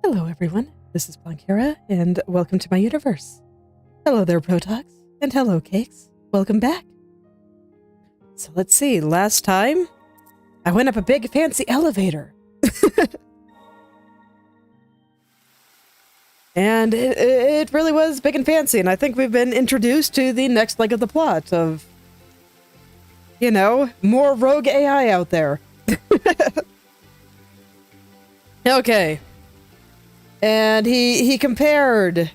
Hello everyone, this is Planckera, and welcome to my universe. Hello there, Protox, and hello, Cakes. Welcome back. So let's see, last time, I went up a big fancy elevator. And it really was big and fancy, and I think we've been introduced to the next leg of the plot of, you know, more rogue AI out there. Okay. And he compared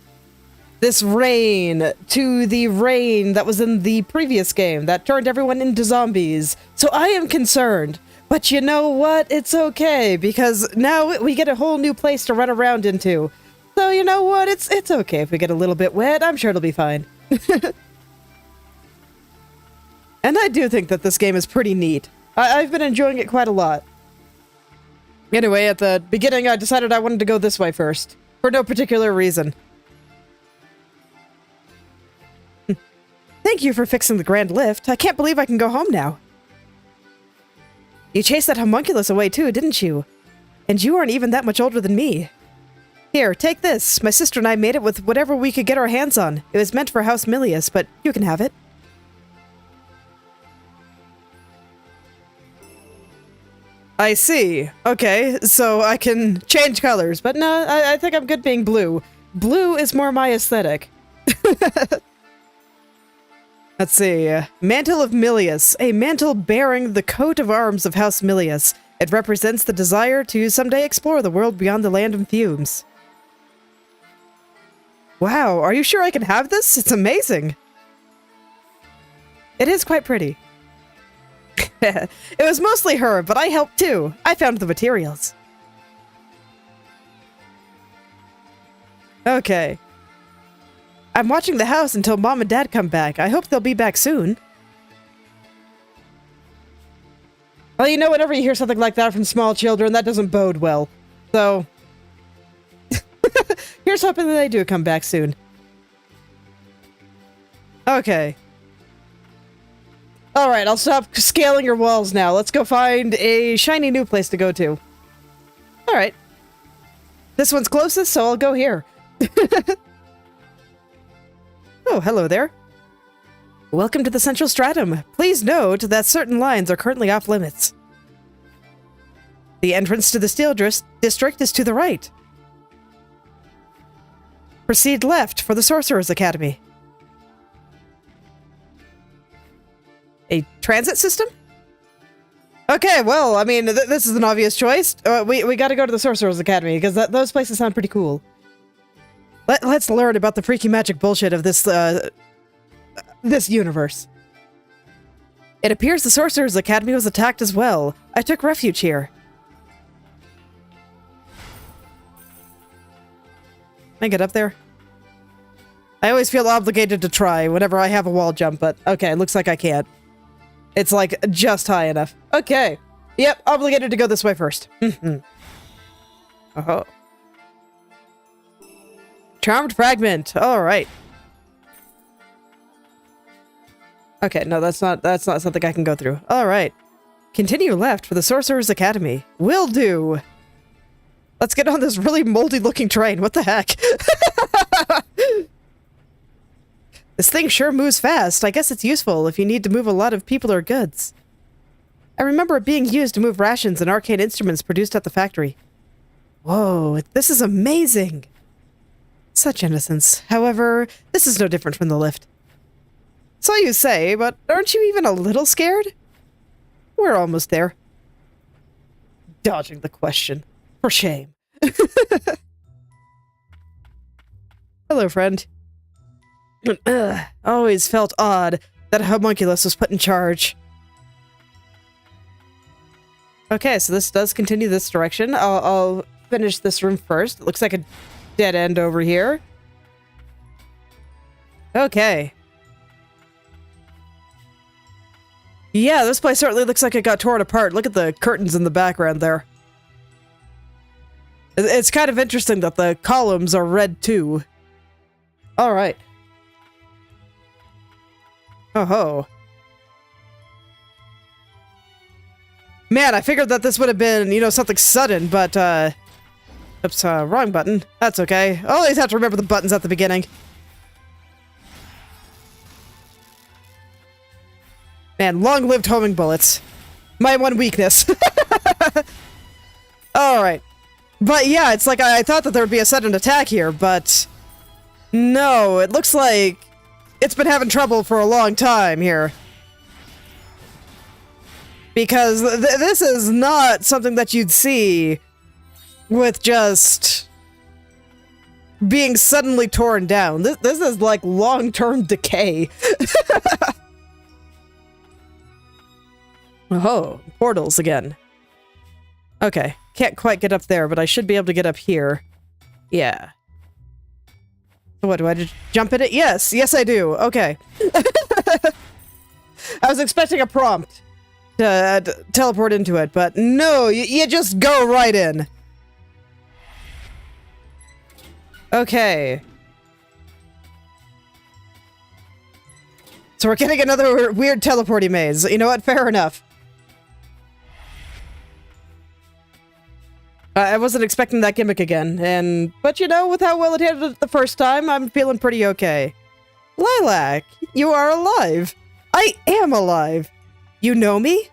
this rain to the rain that was in the previous game that turned everyone into zombies. So I am concerned. But you know what? It's okay, because now we get a whole new place to run around into. So you know what? It's okay if we get a little bit wet. I'm sure it'll be fine. And I do think that this game is pretty neat. I've been enjoying it quite a lot. Anyway, at the beginning, I decided I wanted to go this way first. For no particular reason. Thank you for fixing the grand lift. I can't believe I can go home now. You chased that homunculus away too, didn't you? And you aren't even that much older than me. Here, take this. My sister and I made it with whatever we could get our hands on. It was meant for House Milius, but you can have it. I see. Okay, so I can change colors, but no, I think I'm good being blue. Blue is more my aesthetic. Let's see. Mantle of Milius. A mantle bearing the coat of arms of House Milius. It represents the desire to someday explore the world beyond the land of fumes. Wow, are you sure I can have this? It's amazing. It is quite pretty. It was mostly her, but I helped too. I found the materials. Okay. I'm watching the house until Mom and Dad come back. I hope they'll be back soon. Well, you know, whenever you hear something like that from small children, that doesn't bode well. So, here's hoping that they do come back soon. Okay. Alright, I'll stop scaling your walls now. Let's go find a shiny new place to go to. Alright. This one's closest, so I'll go here. Oh, hello there. Welcome to the Central Stratum. Please note that certain lines are currently off limits. The entrance to the Steel District is to the right. Proceed left for the Sorcerer's Academy. A transit system? Okay, well, I mean, this is an obvious choice. We gotta go to the Sorcerer's Academy, because those places sound pretty cool. Let's learn about the freaky magic bullshit of this, this universe. It appears the Sorcerer's Academy was attacked as well. I took refuge here. Can I get up there? I always feel obligated to try whenever I have a wall jump, but okay, looks like I can't. It's like just high enough. Okay. Yep, obligated to go this way first. Oh. Charmed fragment. All right. Okay, no, that's not something I can go through. All right. Continue left for the Sorcerer's Academy. Will do. Let's get on this really moldy looking train. What the heck? This thing sure moves fast. I guess it's useful if you need to move a lot of people or goods. I remember it being used to move rations and arcane instruments produced at the factory. Whoa, this is amazing. Such innocence. However, this is no different from the lift. So you say, but aren't you even a little scared? We're almost there. Dodging the question. For shame. Hello, friend. Always felt odd that a homunculus was put in charge. Okay, so this does continue this direction. I'll finish this room first. It looks like a dead end over here. Okay. Yeah, this place certainly looks like it got torn apart. Look at the curtains in the background there. It's kind of interesting that the columns are red too. Alright. Oh ho. Man, I figured that this would have been, you know, something sudden, but Oops, wrong button. That's okay. I always have to remember the buttons at the beginning. Man, long-lived homing bullets. My one weakness. Alright. But yeah, it's like I thought that there would be a sudden attack here, but... no, it looks like it's been having trouble for a long time here. Because this is not something that you'd see with just being suddenly torn down. This is like long-term decay. Oh, portals again. Okay, can't quite get up there, but I should be able to get up here. Yeah. What, do I just jump in it? Yes, yes I do. Okay. I was expecting a prompt to teleport into it, but no, you just go right in. Okay. So we're getting another weird teleporty maze. You know what? Fair enough. I wasn't expecting that gimmick again, but you know, with how well it handled it the first time, I'm feeling pretty okay. Lilac, you are alive. I am alive. You know me?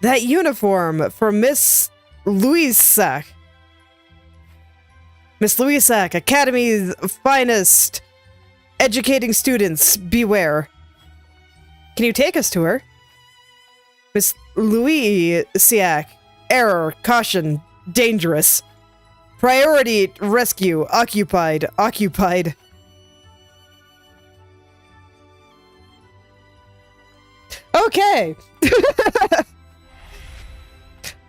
That uniform from Miss Louise Sack. Miss Louise Sack, Academy's finest, educating students, beware. Can you take us to her? Miss Louise Sack, error, caution, dangerous. Priority, rescue, occupied, occupied. Okay!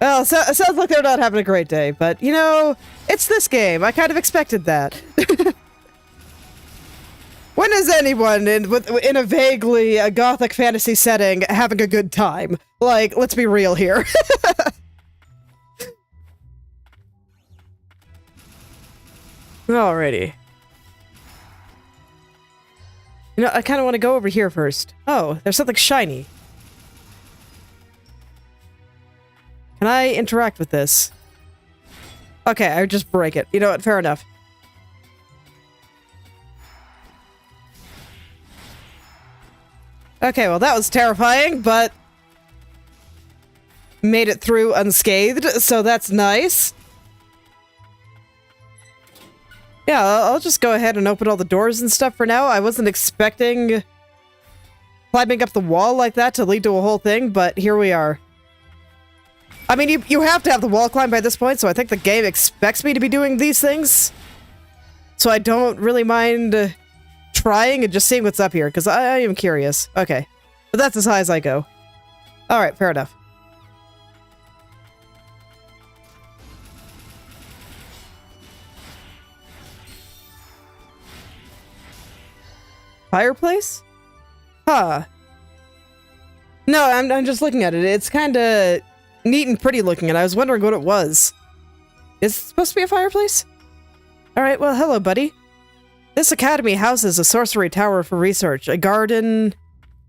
Well, so, it sounds like they're not having a great day, but, you know, it's this game. I kind of expected that. When is anyone in a vaguely gothic fantasy setting having a good time? Like, let's be real here. Alrighty. You know, I kind of want to go over here first. Oh, there's something shiny. Can I interact with this? Okay, I just break it. You know what? Fair enough. Okay, well that was terrifying, but made it through unscathed, so that's nice. Yeah, I'll just go ahead and open all the doors and stuff for now. I wasn't expecting climbing up the wall like that to lead to a whole thing, but here we are. I mean, you have to have the wall climb by this point, so I think the game expects me to be doing these things. So I don't really mind trying and just seeing what's up here, because I am curious. Okay. But that's as high as I go. Alright, fair enough. Fireplace? Huh. No, I'm just looking at it. It's kind of neat and pretty looking, and I was wondering what it was. Is it supposed to be a fireplace? Alright, well, hello, buddy. This academy houses a sorcery tower for research, a garden,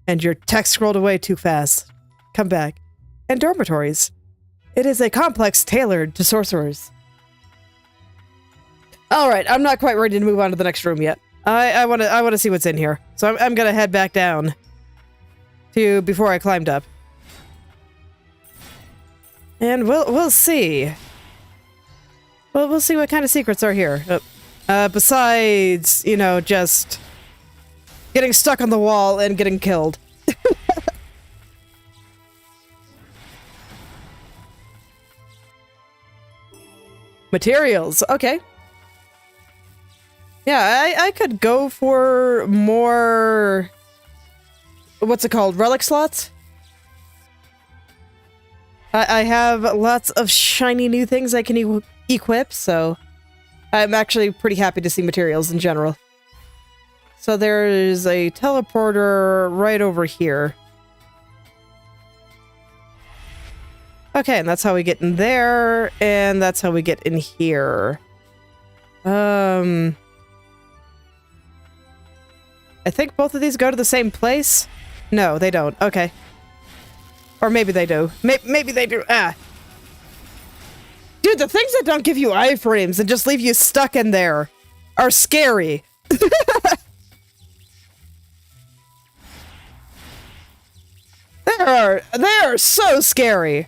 and your text scrolled away too fast. Come back. And dormitories. It is a complex tailored to sorcerers. Alright, I'm not quite ready to move on to the next room yet. I want to see what's in here. So I'm gonna head back down to before I climbed up. And we'll see. Well, we'll see what kind of secrets are here. Besides, you know, just getting stuck on the wall and getting killed. Materials, okay. Yeah, I could go for more... what's it called? Relic slots? I have lots of shiny new things I can equip, so I'm actually pretty happy to see materials in general. So there's a teleporter right over here. Okay, and that's how we get in there, and that's how we get in here. I think both of these go to the same place? No, they don't. Okay. Or maybe they do. Maybe they do. Ah. Dude, the things that don't give you iframes and just leave you stuck in there are scary. They are so scary.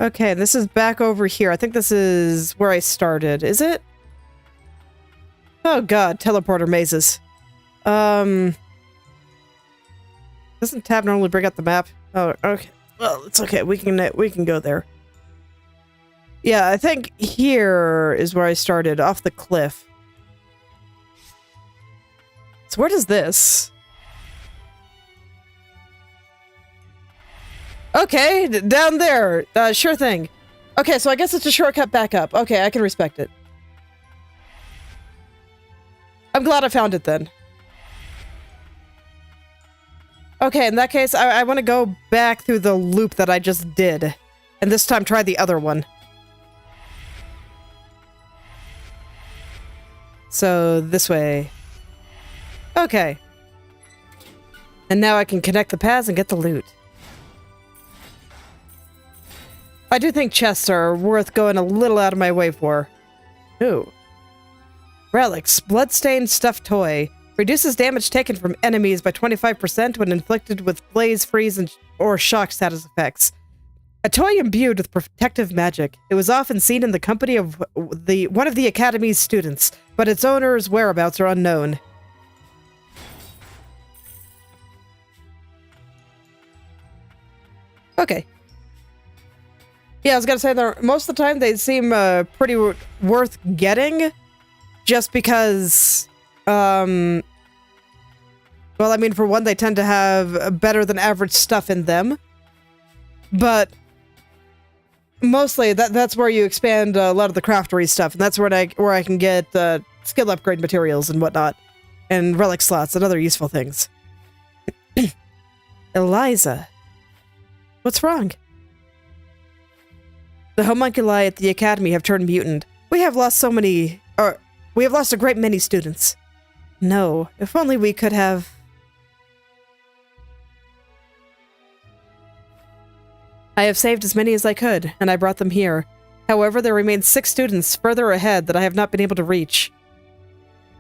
Okay, this is back over here. I think this is where I started. Is it? Oh god, teleporter mazes. Doesn't tab normally bring up the map? Oh, okay. Well, it's okay. We can go there. Yeah, I think here is where I started, off the cliff. So where does this? Okay, down there. Sure thing. Okay, so I guess it's a shortcut back up. Okay, I can respect it. I'm glad I found it then. Okay, in that case, I want to go back through the loop that I just did. And this time try the other one. So, this way. Okay. And now I can connect the paths and get the loot. I do think chests are worth going a little out of my way for. Ooh. Relics. Bloodstained stuffed toy. Reduces damage taken from enemies by 25% when inflicted with blaze, freeze, or shock status effects. A toy imbued with protective magic. It was often seen in the company of one of the Academy's students, but its owner's whereabouts are unknown. Okay. Yeah, I was gonna say, most of the time they seem pretty worth getting, just because, well, I mean, for one, they tend to have better than average stuff in them, but mostly that's where you expand a lot of the craftery stuff, and that's where I can get skill upgrade materials and whatnot, and relic slots and other useful things. Eliza. What's wrong? The homunculi at the Academy have turned mutant. We have lost a great many students. No, if only we could have... I have saved as many as I could, and I brought them here. However, there remain 6 students further ahead that I have not been able to reach.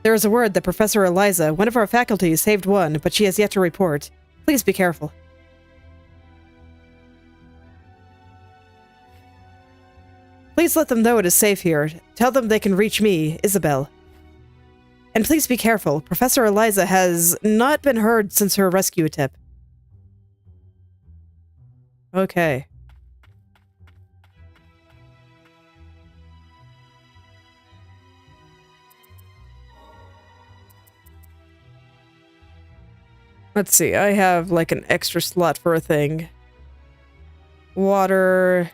There is a word that Professor Eliza, one of our faculty, saved one, but she has yet to report. Please be careful. Please let them know it is safe here. Tell them they can reach me, Isabel. And please be careful. Professor Eliza has not been heard since her rescue tip. Okay. Let's see, I have like an extra slot for a thing. Water...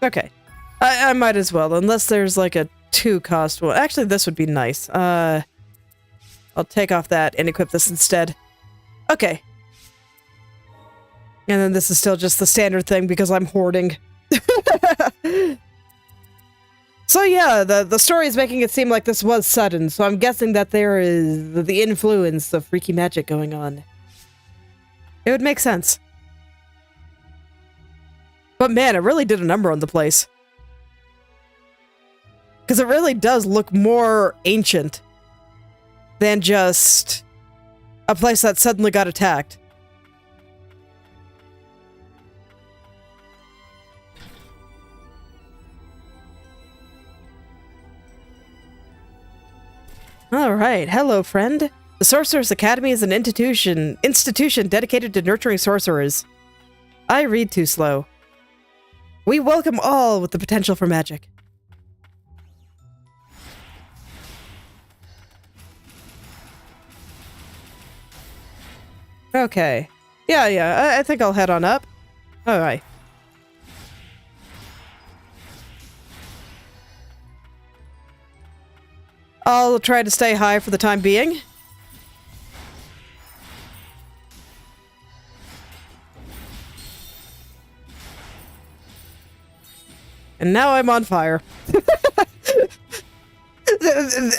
Okay. I might as well, unless there's like a 2-cost one. Actually, this would be nice. I'll take off that and equip this instead. Okay. And then this is still just the standard thing because I'm hoarding. So yeah, the story is making it seem like this was sudden, so I'm guessing that there is the influence of freaky magic going on. It would make sense. But man, it really did a number on the place. Because it really does look more ancient than just a place that suddenly got attacked. Alright, hello friend. The Sorcerer's Academy is an institution dedicated to nurturing sorcerers. I read too slow. We welcome all with the potential for magic. Okay. Yeah, I think I'll head on up. Alright. I'll try to stay high for the time being. And now I'm on fire.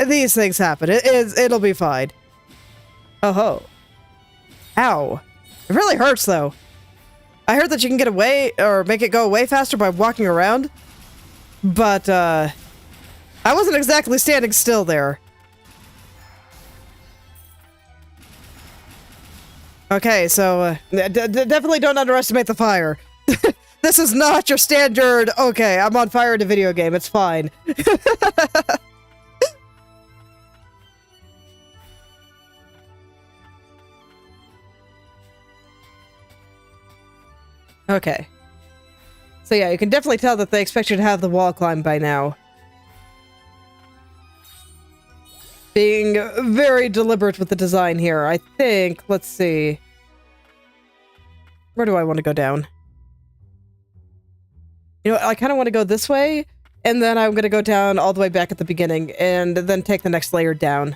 these things happen. It'll be fine. Oh ho. Ow. It really hurts though. I heard that you can get away or make it go away faster by walking around. But I wasn't exactly standing still there. Okay, so definitely don't underestimate the fire. This is not your standard, okay, I'm on fire in a video game, it's fine. Okay. So yeah, you can definitely tell that they expect you to have the wall climb by now. Being very deliberate with the design here, I think. Let's see. Where do I want to go down? You know, I kind of want to go this way, and then I'm going to go down all the way back at the beginning, and then take the next layer down.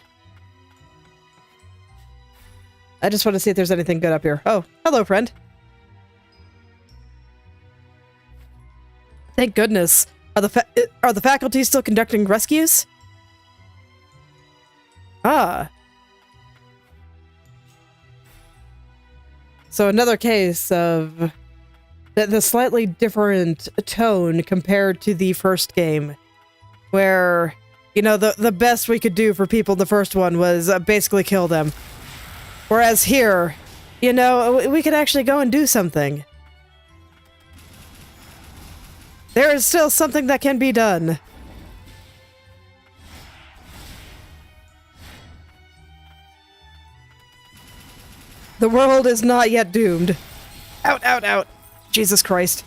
I just want to see if there's anything good up here. Oh, hello, friend. Thank goodness. Are the faculty still conducting rescues? Ah. So another case of the slightly different tone compared to the first game, where, you know, the best we could do for people in the first one was basically kill them. Whereas here, you know, we could actually go and do something. There is still something that can be done. The world is not yet doomed. Out, out, out. Jesus Christ.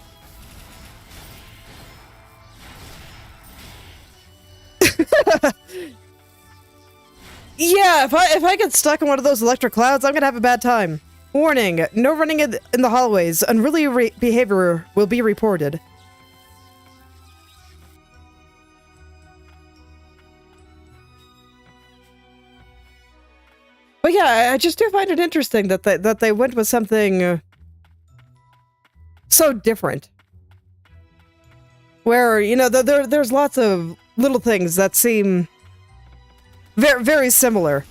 Yeah, if I get stuck in one of those electric clouds, I'm gonna have a bad time. Warning, no running in the hallways. Unruly behavior will be reported. But yeah, I just do find it interesting that they went with something so different. Where, you know, there's lots of little things that seem very, very similar.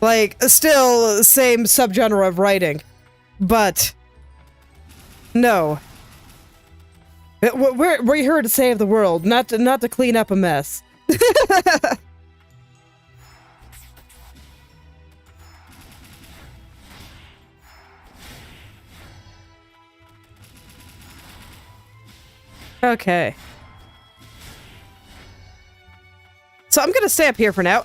Like, still same subgenre of writing. But no. We're here to save the world, not to clean up a mess. Okay. So I'm gonna stay up here for now.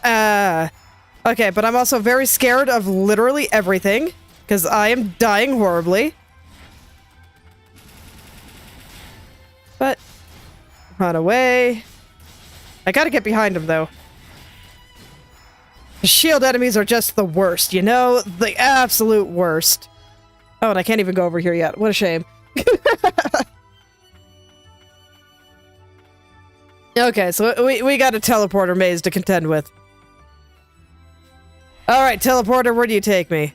Okay, but I'm also very scared of literally everything, because I am dying horribly. But, run away. I gotta get behind him, though. The shield enemies are just the worst, you know? The absolute worst. Oh, and I can't even go over here yet. What a shame. Okay, so we got a teleporter maze to contend with. Alright, teleporter, where do you take me?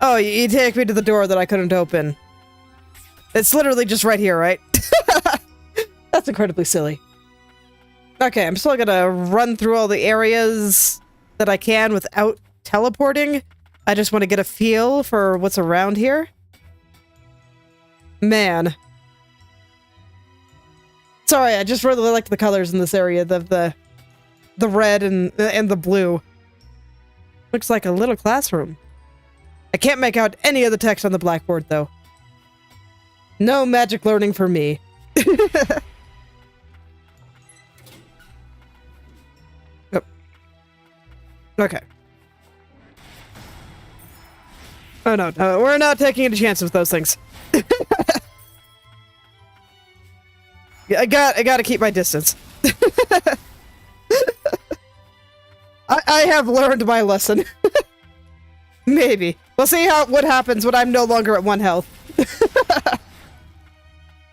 Oh, you take me to the door that I couldn't open. It's literally just right here, right? That's incredibly silly. Okay, I'm still gonna run through all the areas that I can without teleporting. I just want to get a feel for what's around here. Man. Sorry, I just really like the colors in this area. The red and the blue. Looks like a little classroom. I can't make out any of the text on the blackboard, though. No magic learning for me. Oh. Okay. Oh no, we're not taking any chances with those things. I gotta keep my distance. I have learned my lesson. Maybe. We'll see what happens when I'm no longer at 1 health.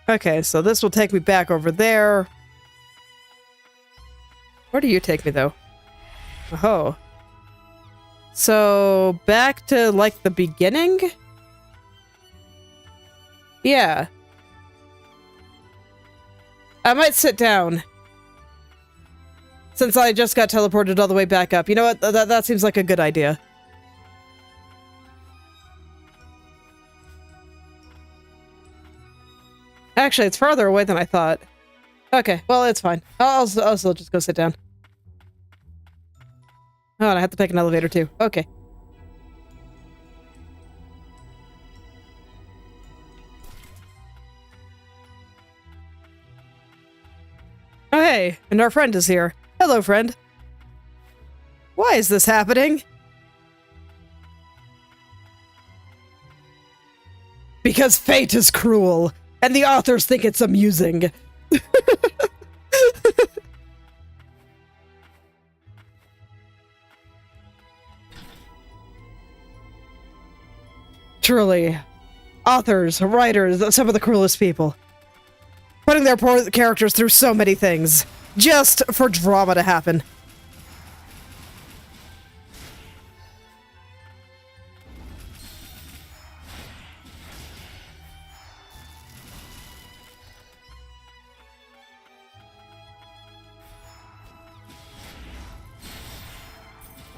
Okay, so this will take me back over there. Where do you take me, though? Oh. So, back to, like, the beginning? Yeah. I might sit down. Since I just got teleported all the way back up. You know what? That seems like a good idea. Actually, it's farther away than I thought. Okay, well, it's fine. I'll still just go sit down. Oh, and I have to take an elevator too. Okay. Oh, hey, and our friend is here. Hello, friend. Why is this happening? Because fate is cruel, and the authors think it's amusing. Truly, authors, writers, some of the cruelest people. Putting their poor characters through so many things, just for drama to happen.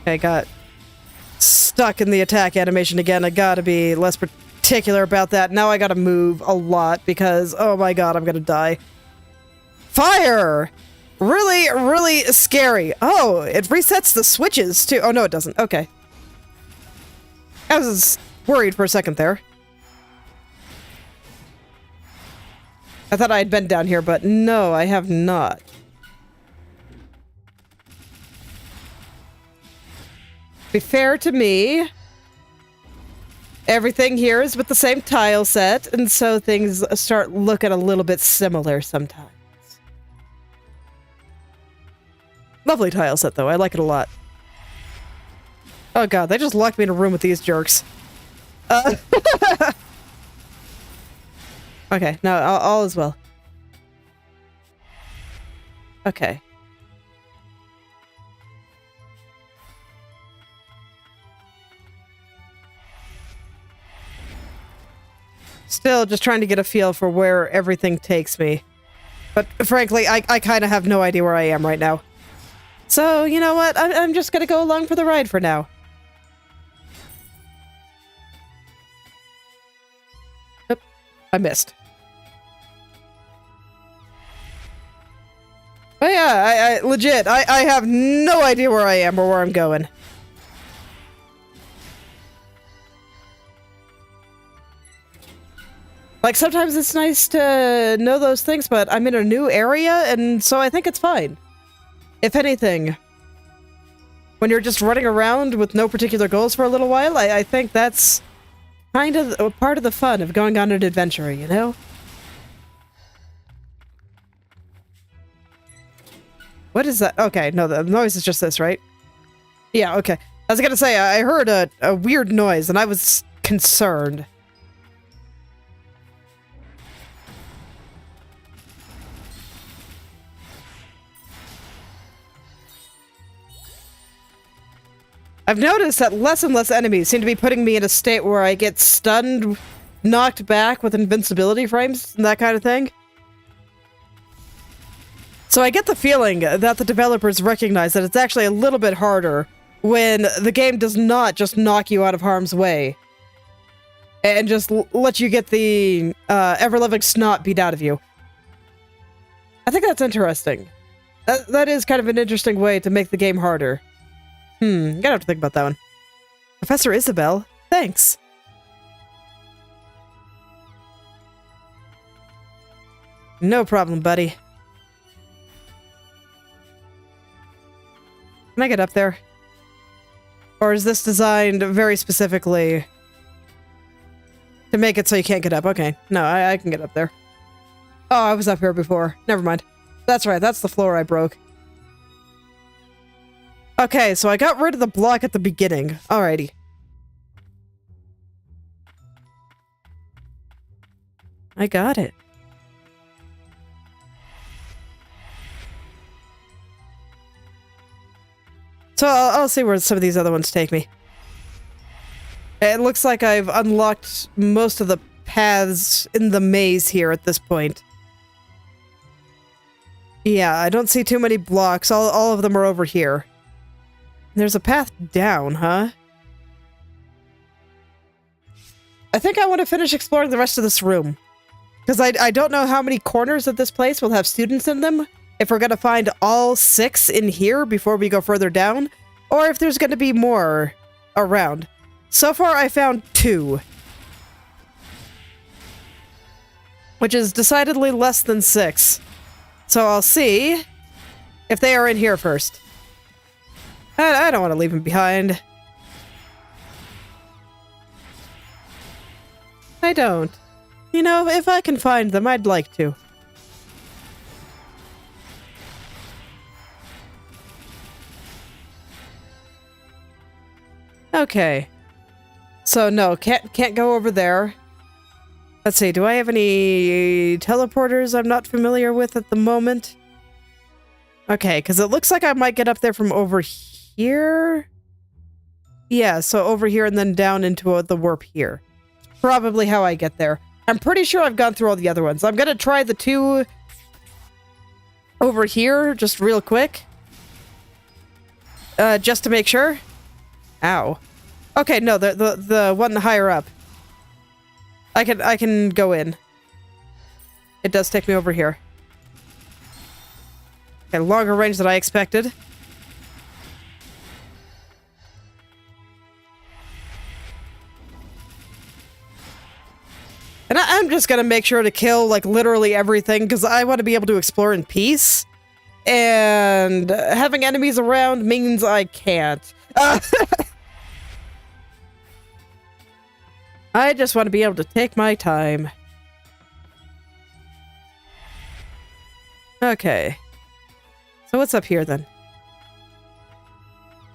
I got stuck in the attack animation again. I gotta be less particular about that. Now I gotta move a lot because, oh my god, I'm gonna die. Fire! Really, really scary. Oh, it resets the switches too. Oh, no, it doesn't. Okay. I was worried for a second there. I thought I had been down here, but no, I have not. Be fair to me, everything here is with the same tile set, and so things start looking a little bit similar sometimes. Lovely tile set, though. I like it a lot. Oh god, they just locked me in a room with these jerks. Okay, no, all is well. Okay. Still just trying to get a feel for where everything takes me. But frankly, I kind of have no idea where I am right now. So, you know what? I'm just gonna go along for the ride for now. Oop, I missed. Oh yeah, I legit, I have no idea where I am or where I'm going. Like, sometimes it's nice to know those things, but I'm in a new area, and so I think it's fine. If anything, when you're just running around with no particular goals for a little while, I think that's kind of a part of the fun of going on an adventure, you know? What is that? Okay, no, the noise is just this, right? Yeah, okay. I was gonna say, I heard a weird noise, and I was concerned. I've noticed that less and less enemies seem to be putting me in a state where I get stunned, knocked back with invincibility frames, and that kind of thing. So I get the feeling that the developers recognize that it's actually a little bit harder when the game does not just knock you out of harm's way and just let you get the ever-loving snot beat out of you. I think that's interesting. That is kind of an interesting way to make the game harder. Gotta have to think about that one. Professor Isabel, thanks. No problem, buddy. Can I get up there? Or is this designed very specifically to make it so you can't get up? Okay, no, I can get up there. Oh, I was up here before. Never mind. That's right, that's the floor I broke. Okay, so I got rid of the block at the beginning. Alrighty. I got it. So I'll see where some of these other ones take me. It looks like I've unlocked most of the paths in the maze here at this point. Yeah, I don't see too many blocks. All of them are over here. There's a path down, huh? I think I want to finish exploring the rest of this room. Because I don't know how many corners of this place will have students in them. If we're going to find all 6 in here before we go further down. Or if there's going to be more around. So far, I found 2. Which is decidedly less than 6. So I'll see if they are in here first. I don't want to leave them behind. I don't. You know, if I can find them, I'd like to. Okay. So no, can't go over there. Let's see, do I have any teleporters I'm not familiar with at the moment? Okay, because it looks like I might get up there from over here. Yeah, so over here and then down into the warp here. Probably how I get there. I'm pretty sure I've gone through all the other ones. I'm gonna try the 2 over here just real quick. Just to make sure. Ow. Okay, no, the one higher up. I can go in. It does take me over here. Okay, longer range than I expected. And I'm just gonna make sure to kill, like, literally everything, because I want to be able to explore in peace. And having enemies around means I can't. I just want to be able to take my time. Okay. So what's up here, then?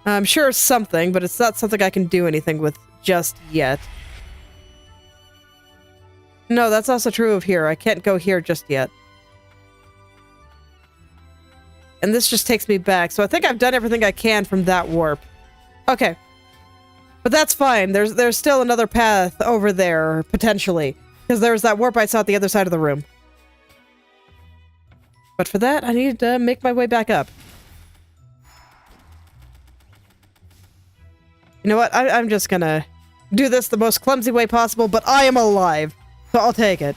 I'm sure something, but it's not something I can do anything with just yet. No, that's also true of here. I can't go here just yet. And this just takes me back, so I think I've done everything I can from that warp. Okay. But that's fine. There's still another path over there, potentially. Because there's that warp I saw at the other side of the room. But for that, I need to make my way back up. You know what? I'm just gonna do this the most clumsy way possible, but I am alive. So I'll take it.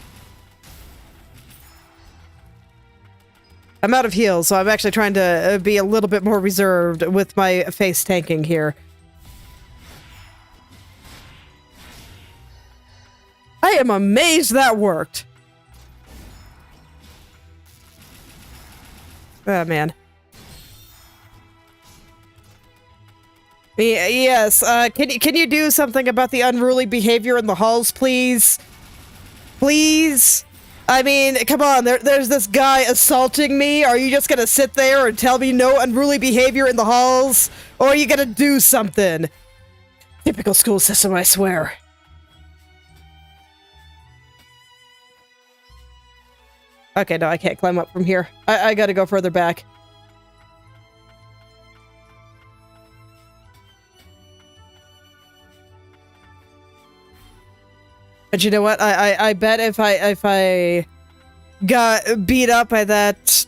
I'm out of heals, so I'm actually trying to be a little bit more reserved with my face tanking here. I am amazed that worked. Oh, man. Yes, can you do something about the unruly behavior in the halls, please? Please? I mean, come on, there's this guy assaulting me. Are you just gonna sit there and tell me no unruly behavior in the halls? Or are you gonna do something? Typical school system, I swear. Okay, no, I can't climb up from here. I gotta go further back. But you know what? I bet if I got beat up by that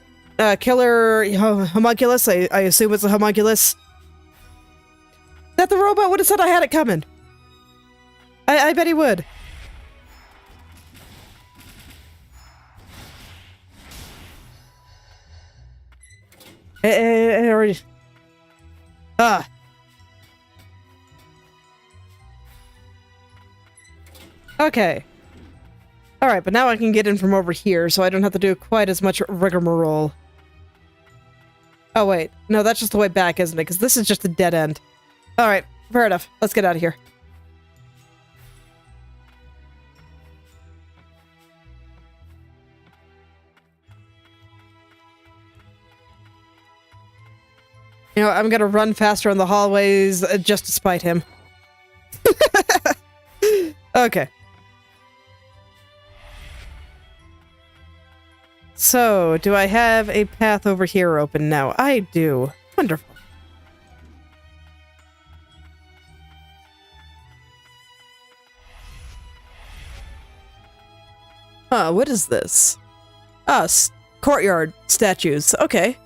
killer homunculus, I assume it's a homunculus, that the robot would have said I had it coming. I bet he would. Ah. Okay. Alright, but now I can get in from over here, so I don't have to do quite as much rigmarole. Oh, wait. No, that's just the way back, isn't it? Because this is just a dead end. Alright, fair enough. Let's get out of here. You know, I'm gonna run faster in the hallways just to spite him. Okay. So, do I have a path over here open now? I do. Wonderful. Huh, what is this? Ah, courtyard. statues. Okay.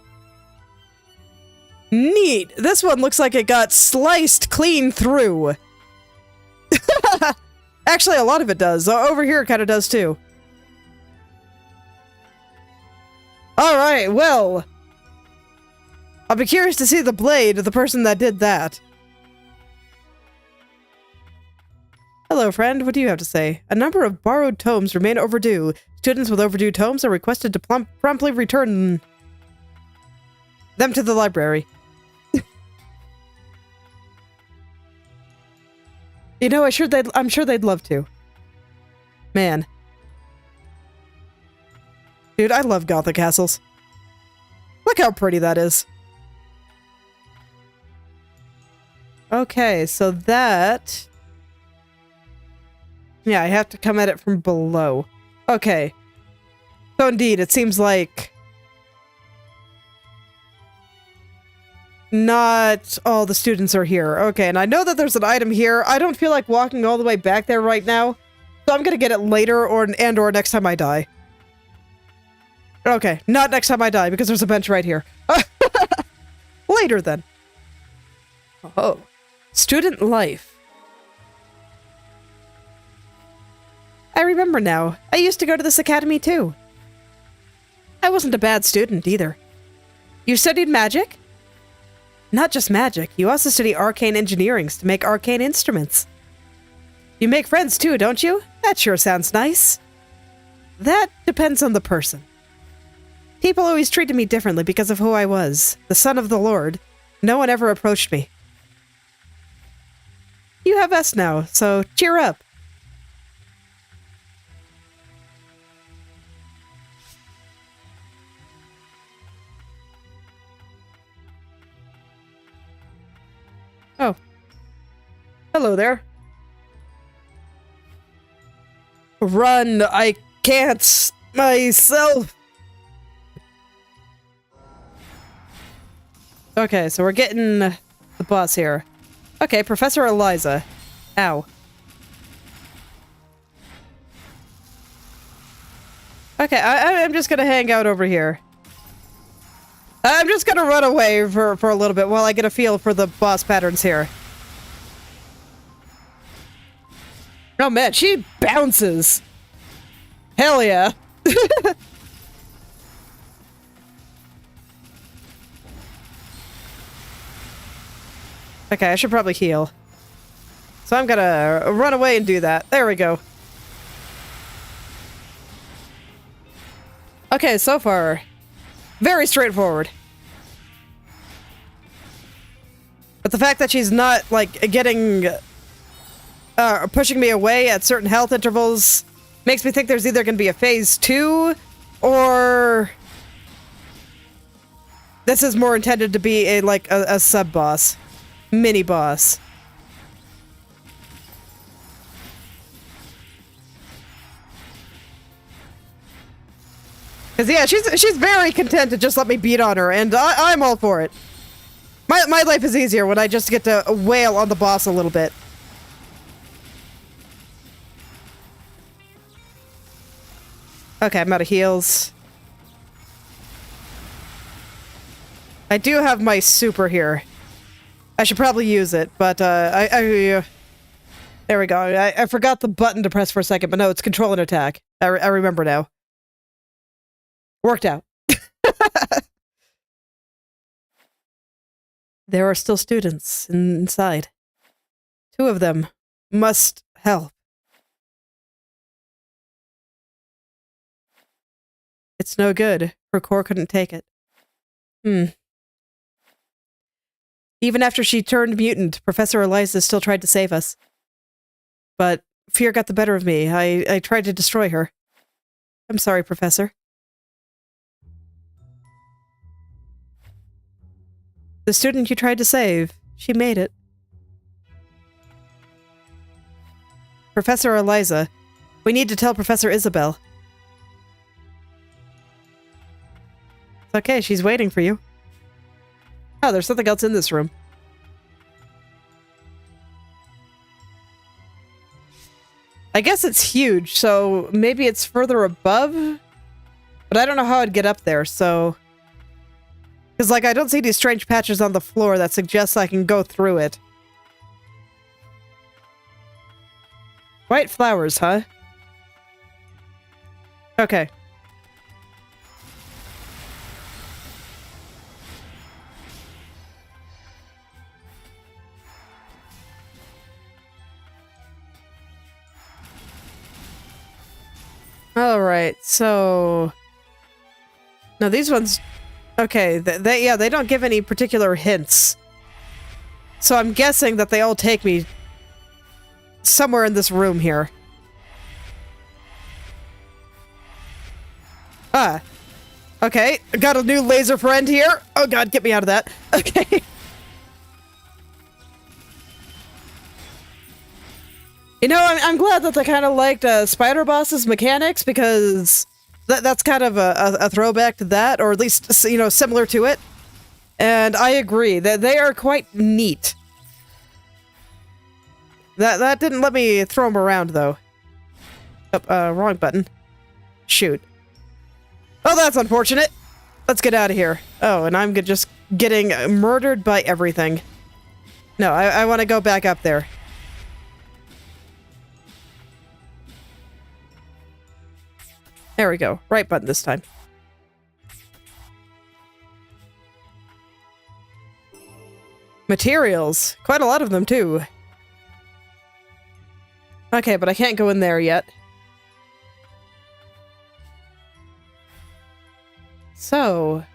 Neat. This one looks like it got sliced clean through. Actually, a lot of it does. Over here it kind of does too. Alright, well. I'll be curious to see the blade of the person that did that. Hello, friend. What do you have to say? A number of borrowed tomes remain overdue. Students with overdue tomes are requested to promptly return them to the library. You know, I'm sure they'd love to. Man. Dude, I love Gothic castles. Look how pretty that is. Okay, so that... Yeah, I have to come at it from below. Okay. So indeed, it seems like... not all the students are here. Okay, and I know that there's an item here. I don't feel like walking all the way back there right now. So I'm gonna get it later or next time I die. Okay, not next time I die because there's a bench right here. Later then. Oh. Student life. I remember now. I used to go to this academy too. I wasn't a bad student either. You studied magic? Not just magic, you also study arcane engineerings to make arcane instruments. You make friends too, don't you? That sure sounds nice. That depends on the person. People always treated me differently because of who I was, the son of the Lord. No one ever approached me. You have us now, so cheer up. Oh. Hello there. Run! I can't myself! Okay, so we're getting the boss here. Okay, Professor Eliza. Ow. Okay, I'm just gonna hang out over here. I'm just gonna run away for a little bit while I get a feel for the boss patterns here. Oh man, she bounces! Hell yeah! Okay, I should probably heal. So I'm gonna run away and do that. There we go. Okay, so far, very straightforward. But the fact that she's not, like, getting... pushing me away at certain health intervals makes me think there's either gonna be a phase 2, or... this is more intended to be a sub-boss. Mini-boss. Because, yeah, she's very content to just let me beat on her, and I'm all for it. My life is easier when I just get to wail on the boss a little bit. Okay, I'm out of heals. I do have my super here. I should probably use it, but there we go. I forgot the button to press for a second, but no, it's control and attack. I remember now. Worked out. There are still students inside. 2 of them must help. It's no good. Her core couldn't take it. Even after she turned mutant, Professor Eliza still tried to save us. But fear got the better of me. I tried to destroy her. I'm sorry, Professor. The student you tried to save, she made it. Professor Eliza, we need to tell Professor Isabel. It's okay, she's waiting for you. Oh, there's something else in this room. I guess it's huge, so maybe it's further above? But I don't know how I'd get up there, so... Because, like, I don't see these strange patches on the floor that suggests I can go through it. White flowers, huh? Okay. Alright, so... No, these ones... Okay, they don't give any particular hints. So I'm guessing that they all take me somewhere in this room here. Ah. Okay, got a new laser friend here. Oh god, get me out of that. Okay. You know, I'm glad that they kind of liked Spider Boss's mechanics, because that's kind of a throwback to that, or at least, you know, similar to it. And I agree that they are quite neat. That didn't let me throw them around, though. Oh, wrong button. Shoot. Oh, that's unfortunate. Let's get out of here. Oh, and I'm just getting murdered by everything. No, I want to go back up there. There we go. Right button this time. Materials. Quite a lot of them, too. Okay, but I can't go in there yet. So...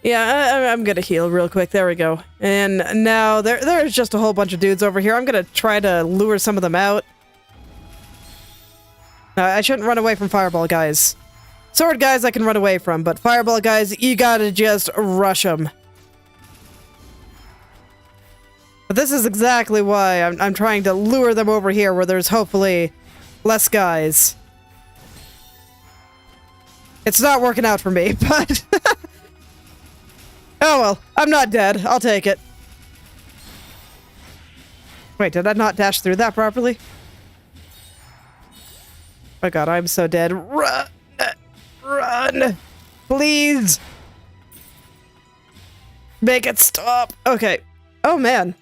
Yeah, I'm gonna heal real quick. There we go. And now there's just a whole bunch of dudes over here. I'm gonna try to lure some of them out. I shouldn't run away from fireball guys. Sword guys I can run away from, but fireball guys, you gotta just rush them. But this is exactly why I'm trying to lure them over here, where there's hopefully less guys. It's not working out for me, but... Oh well, I'm not dead. I'll take it. Wait, did I not dash through that properly? Oh god, I'm so dead. Run! Run! Please! Make it stop! Okay. Oh man.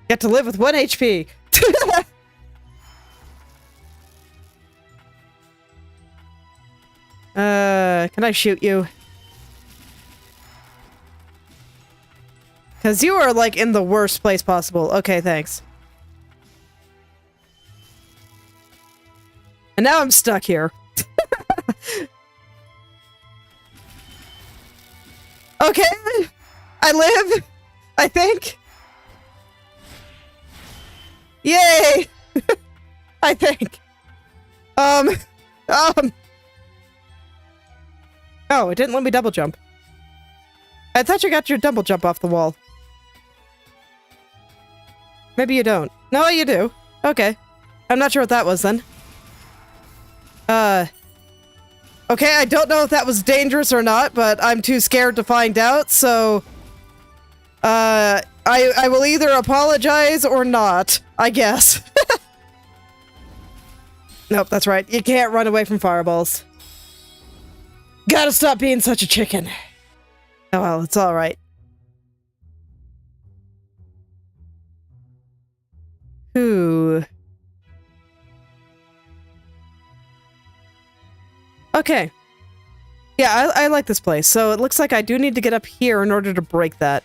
Get to live with 1 HP. Can I shoot you? Because you are, like, in the worst place possible. Okay, thanks. And now I'm stuck here. Okay! I live! I think! Yay! I think. Oh, it didn't let me double jump. I thought you got your double jump off the wall. Maybe you don't. No, you do. Okay. I'm not sure what that was then. Okay, I don't know if that was dangerous or not, but I'm too scared to find out, so... I will either apologize or not, I guess. Nope, that's right. You can't run away from fireballs. Gotta stop being such a chicken. Oh well, it's alright. Ooh. Okay. Yeah, I like this place. So it looks like I do need to get up here in order to break that.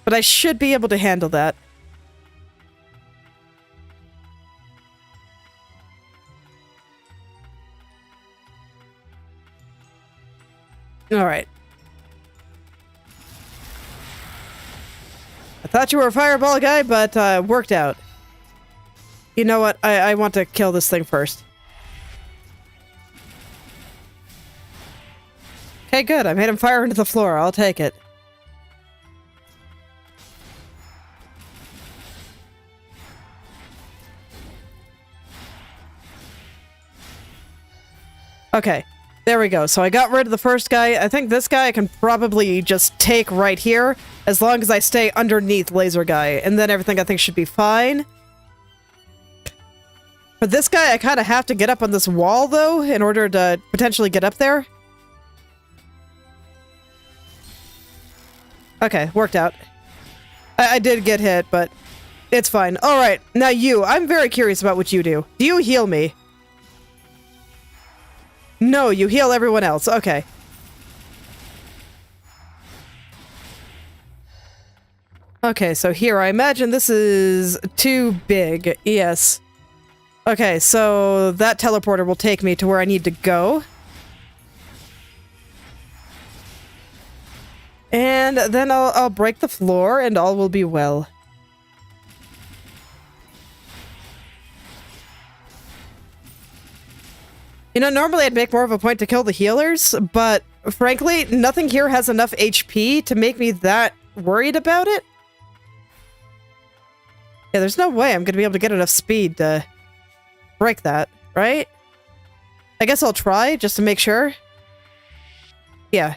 But I should be able to handle that. Alright. I thought you were a fireball guy, but worked out. You know what? I want to kill this thing first. Okay, good. I made him fire into the floor. I'll take it. Okay. There we go. So I got rid of the first guy. I think this guy I can probably just take right here, as long as I stay underneath laser guy. And then everything I think should be fine. For this guy, I kind of have to get up on this wall, though, in order to potentially get up there. Okay, worked out. I did get hit, but it's fine. Alright, now you. I'm very curious about what you do. Do you heal me? No, you heal everyone else. Okay. Okay, so here, I imagine this is too big. Yes. Okay, so that teleporter will take me to where I need to go. And then I'll break the floor and all will be well. You know, normally I'd make more of a point to kill the healers, but frankly, nothing here has enough HP to make me that worried about it. Yeah, there's no way I'm going to be able to get enough speed to break that, right? I guess I'll try, just to make sure. Yeah.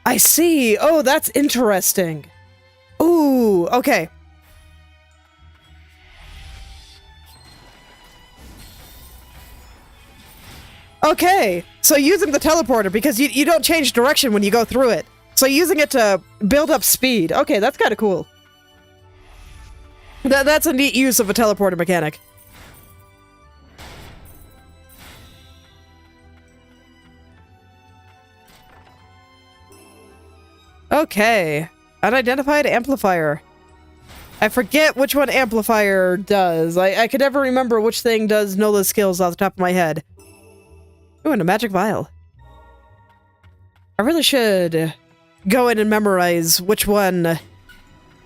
I see! Oh, that's interesting! Ooh, okay. Okay, so using the teleporter, because you don't change direction when you go through it. So using it to build up speed. Okay, that's kind of cool. That's a neat use of a teleporter mechanic. Okay. Unidentified amplifier. I forget which one amplifier does. I could never remember which thing does Nola's skills off the top of my head. Ooh, and a magic vial. I really should go in and memorize which one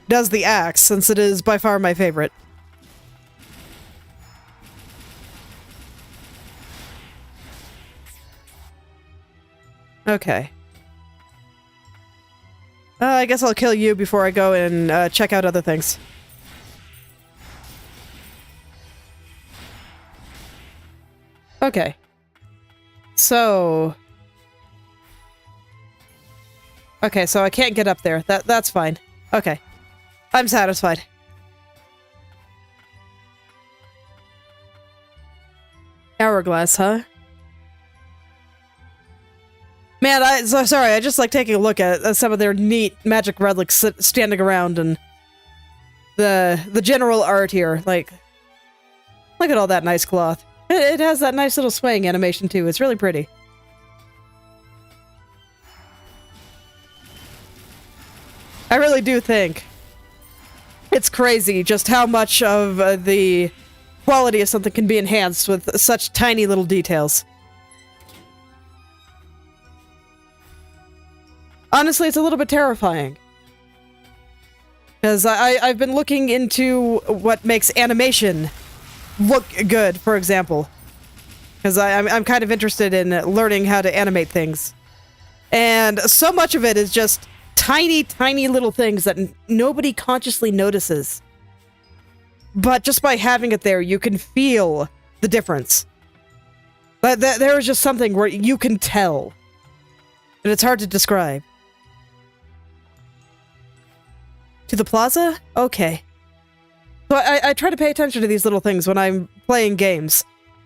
does the axe, since it is by far my favorite. Okay. I guess I'll kill you before I go and check out other things. Okay. So... Okay, so I can't get up there. That's fine. Okay. I'm satisfied. Hourglass, huh? Man, sorry, I just like taking a look at some of their neat magic relics standing around and the general art here. Like, look at all that nice cloth. It has that nice little swaying animation too. It's really pretty. I really do think it's crazy just how much of the quality of something can be enhanced with such tiny little details. Honestly, it's a little bit terrifying. Because I've been looking into what makes animation look good, for example. Because I'm kind of interested in learning how to animate things. And so much of it is just tiny, tiny little things that nobody consciously notices. But just by having it there, you can feel the difference. But there is just something where you can tell. And it's hard to describe. To the plaza? Okay. So I try to pay attention to these little things when I'm playing games.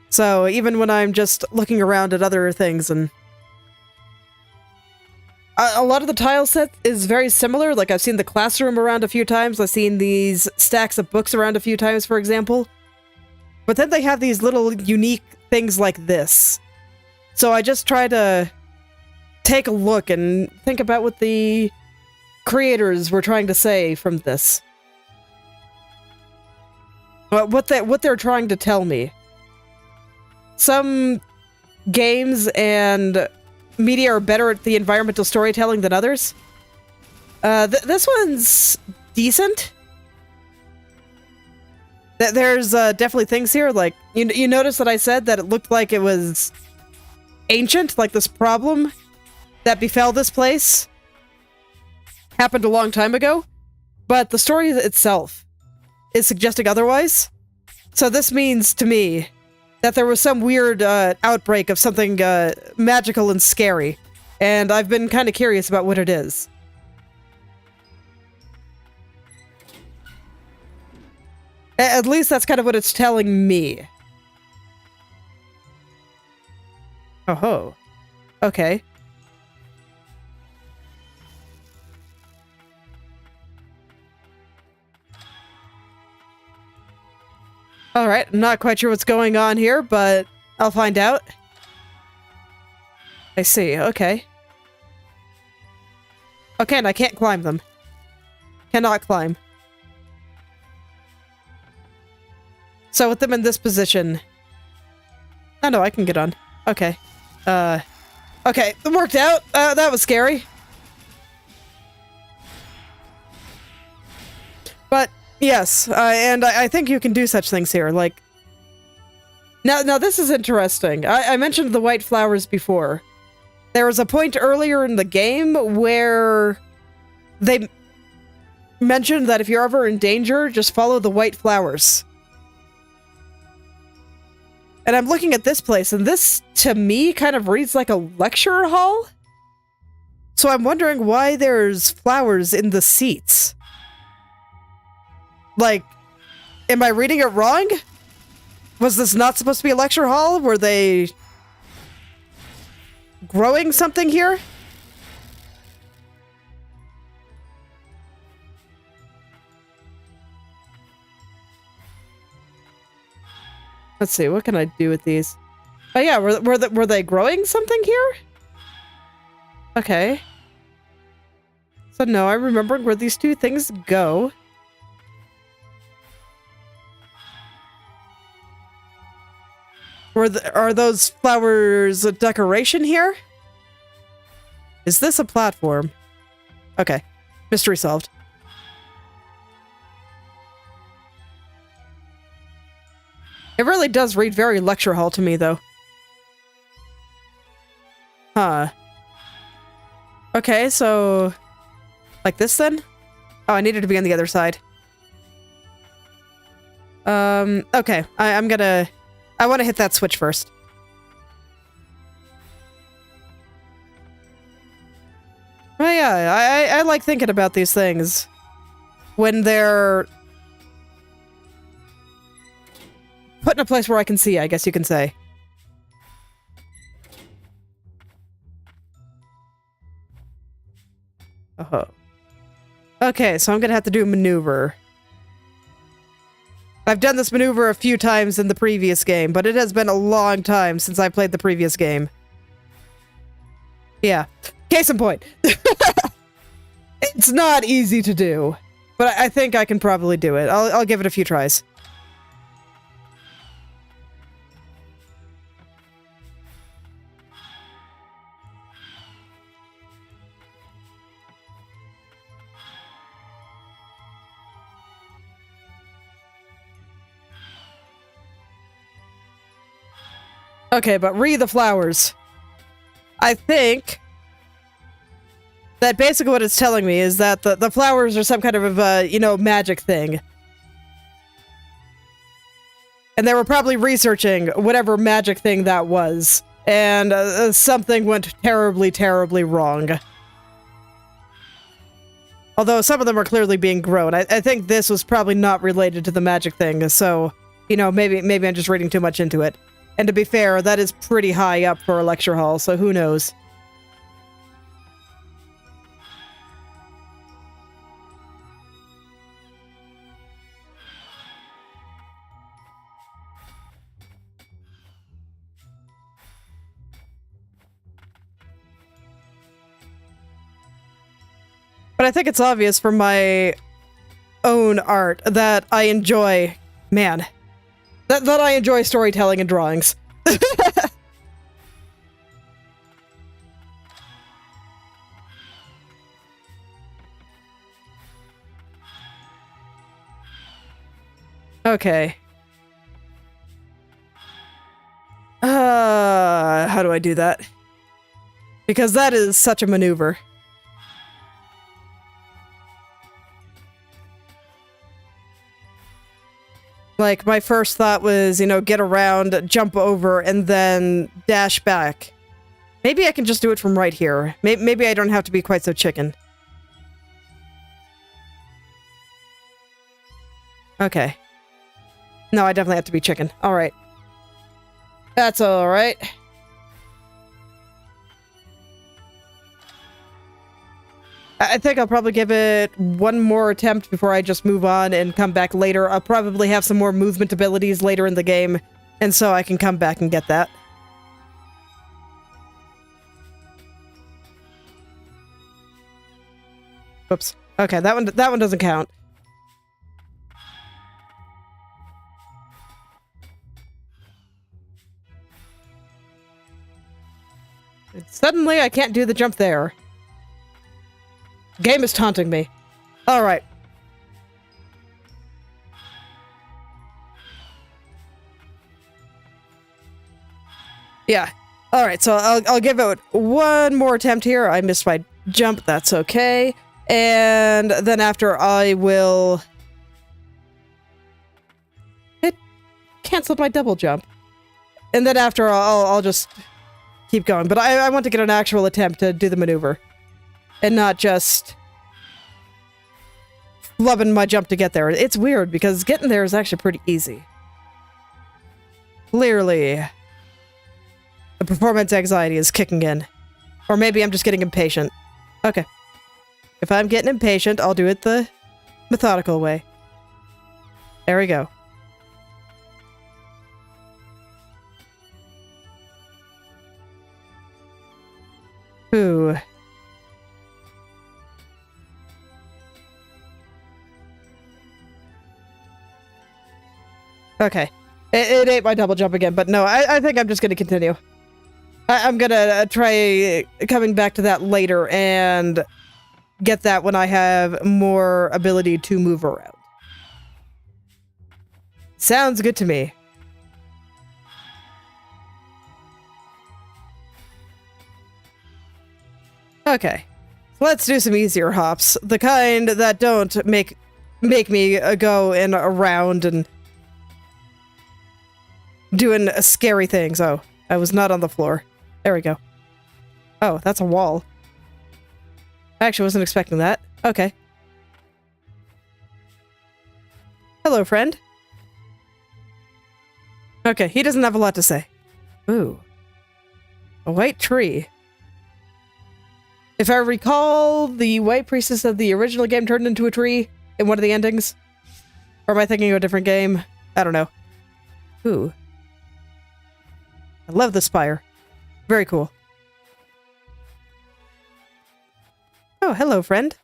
So even when I'm just looking around at other things and... A lot of the tile set is very similar. Like, I've seen the classroom around a few times. I've seen these stacks of books around a few times, for example. But then they have these little unique things like this. So I just try to take a look and think about what the creators were trying to say from this. What they're trying to tell me. Some games and media are better at the environmental storytelling than others. This one's decent. There's definitely things here, like, you notice that I said that it looked like it was ancient, like this problem that befell this place happened a long time ago, but the story itself is suggesting otherwise. So this means to me that there was some weird outbreak of something magical and scary, and I've been kind of curious about what it is. At least that's kind of what it's telling me. Oh ho. Okay. Alright, I'm not quite sure what's going on here, but I'll find out. I see, okay. Okay, and I can't climb them. Cannot climb. So with them in this position... Oh no, I can get on. Okay. Okay, it worked out. That was scary. But, yes, and I think you can do such things here, like... Now this is interesting. I mentioned the white flowers before. There was a point earlier in the game where they mentioned that if you're ever in danger, just follow the white flowers. And I'm looking at this place, and this, to me, kind of reads like a lecture hall? So I'm wondering why there's flowers in the seats. Like, am I reading it wrong? Was this not supposed to be a lecture hall? Were they... growing something here? Let's see, what can I do with these? Oh yeah, were they growing something here? Okay. So no, I'm remembering where these two things go. Are those flowers a decoration here? Is this a platform? Okay. Mystery solved. It really does read very lecture hall to me, though. Huh. Okay, so... like this, then? Oh, I needed to be on the other side. Okay. I'm gonna... I want to hit that switch first. Oh yeah, I like thinking about these things. When they're... put in a place where I can see, I guess you can say. Oh. Okay, so I'm gonna have to do a maneuver. I've done this maneuver a few times in the previous game, but it has been a long time since I played the previous game. Yeah. Case in point. It's not easy to do, but I think I can probably do it. I'll give it a few tries. Okay, but read the flowers. I think that basically what it's telling me is that the flowers are some kind of, you know, magic thing. And they were probably researching whatever magic thing that was. And something went terribly, terribly wrong. Although some of them are clearly being grown. I think this was probably not related to the magic thing, so, you know, maybe I'm just reading too much into it. And to be fair, that is pretty high up for a lecture hall, so who knows? But I think it's obvious from my own art that I enjoy... man. That I enjoy storytelling and drawings. Okay. How do I do that? Because that is such a maneuver. Like, my first thought was, you know, get around, jump over, and then dash back. Maybe I can just do it from right here. Maybe I don't have to be quite so chicken. Okay. No, I definitely have to be chicken. Alright. That's alright. I think I'll probably give it one more attempt before I just move on and come back later. I'll probably have some more movement abilities later in the game, and so I can come back and get that. Whoops. Okay, that one doesn't count. And suddenly I can't do the jump there. Game is taunting me. Alright. Yeah. Alright, so I'll give it one more attempt here. I missed my jump, that's okay. And then after I will... It canceled my double jump. And then after I'll just keep going. But I want to get an actual attempt to do the maneuver. And not just flubbing my jump to get there. It's weird because getting there is actually pretty easy. Clearly, the performance anxiety is kicking in. Or maybe I'm just getting impatient. Okay. If I'm getting impatient, I'll do it the methodical way. There we go. Ooh. Okay. It ate my double jump again, but no, I think I'm just going to continue. I'm going to try coming back to that later and get that when I have more ability to move around. Sounds good to me. Okay. Let's do some easier hops. The kind that don't make me go and around and doing scary things. Oh, I was not on the floor. There we go. Oh, that's a wall. I actually wasn't expecting that. Okay. Hello, friend. Okay, he doesn't have a lot to say. Ooh. A white tree. If I recall, the white priestess of the original game turned into a tree in one of the endings. Or am I thinking of a different game? I don't know. Ooh. I love the spire. Very cool. Oh, hello, friend.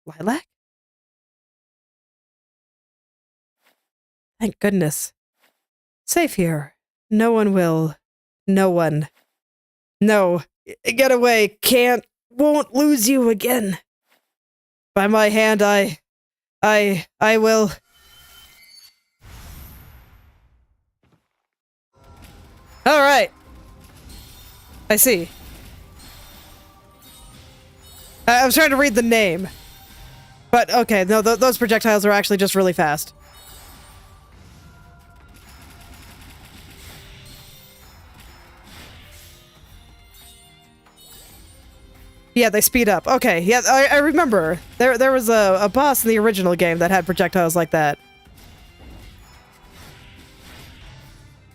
Lilac? Thank goodness. Safe here. No one will. No one. No. Get away. Can't. Won't lose you again. By my hand, I will. Alright. I see. I was trying to read the name. But, okay, no, those projectiles are actually just really fast. Yeah, they speed up. Okay, yeah, I remember. There was a boss in the original game that had projectiles like that.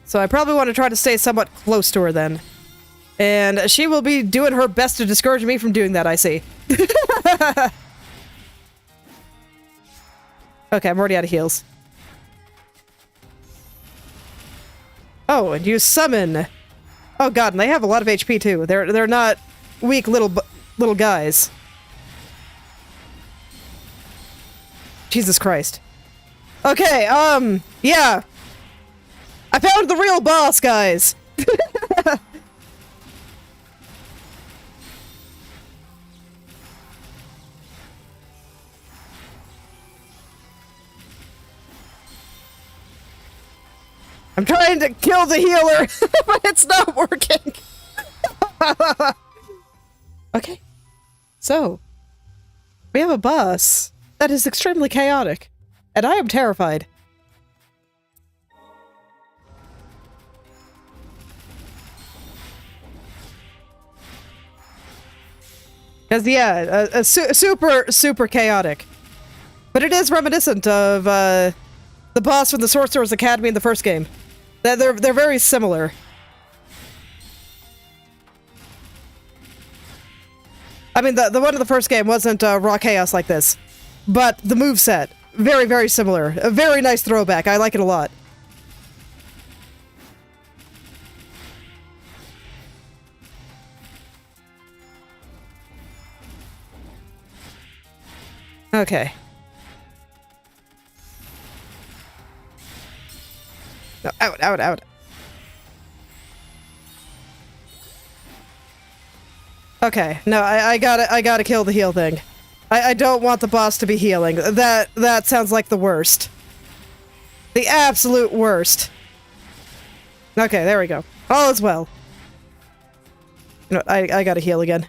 So I probably want to try to stay somewhat close to her then. And she will be doing her best to discourage me from doing that, I see. Okay, I'm already out of heals. Oh, and you summon. Oh god, and they have a lot of HP too. They're not weak little guys. Jesus Christ. Okay, yeah. I found the real boss, guys! I'm trying to kill the healer, but it's not working! Okay. So, we have a boss that is extremely chaotic, and I am terrified. Because, yeah, super chaotic. But it is reminiscent of the boss from the Sorcerer's Academy in the first game. They're very similar. I mean, the one in the first game wasn't raw chaos like this, but the moveset, very, very similar. A very nice throwback. I like it a lot. Okay. No, out, out, out. Okay, no, I gotta kill the heal thing. I don't want the boss to be healing. That sounds like the worst. The absolute worst. Okay, there we go. All is well. No, I gotta heal again.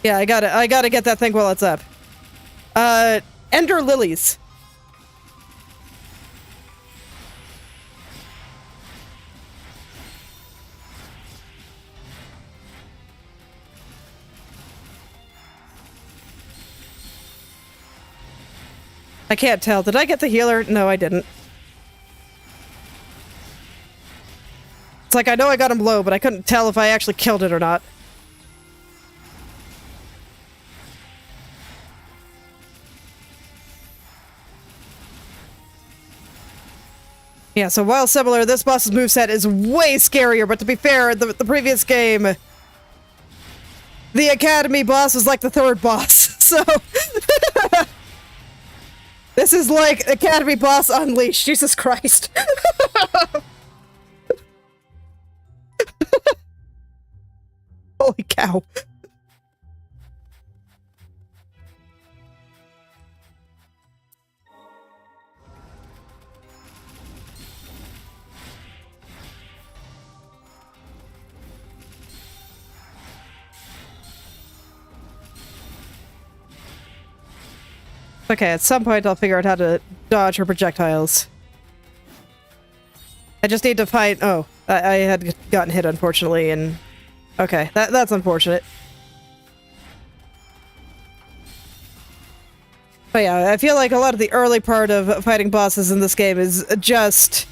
Yeah, I gotta get that thing while it's up. Ender lilies. I can't tell. Did I get the healer? No, I didn't. It's like I know I got him low, but I couldn't tell if I actually killed it or not. Yeah, so while similar, this boss's moveset is way scarier, but to be fair, the previous game, the Academy boss was like the third boss, so... This is like Academy boss unleashed, Jesus Christ. Holy cow. Okay, at some point I'll figure out how to dodge her projectiles. I just need to fight... Oh, I had gotten hit, unfortunately, and... Okay, that's unfortunate. But yeah, I feel like a lot of the early part of fighting bosses in this game is just...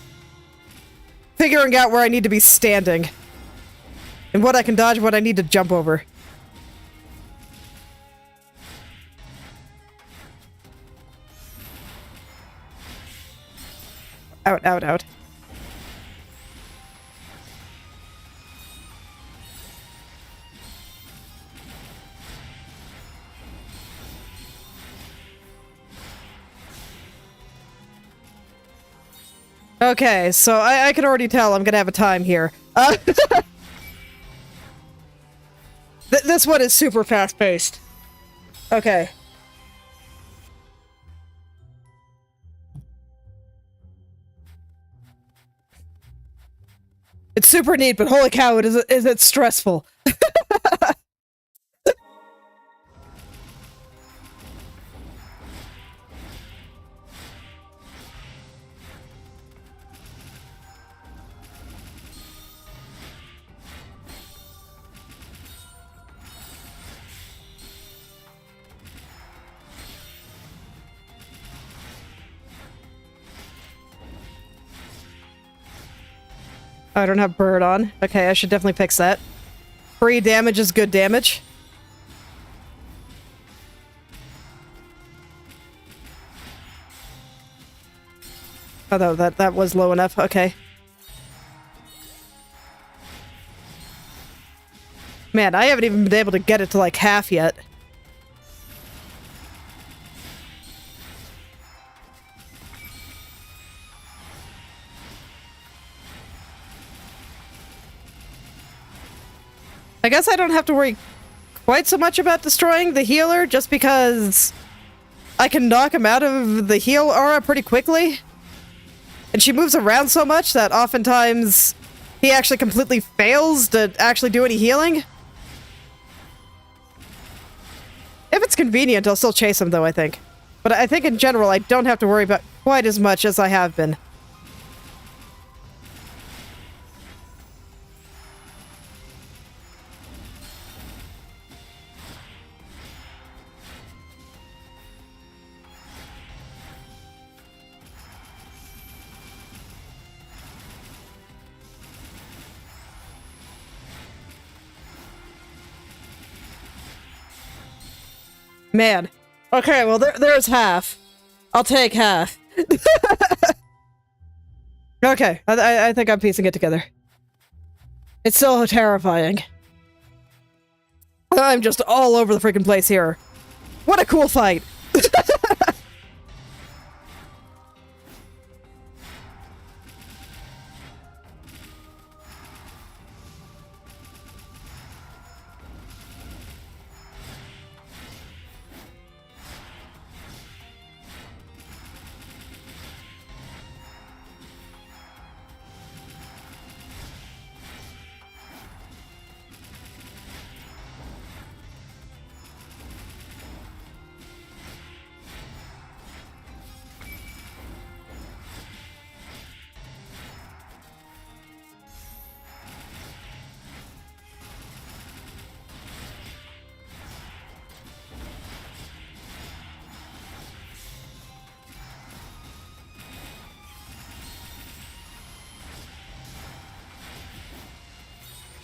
figuring out where I need to be standing. And what I can dodge, what I need to jump over. Out, out, out. Okay, so I can already tell I'm gonna have a time here. This one is super fast-paced. Okay. It's super neat, but holy cow, is it stressful. I don't have bird on. Okay, I should definitely fix that. Free damage is good damage. Although that was low enough. Okay. Man, I haven't even been able to get it to like half yet. I guess I don't have to worry quite so much about destroying the healer, just because I can knock him out of the heal aura pretty quickly. And she moves around so much that oftentimes he actually completely fails to actually do any healing. If it's convenient, I'll still chase him though, I think. But I think in general, I don't have to worry about quite as much as I have been. Man. Okay, well, there's half. I'll take half. Okay, I think I'm piecing it together. It's still terrifying. I'm just all over the freaking place here. What a cool fight!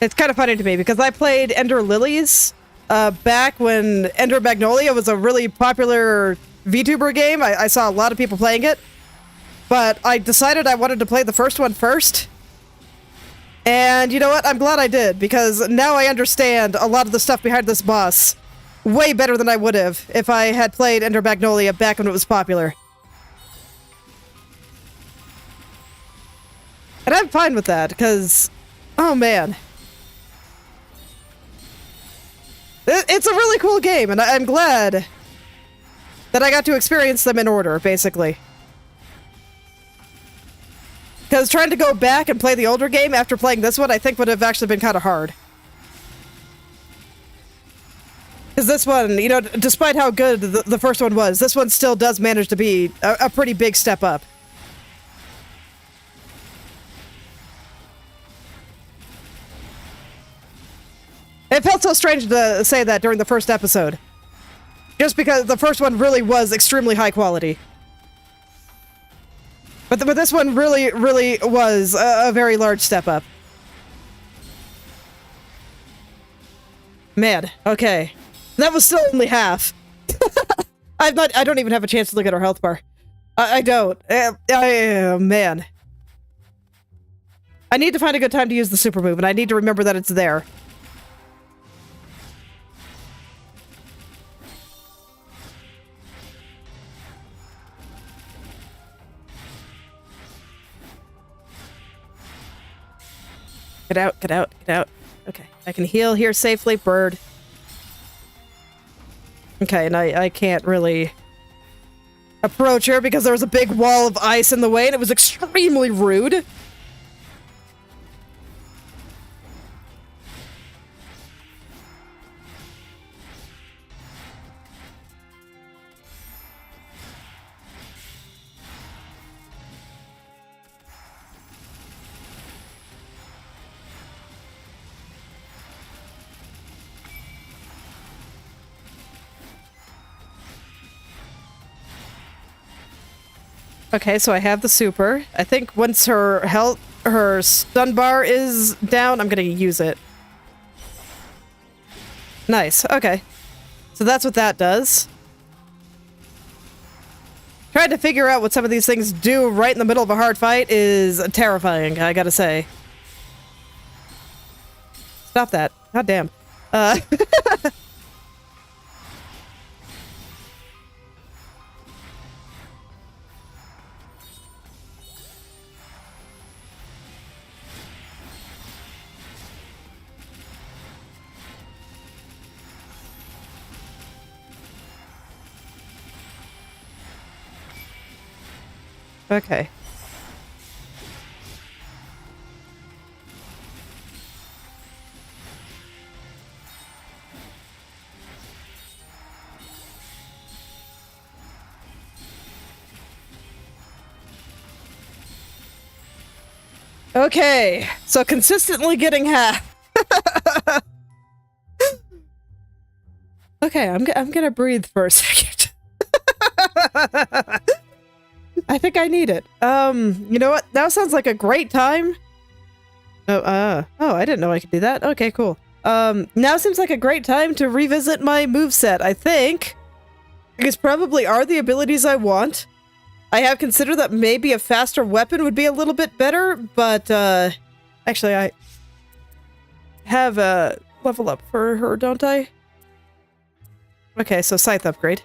It's kind of funny to me because I played Ender Lilies back when Ender Magnolia was a really popular VTuber game. I saw a lot of people playing it, but I decided I wanted to play the first one first. And you know what? I'm glad I did, because now I understand a lot of the stuff behind this boss way better than I would have if I had played Ender Magnolia back when it was popular. And I'm fine with that, because, oh man. It's a really cool game, and I'm glad that I got to experience them in order, basically. Because trying to go back and play the older game after playing this one, I think would have actually been kind of hard. Because this one, you know, despite how good the first one was, this one still does manage to be a pretty big step up. It felt so strange to say that during the first episode. Just because the first one really was extremely high quality. But this one really, really was a very large step up. Man, okay. That was still only half. I don't even have a chance to look at our health bar. I don't. Man. I need to find a good time to use the super move, and I need to remember that it's there. Get out, get out, get out. Okay, I can heal here safely, bird. Okay, and I can't really approach her because there was a big wall of ice in the way and it was extremely rude. Okay, so I have the super. I think once her stun bar is down, I'm gonna use it. Nice, okay. So that's what that does. Trying to figure out what some of these things do right in the middle of a hard fight is terrifying, I gotta say. Stop that. God damn. Okay. Okay, so consistently getting half. Okay, I'm gonna breathe for a second. I think I need it. You know what? Now sounds like a great time. Oh, I didn't know I could do that. Okay, cool. Now seems like a great time to revisit my moveset, I think. These probably are the abilities I want. I have considered that maybe a faster weapon would be a little bit better, but, actually, I have a level up for her, don't I? Okay, so scythe upgrade.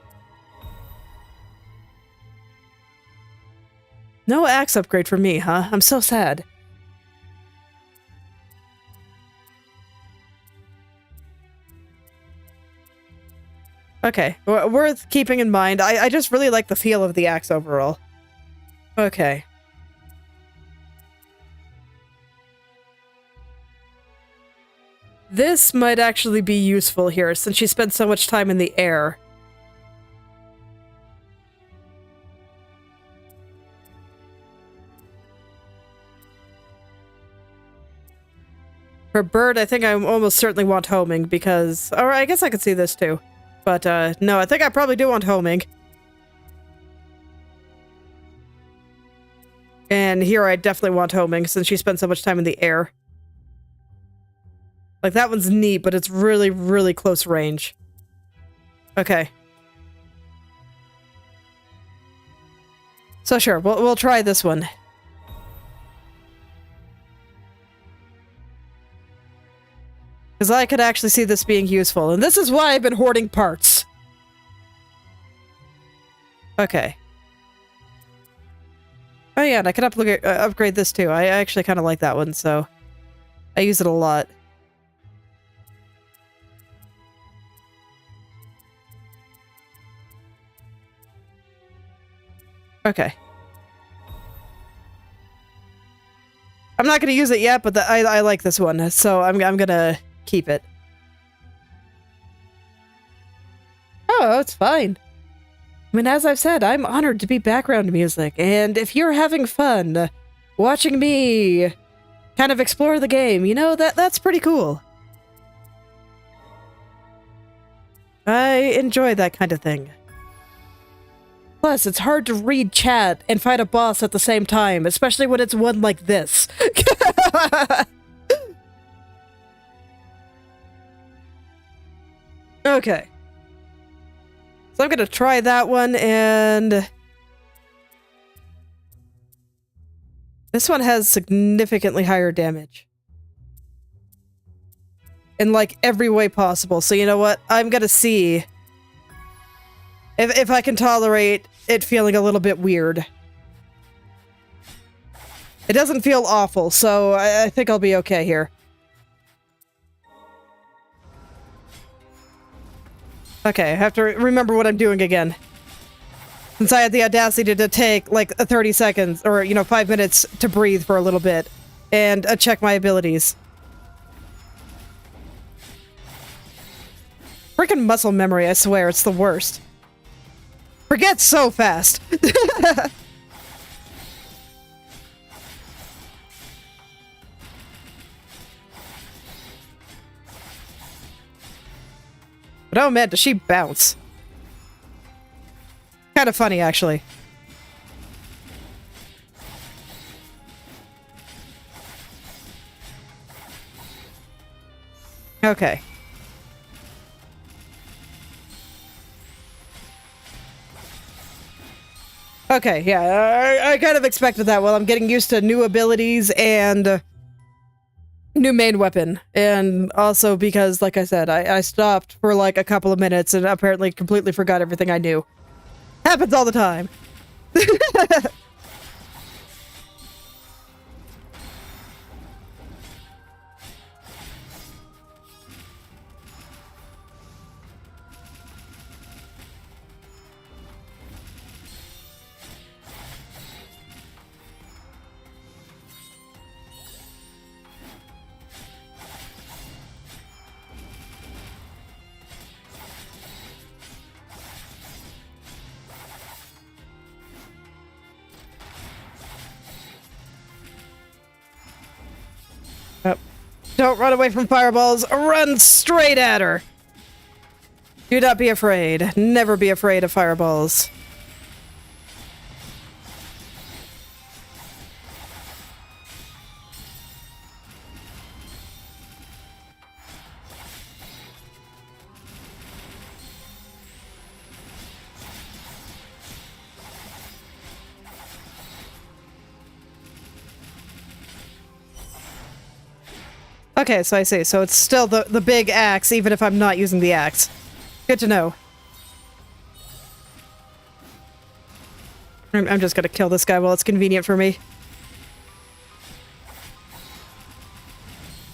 No axe upgrade for me, huh? I'm so sad. Okay, worth keeping in mind. I just really like the feel of the axe overall. Okay. This might actually be useful here, since she spent so much time in the air. For bird, I think I almost certainly want homing, because... Or I guess I could see this too. But, no, I think I probably do want homing. And here I definitely want homing, since she spent so much time in the air. Like, that one's neat, but it's really, really close range. Okay. So sure, we'll try this one. Because I could actually see this being useful, and this is why I've been hoarding parts. Okay. Oh yeah, and I can upgrade this too. I actually kind of like that one, so I use it a lot. Okay. I'm not going to use it yet, but I like this one, so I'm going to keep it. Oh, it's fine. I mean, as I've said, I'm honored to be background music, and if you're having fun watching me kind of explore the game, you know, that's pretty cool. I enjoy that kind of thing. Plus, it's hard to read chat and fight a boss at the same time, especially when it's one like this. Okay. So I'm gonna try that one, and... This one has significantly higher damage. In, like, every way possible. So you know what? I'm gonna see if I can tolerate it feeling a little bit weird. It doesn't feel awful, so I think I'll be okay here. Okay, I have to remember what I'm doing again. Since I had the audacity to take, like, 30 seconds, or, you know, 5 minutes to breathe for a little bit, and check my abilities. Freaking muscle memory, I swear, it's the worst. Forget so fast! But oh man, does she bounce. Kind of funny, actually. Okay. Okay, yeah, I kind of expected that. Well, I'm getting used to new abilities and new main weapon. And also because, like I said, I stopped for like a couple of minutes and apparently completely forgot everything I knew. Happens all the time. Don't run away from fireballs. Run straight at her. Do not be afraid. Never be afraid of fireballs. Okay, so I see. So it's still the big axe, even if I'm not using the axe. Good to know. I'm just gonna kill this guy while it's convenient for me.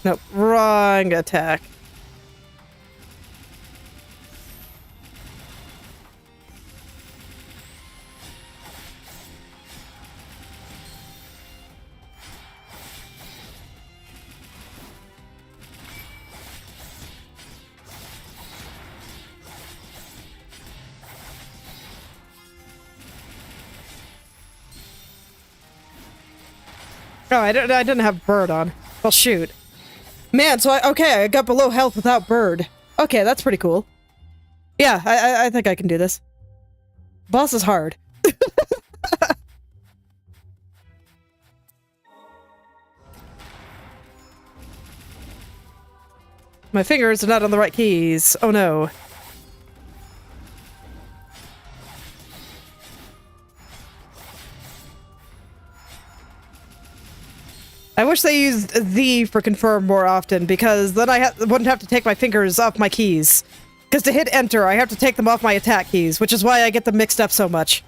Nope, wrong attack. Oh, I didn't have bird on. Well, shoot. Man, so I got below health without bird. Okay, that's pretty cool. Yeah, I think I can do this. Boss is hard. My fingers are not on the right keys. Oh no. I wish they used the for confirm more often, because then I wouldn't have to take my fingers off my keys. Because to hit enter, I have to take them off my attack keys, which is why I get them mixed up so much.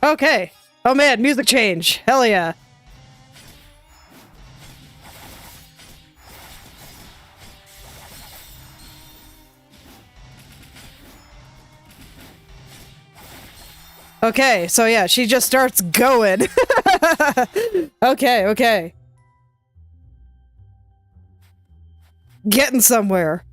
Okay. Oh man, music change. Hell yeah. Okay, so yeah, she just starts going. Okay. Getting somewhere.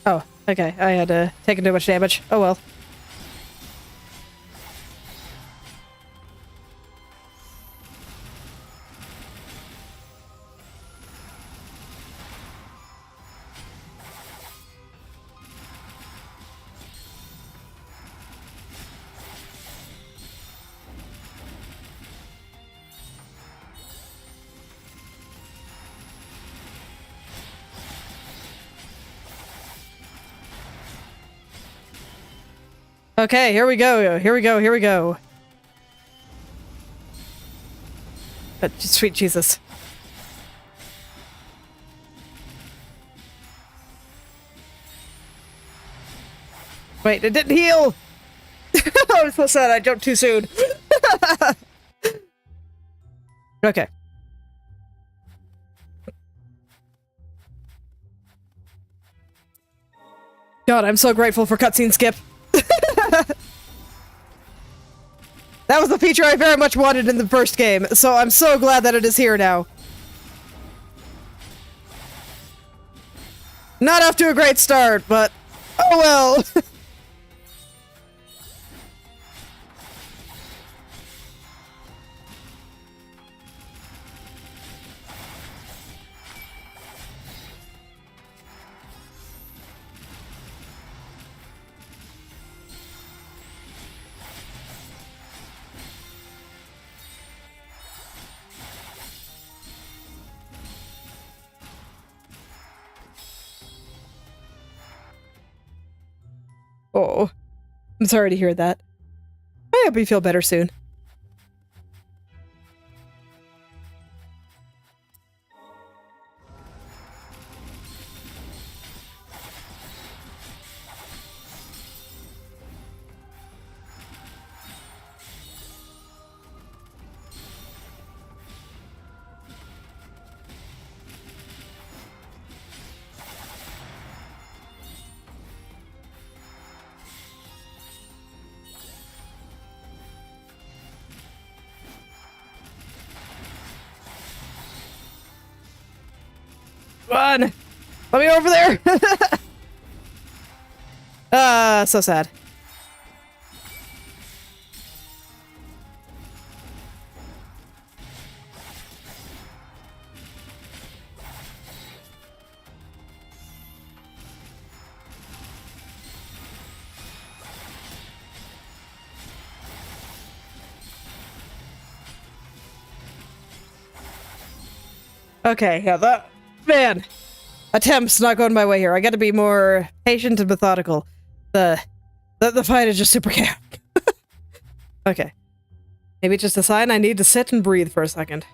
Oh, okay. I had taken too much damage. Oh well. Okay, here we go. But sweet Jesus. Wait, it didn't heal! I'm so sad I jumped too soon. Okay. God, I'm so grateful for cutscene skip. That was the feature I very much wanted in the first game, so I'm so glad that it is here now. Not off to a great start, but oh well. Oh, I'm sorry to hear that. I hope you feel better soon. Run! Let me over there! So sad. Okay, yeah, that... Man! Attempts not going my way here. I gotta be more patient and methodical. The fight is just super chaotic. Okay. Maybe it's just a sign I need to sit and breathe for a second.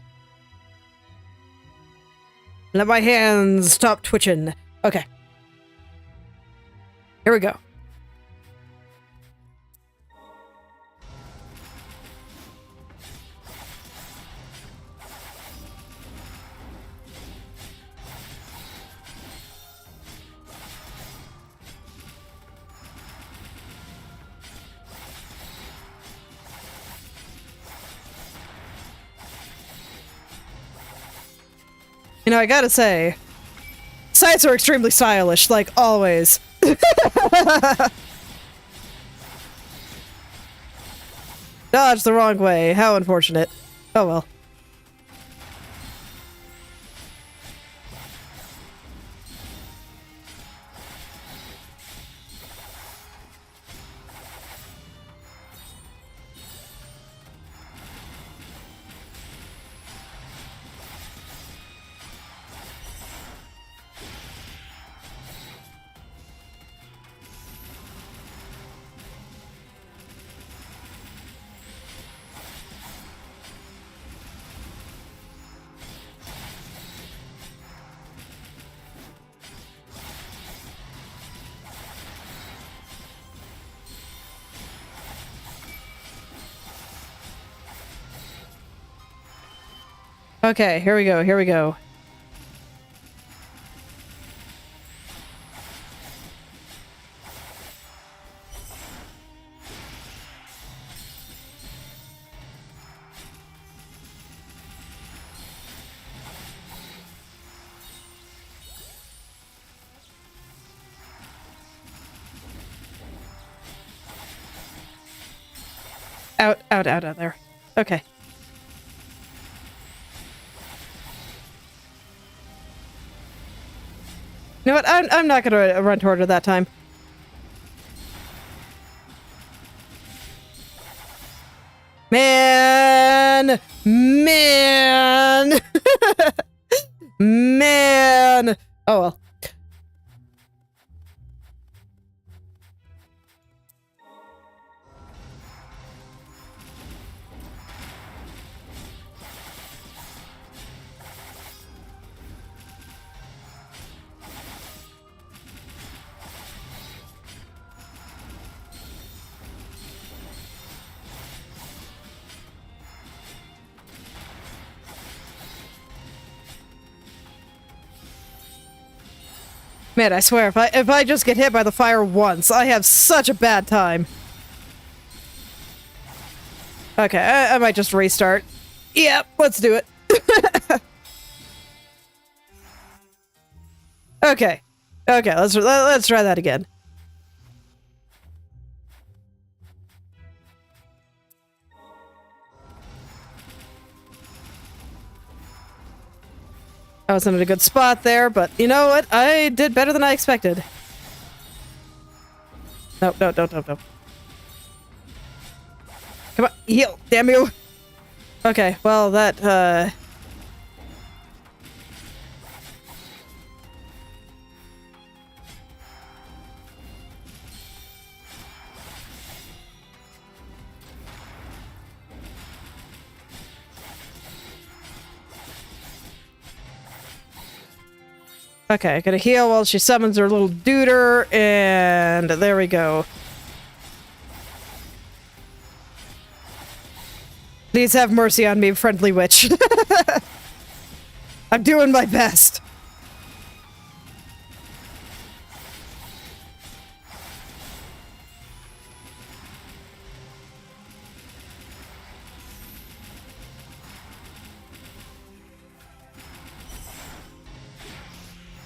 Let my hands stop twitching. Okay. Here we go. You know, I gotta say, sights are extremely stylish, like always. Dodge the wrong way. How unfortunate. Oh well. Okay, here we go, here we go. Out there. Okay. You know what? I'm not gonna run toward her that time. Man! Man! Man! Oh well. Man, I swear, if I just get hit by the fire once, I have such a bad time. Okay, I might just restart. Yep, let's do it. Okay. Okay, let's try that again. I wasn't in a good spot there, but you know what? I did better than I expected. Nope, nope, nope, nope, nope. Come on, heal, damn you! Okay, well, that, Okay, gonna heal while she summons her little duder, and there we go. Please have mercy on me, friendly witch. I'm doing my best.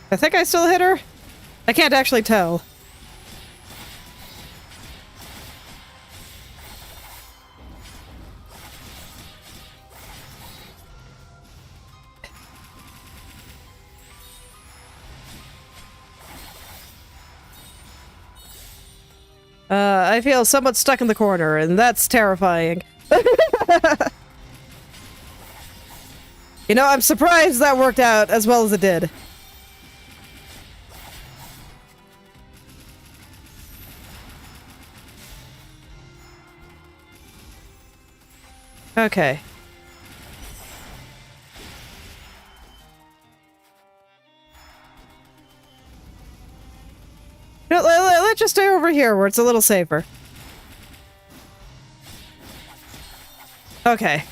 I think I still hit her? I can't actually tell. I feel somewhat stuck in the corner, and that's terrifying. You know, I'm surprised that worked out as well as it did. Okay. No, let's just stay over here where it's a little safer. Okay.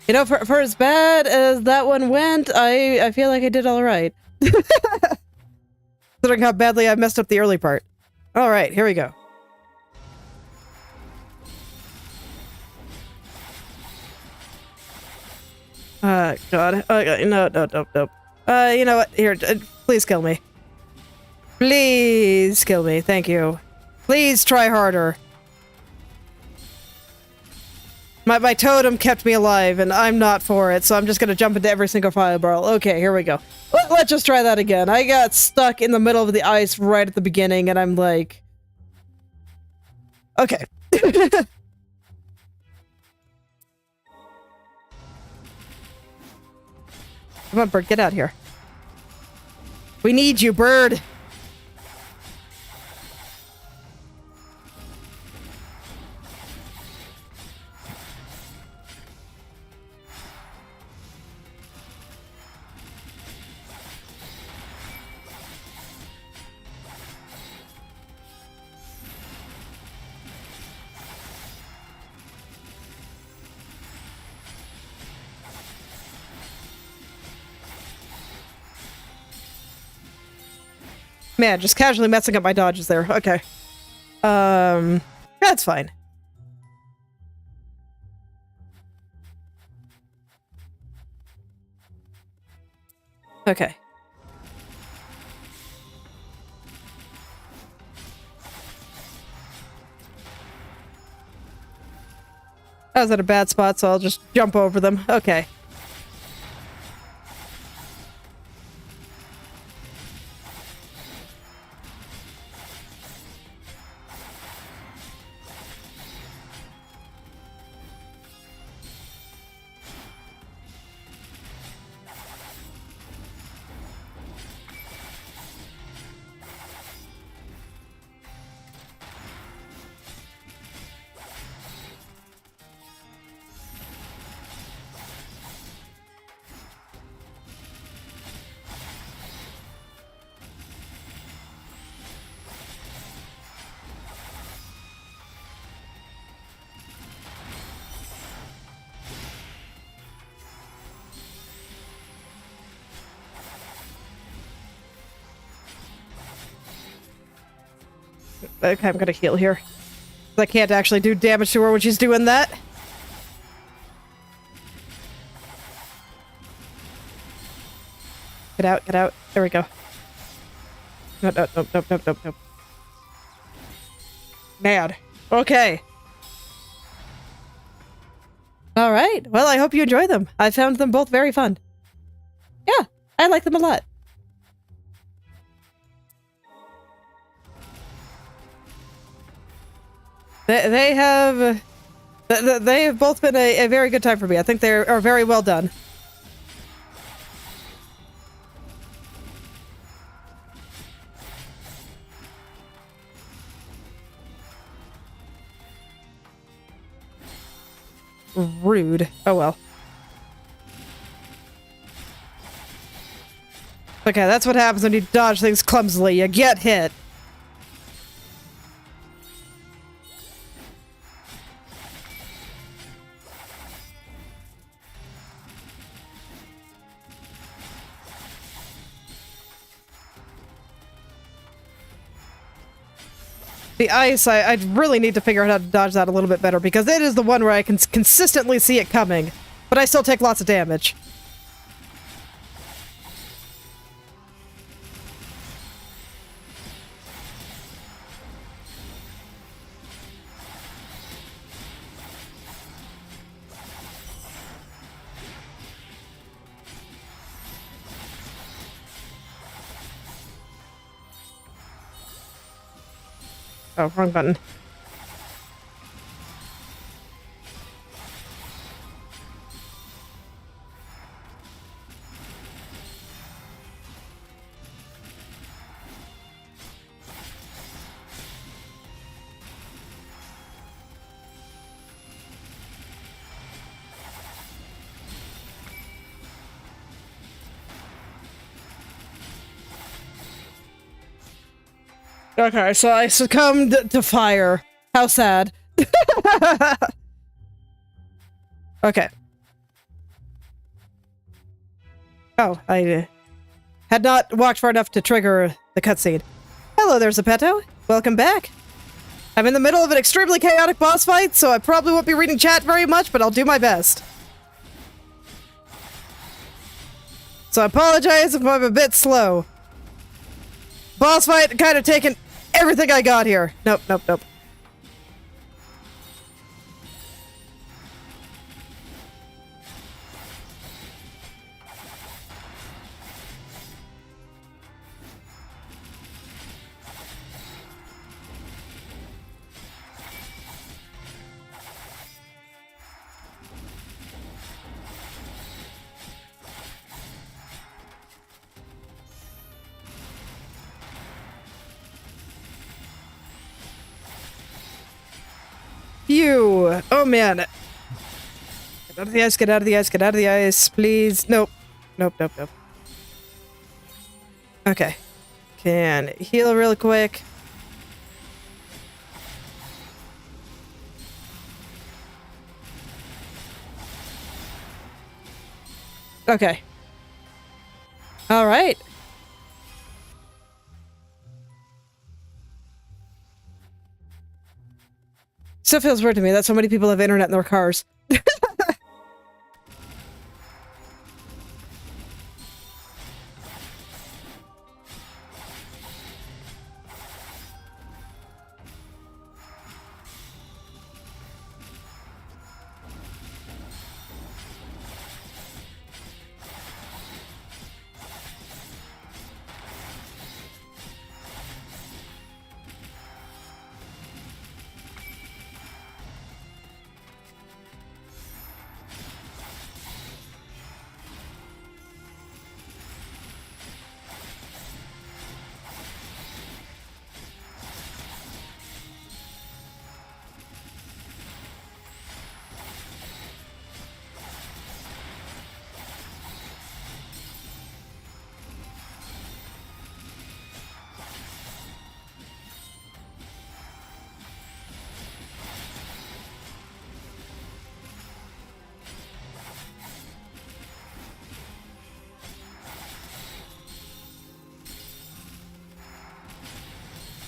You know, for as bad as that one went, I feel like I did all right. Considering how badly I messed up the early part. All right, here we go. God. No, no, no, no. You know what? Here, please kill me. Please kill me. Thank you. Please try harder. My totem kept me alive, and I'm not for it, so I'm just gonna jump into every single fireball. Okay, here we go. Let's just try that again. I got stuck in the middle of the ice right at the beginning, and I'm like... Okay. Come on, bird, get out here. We need you, bird! Man, just casually messing up my dodges there. Okay. That's fine. Okay. I was at a bad spot, so I'll just jump over them. Okay. Okay, I'm gonna heal here. I can't actually do damage to her when she's doing that. Get out, get out. There we go. No, no, no, no, no, no, no. Mad. Okay. All right. Well, I hope you enjoy them. I found them both very fun. Yeah, I like them a lot. They have both been a very good time for me. I think they are very well done. Rude. Oh well. Okay, that's what happens when you dodge things clumsily. You get hit. The ice, I really need to figure out how to dodge that a little bit better, because it is the one where I can consistently see it coming, but I still take lots of damage. Oh, wrong button. Okay, so I succumbed to fire. How sad. Okay. Oh, I had not walked far enough to trigger the cutscene. Hello there, Zeppetto. Welcome back. I'm in the middle of an extremely chaotic boss fight, so I probably won't be reading chat very much, but I'll do my best. So I apologize if I'm a bit slow. Boss fight kind of taken everything I got here. Nope, nope, nope. Phew. Oh man. Get out of the ice, get out of the ice, get out of the ice, please. Nope. Nope, nope, nope. Okay. Can heal real quick. Okay. Alright. Still feels weird to me that so many people have internet in their cars.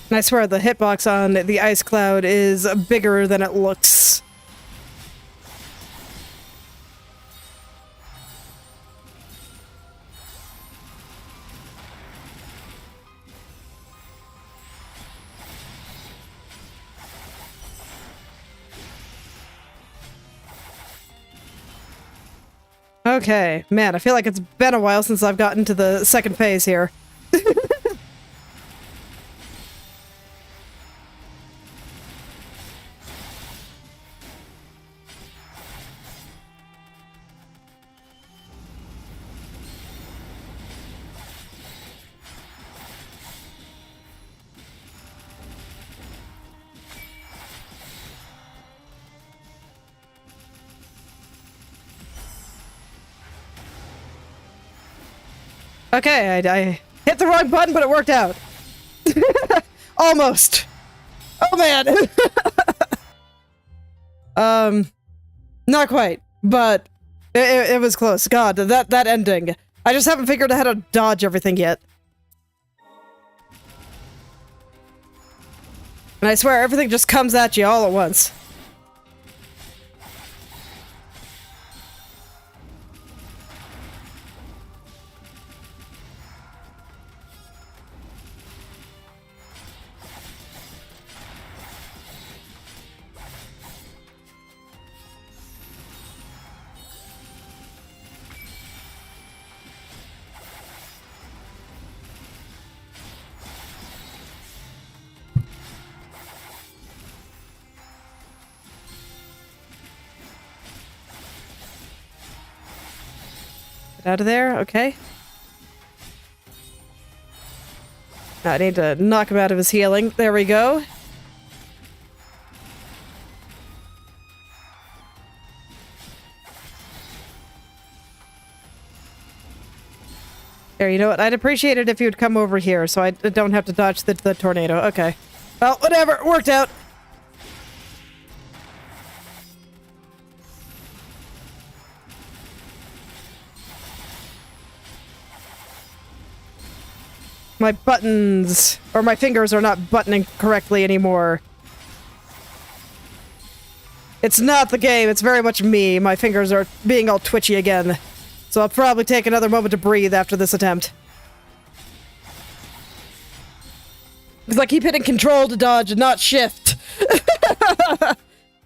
And I swear the hitbox on the ice cloud is bigger than it looks. Okay, man, I feel like it's been a while since I've gotten to the second phase here. Okay, I hit the wrong button, but it worked out. Almost. Oh man. Not quite, but it was close. God, that ending. I just haven't figured out how to dodge everything yet. And I swear, everything just comes at you all at once. Get out of there, okay. I need to knock him out of his healing. There we go. There, you know what? I'd appreciate it if you would come over here so I don't have to dodge the tornado. Okay. Well, whatever. It worked out. My buttons, or my fingers are not buttoning correctly anymore. It's not the game, it's very much me. My fingers are being all twitchy again. So I'll probably take another moment to breathe after this attempt. Because I keep hitting control to dodge and not shift.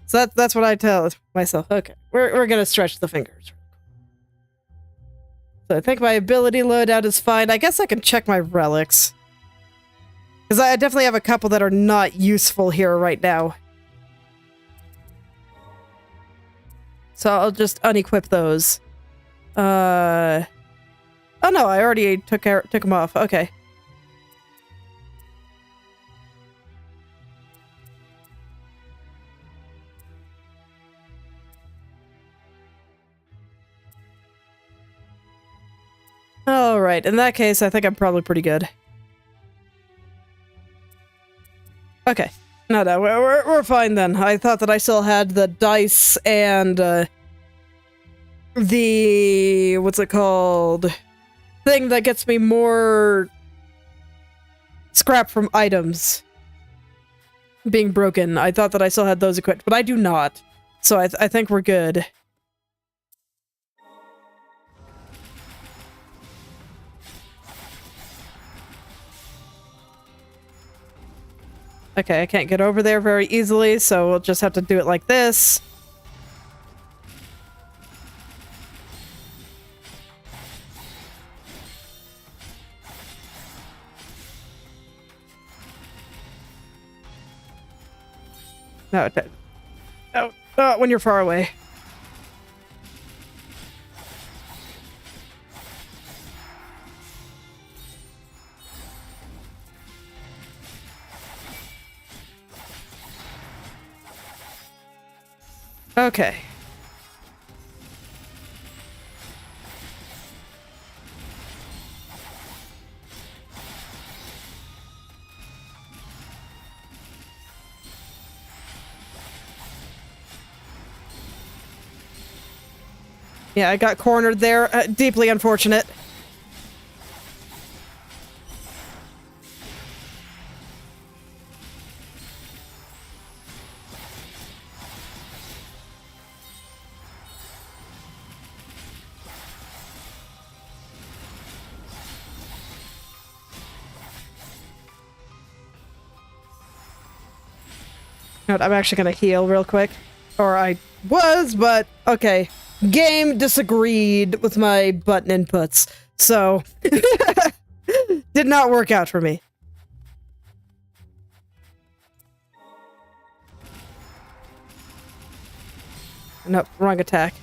So that's what I tell myself. Okay, we're gonna stretch the fingers. So I think my ability loadout is fine. I guess I can check my relics. Because I definitely have a couple that are not useful here right now. So I'll just unequip those. Oh no, I already took them off. Okay. Alright, in that case, I think I'm probably pretty good. Okay. No, we're fine then. I thought that I still had the dice and, the... what's it called? Thing that gets me more... scrap from items being broken. I thought that I still had those equipped, but I do not. So I think we're good. Okay, I can't get over there very easily, so we'll just have to do it like this. No, no, when you're far away. Okay. Yeah, I got cornered there. Deeply unfortunate. No, I'm actually gonna heal real quick. Or I was, but okay. Game disagreed with my button inputs, so did not work out for me. Nope, wrong attack.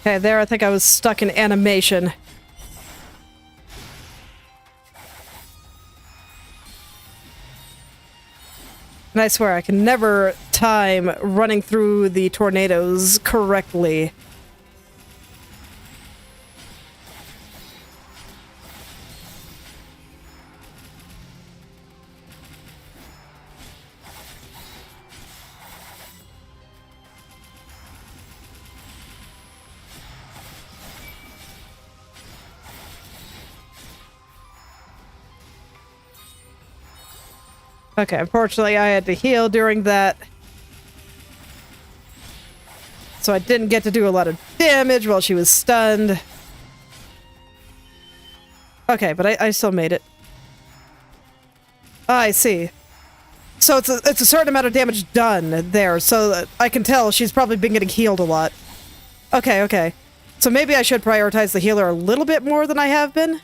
Okay, there I think I was stuck in animation. And I swear I can never time running through the tornadoes correctly. Okay, unfortunately I had to heal during that. So I didn't get to do a lot of damage while she was stunned. Okay, but I still made it. I see. So it's a certain amount of damage done there, so I can tell she's probably been getting healed a lot. Okay, okay. So maybe I should prioritize the healer a little bit more than I have been?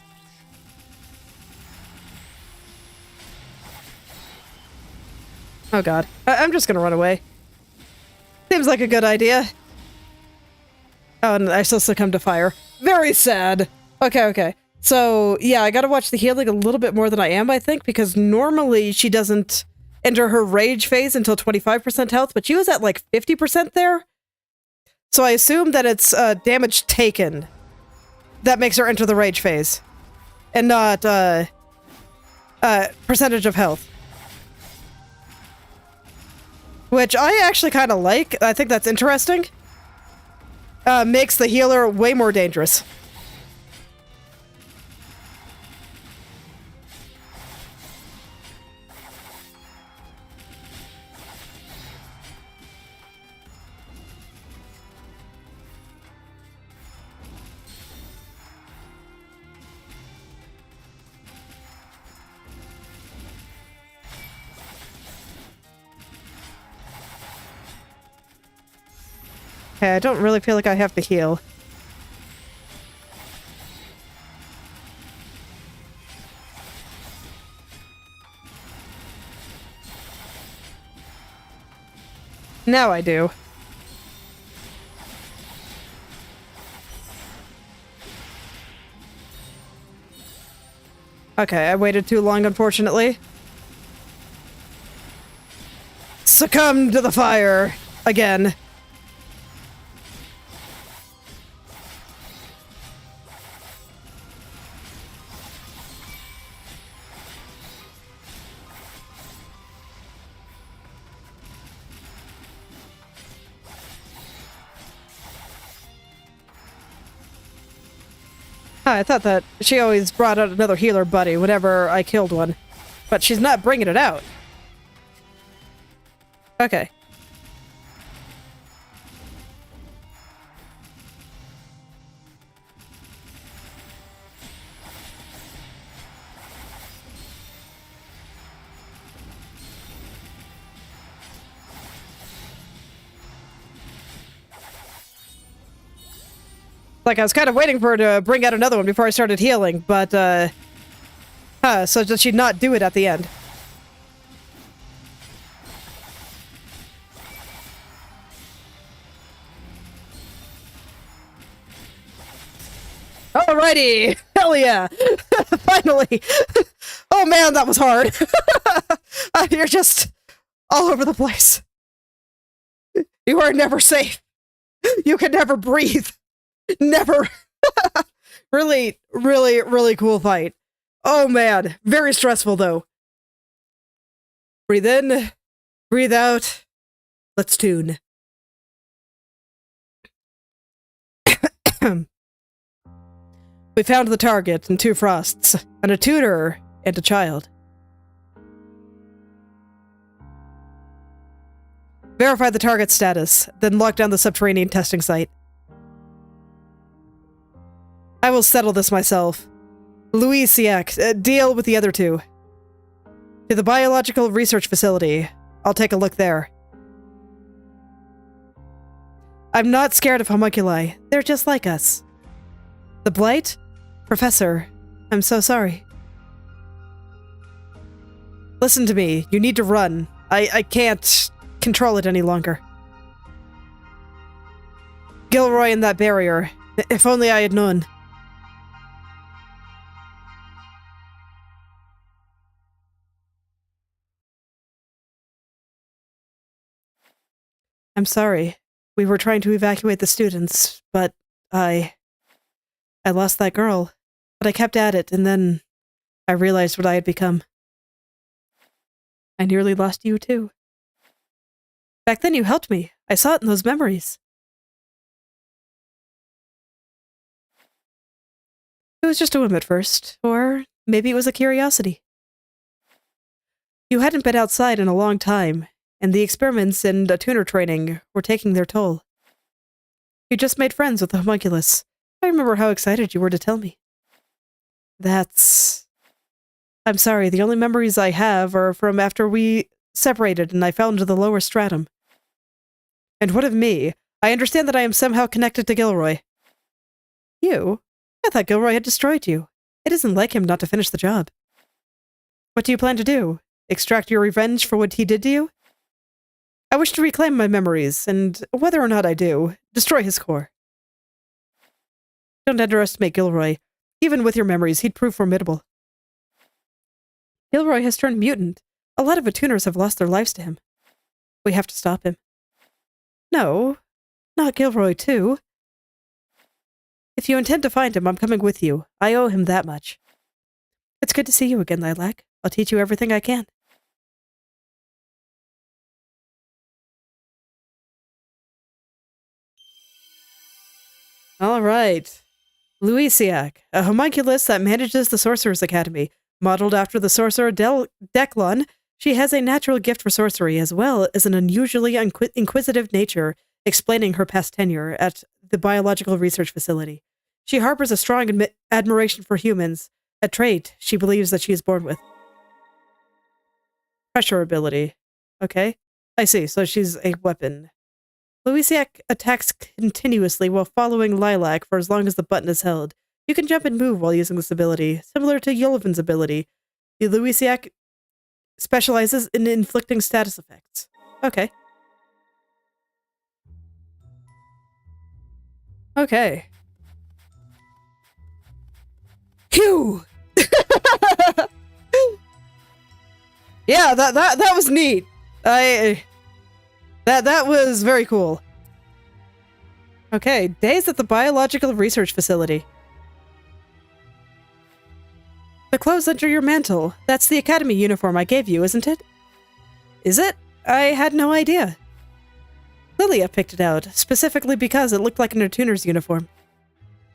Oh god. I'm just gonna run away. Seems like a good idea. Oh, and I still succumb to fire. Very sad. Okay, okay. So, yeah, I gotta watch the healing a little bit more than I am, I think, because normally she doesn't enter her rage phase until 25% health, but she was at like 50% there. So I assume that it's damage taken that makes her enter the rage phase, and not percentage of health. Which I actually kind of like. I think that's interesting. Makes the healer way more dangerous. Okay, I don't really feel like I have to heal. Now I do. Okay, I waited too long, unfortunately. Succumb to the fire! Again. I thought that she always brought out another healer buddy whenever I killed one. But she's not bringing it out. Okay. Like, I was kind of waiting for her to bring out another one before I started healing, but, so did she not do it at the end? Alrighty! Hell yeah! Finally! Oh man, that was hard! You're just all over the place. You are never safe. You can never breathe. Never. Really, really, really cool fight. Oh man, very stressful though. Breathe in, breathe out. Let's tune. We found the target and 2 frosts, and a tutor and a child. Verify the target status, then lock down the subterranean testing site. I will settle this myself. Louis Siak, deal with the other 2. To the biological research facility. I'll take a look there. I'm not scared of homunculi. They're just like us. The blight? Professor, I'm so sorry. Listen to me. You need to run. I can't control it any longer. Gilroy and that barrier. If only I had known. I'm sorry. We were trying to evacuate the students, but I lost that girl. But I kept at it, and then I realized what I had become. I nearly lost you, too. Back then you helped me. I saw it in those memories. It was just a whim at first, or maybe it was a curiosity. You hadn't been outside in a long time, and the experiments and tuner training were taking their toll. You just made friends with the homunculus. I remember how excited you were to tell me. I'm sorry, the only memories I have are from after we separated and I fell into the lower stratum. And what of me? I understand that I am somehow connected to Gilroy. You? I thought Gilroy had destroyed you. It isn't like him not to finish the job. What do you plan to do? Extract your revenge for what he did to you? I wish to reclaim my memories, and whether or not I do, destroy his core. Don't underestimate Gilroy. Even with your memories, he'd prove formidable. Gilroy has turned mutant. A lot of attuners have lost their lives to him. We have to stop him. No, not Gilroy, too. If you intend to find him, I'm coming with you. I owe him that much. It's good to see you again, Lilac. I'll teach you everything I can. All right. Louisiac, a homunculus that manages the Sorcerer's Academy. Modeled after the sorcerer Declon, she has a natural gift for sorcery as well as an unusually inquisitive nature, explaining her past tenure at the biological research facility. She harbors a strong admiration for humans, a trait she believes that she is born with. Pressure ability. Okay. I see, so she's a weapon. Louisiac attacks continuously while following Lilac for as long as the button is held. You can jump and move while using this ability, similar to Yullivan's ability. The Louisiac specializes in inflicting status effects. Okay. Okay. Phew! Yeah, that was neat. That was very cool. Okay, days at the biological research facility. The clothes under your mantle. That's the academy uniform I gave you, isn't it? Is it? I had no idea. Lilia picked it out, specifically because it looked like an attuner's uniform.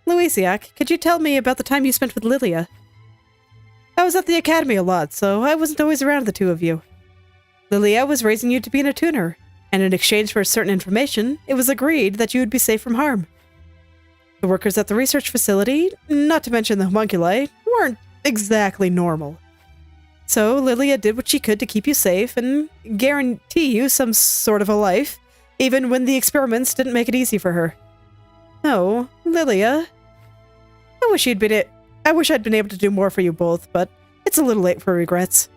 Louisiac, could you tell me about the time you spent with Lilia? I was at the academy a lot, so I wasn't always around the two of you. Lilia was raising you to be an attuner, and in exchange for certain information, it was agreed that you would be safe from harm. The workers at the research facility, not to mention the homunculi, weren't exactly normal. So Lilia did what she could to keep you safe and guarantee you some sort of a life, even when the experiments didn't make it easy for her. Oh, Lilia. I wish I'd been able to do more for you both, but it's a little late for regrets.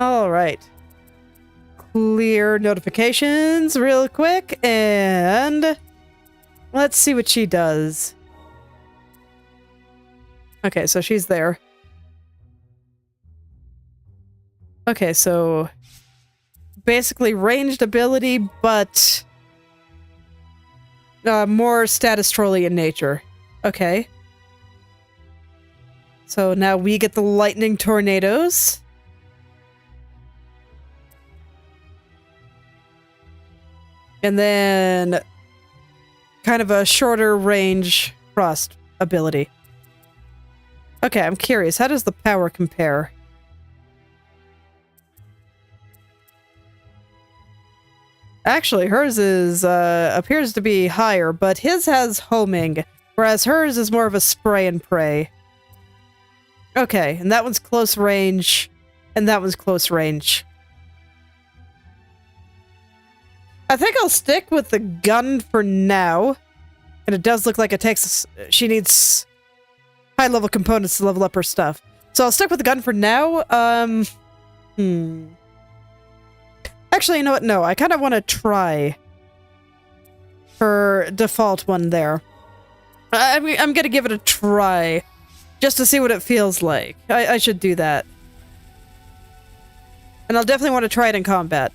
All right. Clear notifications real quick, and let's see what she does. Okay, so she's there. Okay, so basically ranged ability, but more status trolly in nature. Okay. So now we get the lightning tornadoes. And then kind of a shorter range frost ability. Okay, I'm curious. How does the power compare? Actually, hers is appears to be higher, but his has homing, whereas hers is more of a spray and pray. Okay, and that one's close range, and that one's close range. I think I'll stick with the gun for now. And it does look like it takes... She needs high-level components to level up her stuff. So I'll stick with the gun for now. Actually, you know what? No, I kind of want to try her default one there. I'm going to give it a try. Just to see what it feels like. I should do that. And I'll definitely want to try it in combat.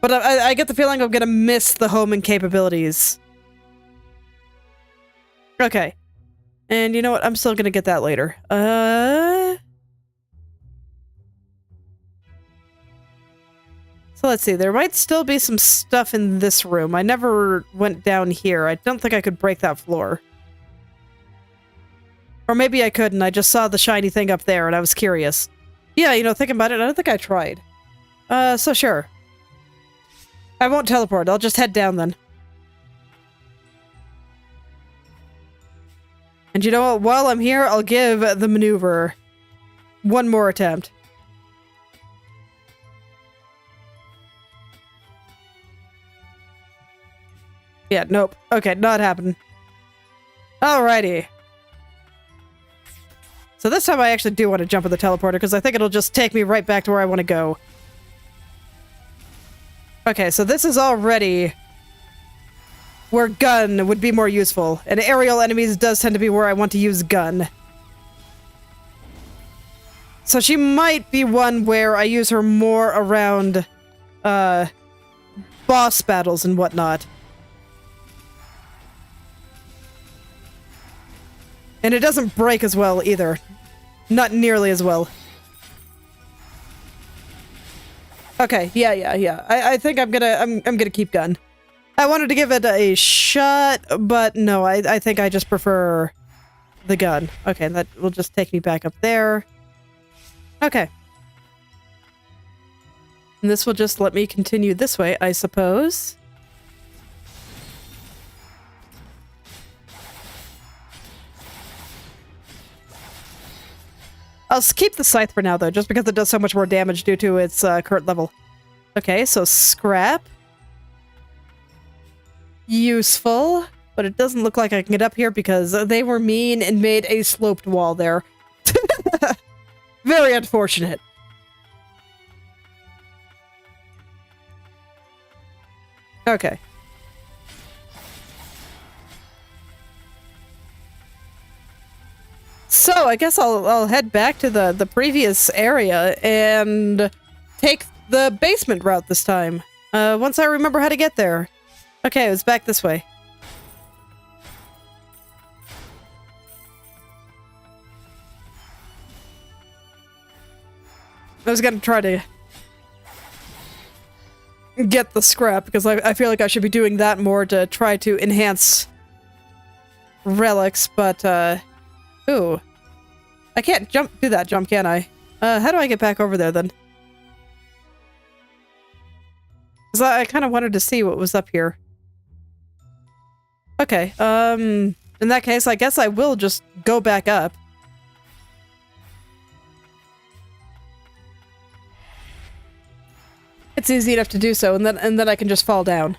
But I get the feeling I'm going to miss the homing capabilities. Okay. And you know what? I'm still going to get that later. So let's see. There might still be some stuff in this room. I never went down here. I don't think I could break that floor. Or maybe I couldn't. I just saw the shiny thing up there and I was curious. Yeah, you know, thinking about it, I don't think I tried. So sure. I won't teleport. I'll just head down then. And you know what? While I'm here, I'll give the maneuver one more attempt. Yeah, nope. Okay, not happening. Alrighty. So this time I actually do want to jump in the teleporter, because I think it'll just take me right back to where I want to go. Okay, so this is already where gun would be more useful. And aerial enemies does tend to be where I want to use gun. So she might be one where I use her more around boss battles and whatnot. And it doesn't break as well either. Not nearly as well. Okay, yeah. I think I'm gonna keep gun. I wanted to give it a shot, but no, I think I just prefer the gun. Okay, that will just take me back up there. Okay. And this will just let me continue this way, I suppose. I'll keep the scythe for now, though, just because it does so much more damage due to its current level. Okay, so scrap. Useful, but it doesn't look like I can get up here because they were mean and made a sloped wall there. Very unfortunate. Okay. So, I guess I'll head back to the previous area and take the basement route this time. Once I remember how to get there. Okay, it was back this way. I was gonna try to get the scrap, because I feel like I should be doing that more to try to enhance relics, but, ooh. I can't do that jump, can I? How do I get back over there, then? Because I kind of wanted to see what was up here. Okay, in that case, I guess I will just go back up. It's easy enough to do so, and then I can just fall down.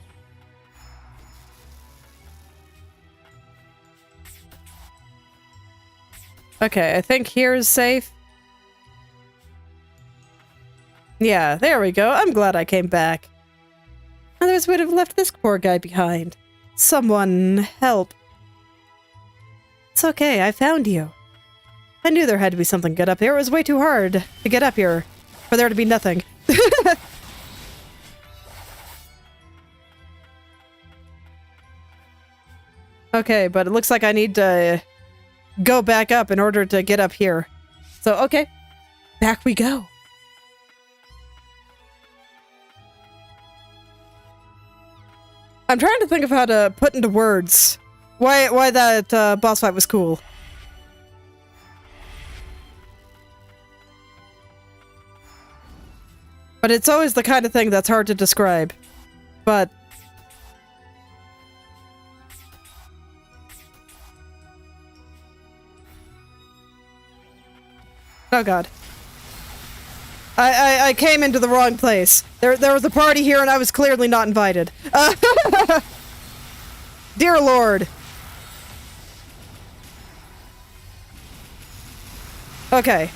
Okay, I think here is safe. Yeah, there we go. I'm glad I came back. Others would have left this poor guy behind. Someone help. It's okay, I found you. I knew there had to be something good up here. It was way too hard to get up here for there to be nothing. Okay, but it looks like I need to go back up in order to get up here. So, okay. Back we go. I'm trying to think of how to put into words why that boss fight was cool. But it's always the kind of thing that's hard to describe. But... oh god. I came into the wrong place. There was a party here and I was clearly not invited. Dear Lord. Okay.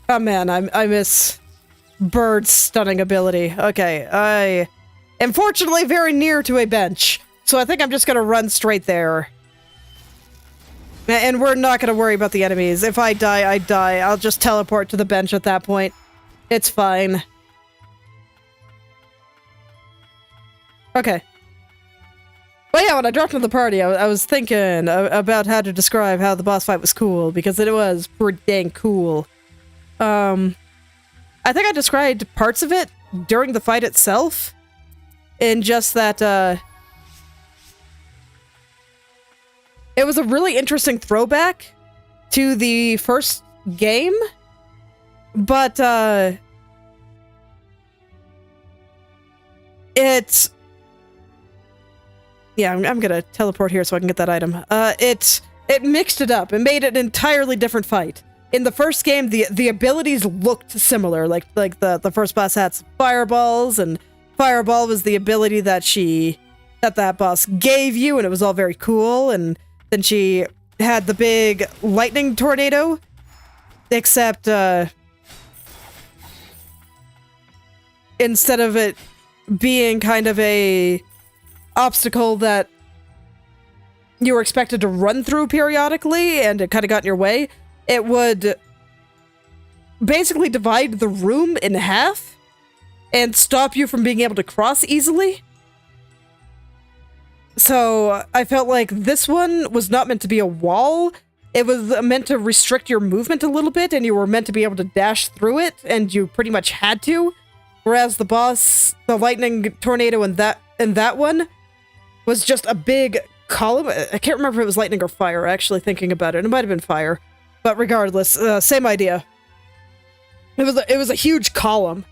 Oh man, I miss Bird's stunning ability. Okay, I am fortunately very near to a bench, so I think I'm just gonna run straight there. And we're not gonna worry about the enemies. If I die, I die. I'll just teleport to the bench at that point. It's fine. Okay. But yeah, when I dropped into the party, I was thinking about how to describe how the boss fight was cool, because it was pretty dang cool. I think I described parts of it during the fight itself, in just that, it was a really interesting throwback to the first game, but, it's... yeah, I'm gonna teleport here so I can get that item. It mixed it up and made it an entirely different fight. In the first game, the abilities looked similar, like the first boss had some fireballs, and Fireball was the ability that that boss gave you, and it was all very cool, and then she had the big lightning tornado, except, instead of it being kind of a obstacle that you were expected to run through periodically, and it kind of got in your way, it would basically divide the room in half and stop you from being able to cross easily. So I felt like this one was not meant to be a wall. It was meant to restrict your movement a little bit, and you were meant to be able to dash through it, and you pretty much had to. Whereas the boss, the lightning tornado in that one, was just a big column. I can't remember if it was lightning or fire, actually, thinking about it. It might have been fire. But regardless, same idea. It was a huge column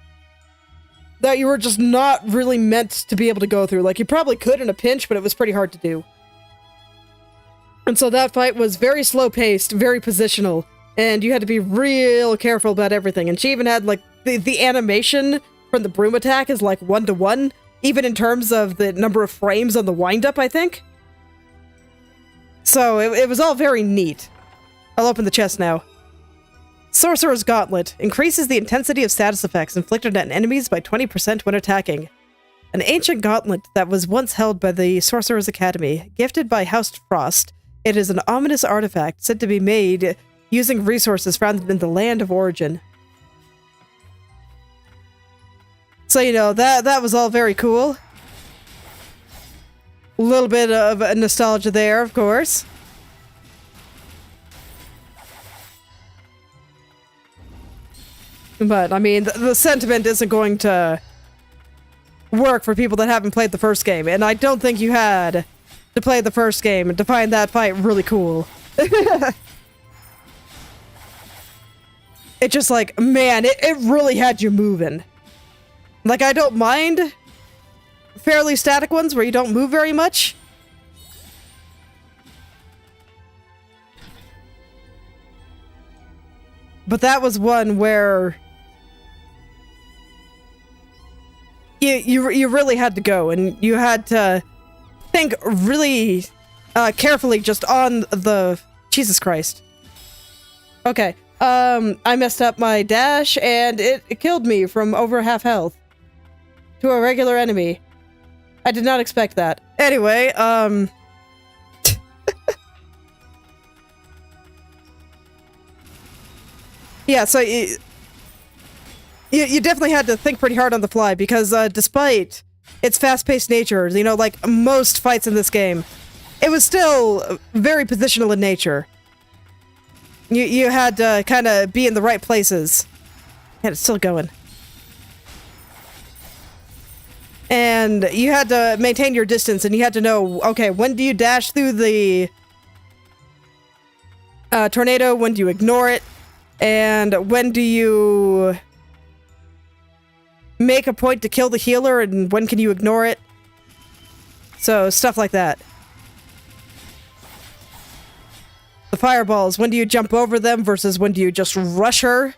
that you were just not really meant to be able to go through. Like, you probably could in a pinch, but it was pretty hard to do. And so that fight was very slow-paced, very positional, and you had to be real careful about everything. And she even had, like, the animation from the broom attack is, like, 1-to-1, even in terms of the number of frames on the wind-up, I think. So, it was all very neat. I'll open the chest now. Sorcerer's Gauntlet. Increases the intensity of status effects inflicted on enemies by 20% when attacking. An ancient gauntlet that was once held by the Sorcerer's Academy. Gifted by House Frost, it is an ominous artifact said to be made using resources found in the land of origin. So, you know, that was all very cool. A little bit of nostalgia there, of course. But, I mean, the sentiment isn't going to work for people that haven't played the first game, and I don't think you had to play the first game to find that fight really cool. It's just like, man, it really had you moving. Like, I don't mind fairly static ones where you don't move very much. But that was one where you really had to go, and you had to think really carefully just on the... Jesus Christ. Okay, I messed up my dash, and it killed me from over half health to a regular enemy. I did not expect that. Anyway, yeah, so you definitely had to think pretty hard on the fly, because despite its fast-paced nature, you know, like most fights in this game, it was still very positional in nature. You had to kind of be in the right places. And it's still going. And you had to maintain your distance, and you had to know, okay, when do you dash through the tornado? When do you ignore it? And when do you make a point to kill the healer, and when can you ignore it? So, stuff like that. The fireballs, when do you jump over them versus when do you just rush her?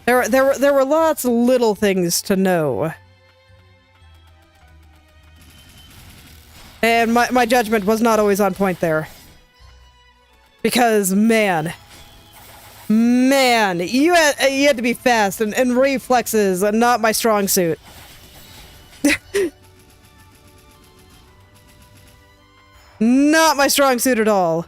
There were lots of little things to know. And my judgment was not always on point there. Because, man, you had to be fast, and reflexes are not my strong suit. Not my strong suit at all.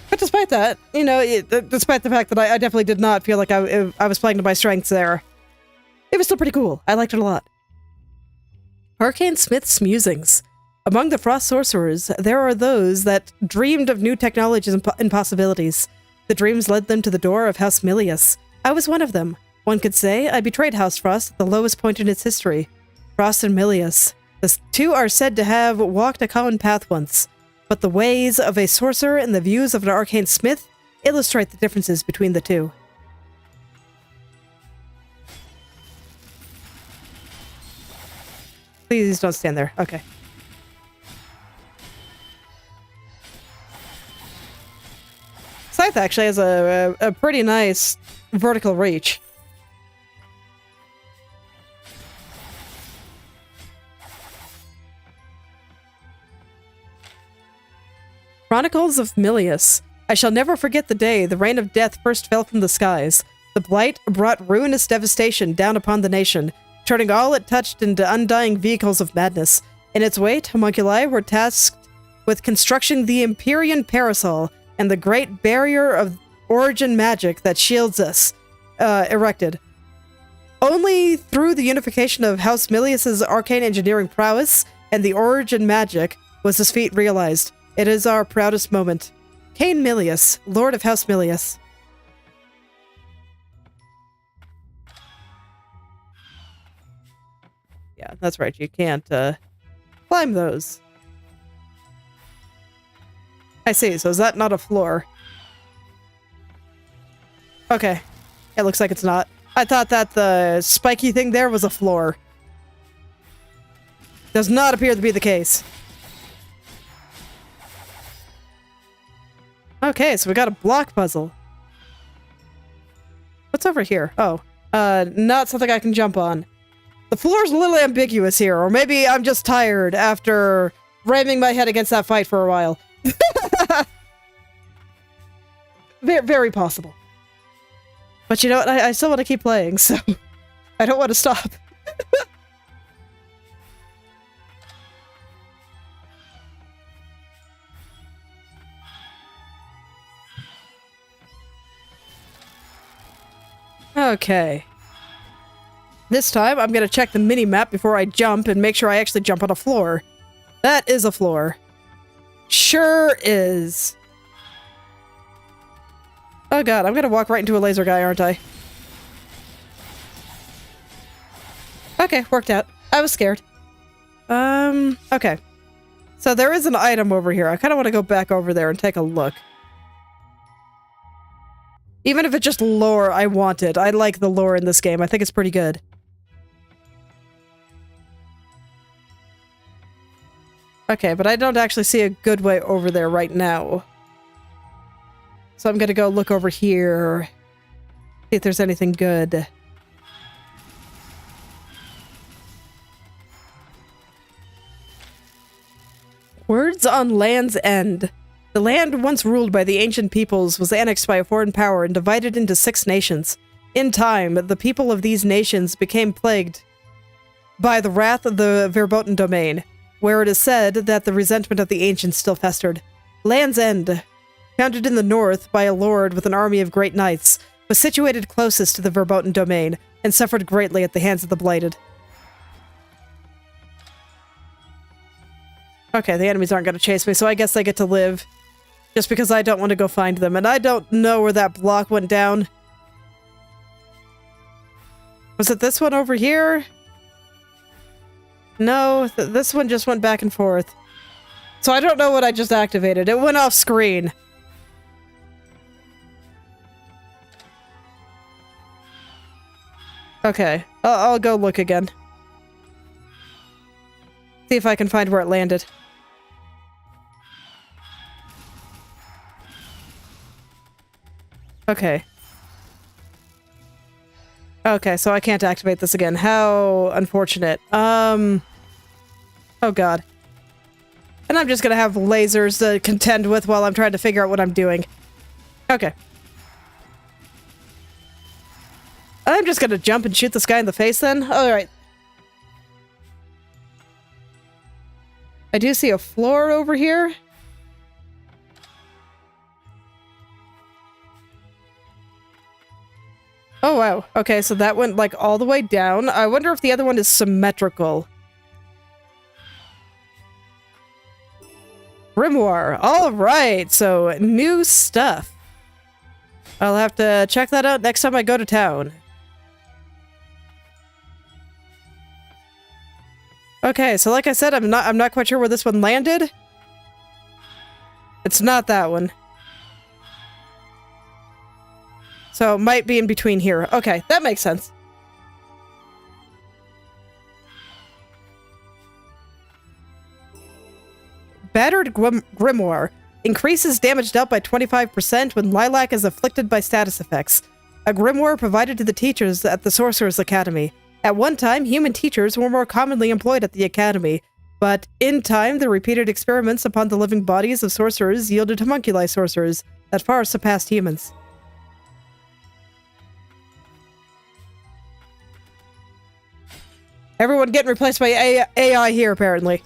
But despite that, you know, despite the fact that I definitely did not feel like I was playing to my strengths there, it was still pretty cool. I liked it a lot. Arcane Smith's musings. Among the Frost sorcerers, there are those that dreamed of new technologies and possibilities. The dreams led them to the door of House Milius. I was one of them. One could say I betrayed House Frost at the lowest point in its history. Frost and Milius. The two are said to have walked a common path once, but the ways of a sorcerer and the views of an arcane smith illustrate the differences between the two. Please don't stand there. Okay. Scythe actually has a pretty nice vertical reach. Chronicles of Milius. I shall never forget the day the rain of death first fell from the skies. The blight brought ruinous devastation down upon the nation, turning all it touched into undying vehicles of madness. In its wake, homunculi were tasked with constructing the Empyrean Parasol and the great barrier of origin magic that shields us, erected. Only through the unification of House Milius's arcane engineering prowess and the origin magic was this feat realized. It is our proudest moment. Cain Milius, Lord of House Milius. Yeah, that's right. You can't climb those. I see. So is that not a floor? Okay. It looks like it's not. I thought that the spiky thing there was a floor. Does not appear to be the case. Okay, so we got a block puzzle. What's over here? Oh, not something I can jump on. The floor's a little ambiguous here, or maybe I'm just tired after ramming my head against that fight for a while. Very, very possible. But you know what? I still want to keep playing, so I don't want to stop. Okay. This time, I'm gonna check the mini-map before I jump and make sure I actually jump on a floor. That is a floor. Sure is. Oh god, I'm gonna walk right into a laser guy, aren't I? Okay, worked out. I was scared. Okay. So there is an item over here. I kind of want to go back over there and take a look. Even if it's just lore, I want it. I like the lore in this game. I think it's pretty good. Okay, but I don't actually see a good way over there right now. So I'm gonna go look over here. See if there's anything good. Words on Land's End. The land once ruled by the ancient peoples was annexed by a foreign power and divided into 6 nations. In time, the people of these nations became plagued by the wrath of the Verboten domain, where it is said that the resentment of the ancients still festered. Land's End, founded in the north by a lord with an army of great knights, was situated closest to the verboten domain, and suffered greatly at the hands of the Blighted. Okay, the enemies aren't going to chase me, so I guess they get to live. Just because I don't want to go find them, and I don't know where that block went down. Was it this one over here? No, this one just went back and forth. So I don't know what I just activated. It went off screen. Okay, I'll go look again. See if I can find where it landed. Okay. Okay, so I can't activate this again. How unfortunate. Oh god. And I'm just gonna have lasers to contend with while I'm trying to figure out what I'm doing. Okay. I'm just gonna jump and shoot this guy in the face then? Alright. I do see a floor over here. Oh wow. Okay, so that went like all the way down. I wonder if the other one is symmetrical. Grimoire. Alright, so new stuff. I'll have to check that out next time I go to town. Okay, so like I said, I'm not quite sure where this one landed. It's not that one. So it might be in between here. Okay, that makes sense. Battered Grimoire. Increases damage dealt by 25% when Lilac is afflicted by status effects. A grimoire provided to the teachers at the Sorcerer's Academy. At one time, human teachers were more commonly employed at the Academy, but in time, the repeated experiments upon the living bodies of sorcerers yielded homunculi sorcerers that far surpassed humans. Everyone getting replaced by AI here, apparently.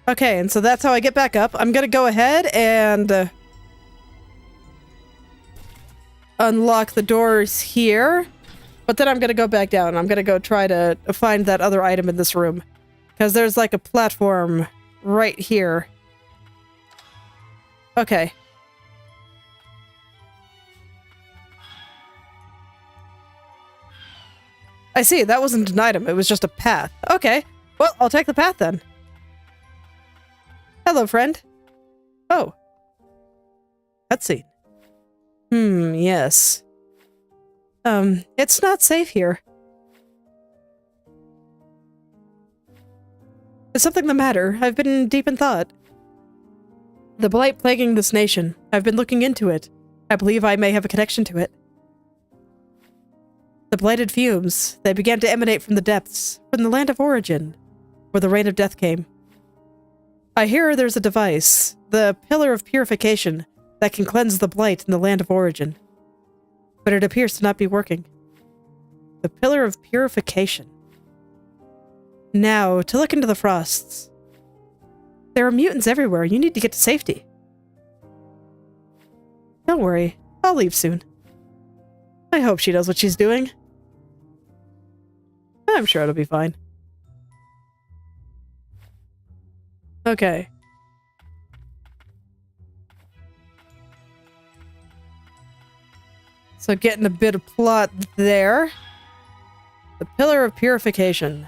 Okay, and so that's how I get back up. I'm gonna go ahead and unlock the doors here, but then I'm gonna go back down. I'm gonna go try to find that other item in this room, because there's like a platform right here. Okay. I see, that wasn't an item, it was just a path. Okay, well, I'll take the path then. Hello, friend. Oh. Cutscene. Yes. It's not safe here. Is something the matter? I've been deep in thought. The blight plaguing this nation. I've been looking into it. I believe I may have a connection to it. The blighted fumes. They began to emanate from the depths, from the land of origin, where the rain of death came. I hear there's a device, the Pillar of Purification, that can cleanse the blight in the land of origin. But it appears to not be working. The Pillar of Purification. Now, to look into the frosts. There are mutants everywhere. You need to get to safety. Don't worry. I'll leave soon. I hope she knows what she's doing. I'm sure it'll be fine. Okay. So getting a bit of plot there. The Pillar of Purification.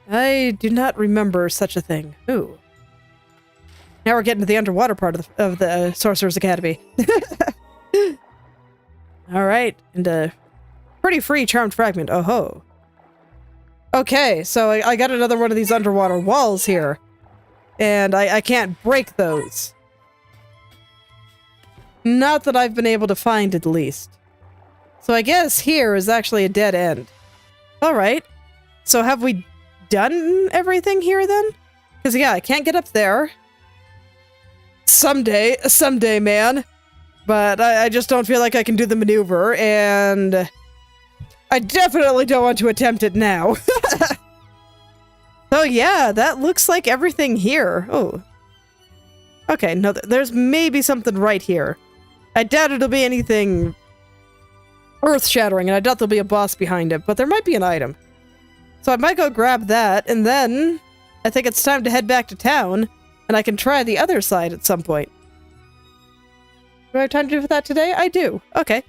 I do not remember such a thing. Ooh. Now we're getting to the underwater part of the Sorcerer's Academy. Alright, and a pretty free charmed fragment. Oh ho. Okay, so I got another one of these underwater walls here. And I can't break those. Not that I've been able to find, at least. So I guess here is actually a dead end. Alright. So have we done everything here then? Because yeah, I can't get up there. Someday, man. But I just don't feel like I can do the maneuver, and I definitely don't want to attempt it now. So Oh yeah, that looks like everything here. Oh. Okay, no, there's maybe something right here. I doubt it'll be anything earth-shattering, and I doubt there'll be a boss behind it, but there might be an item. So I might go grab that, and then I think it's time to head back to town, and I can try the other side at some point. Do I have time to do that today? I do. Okay.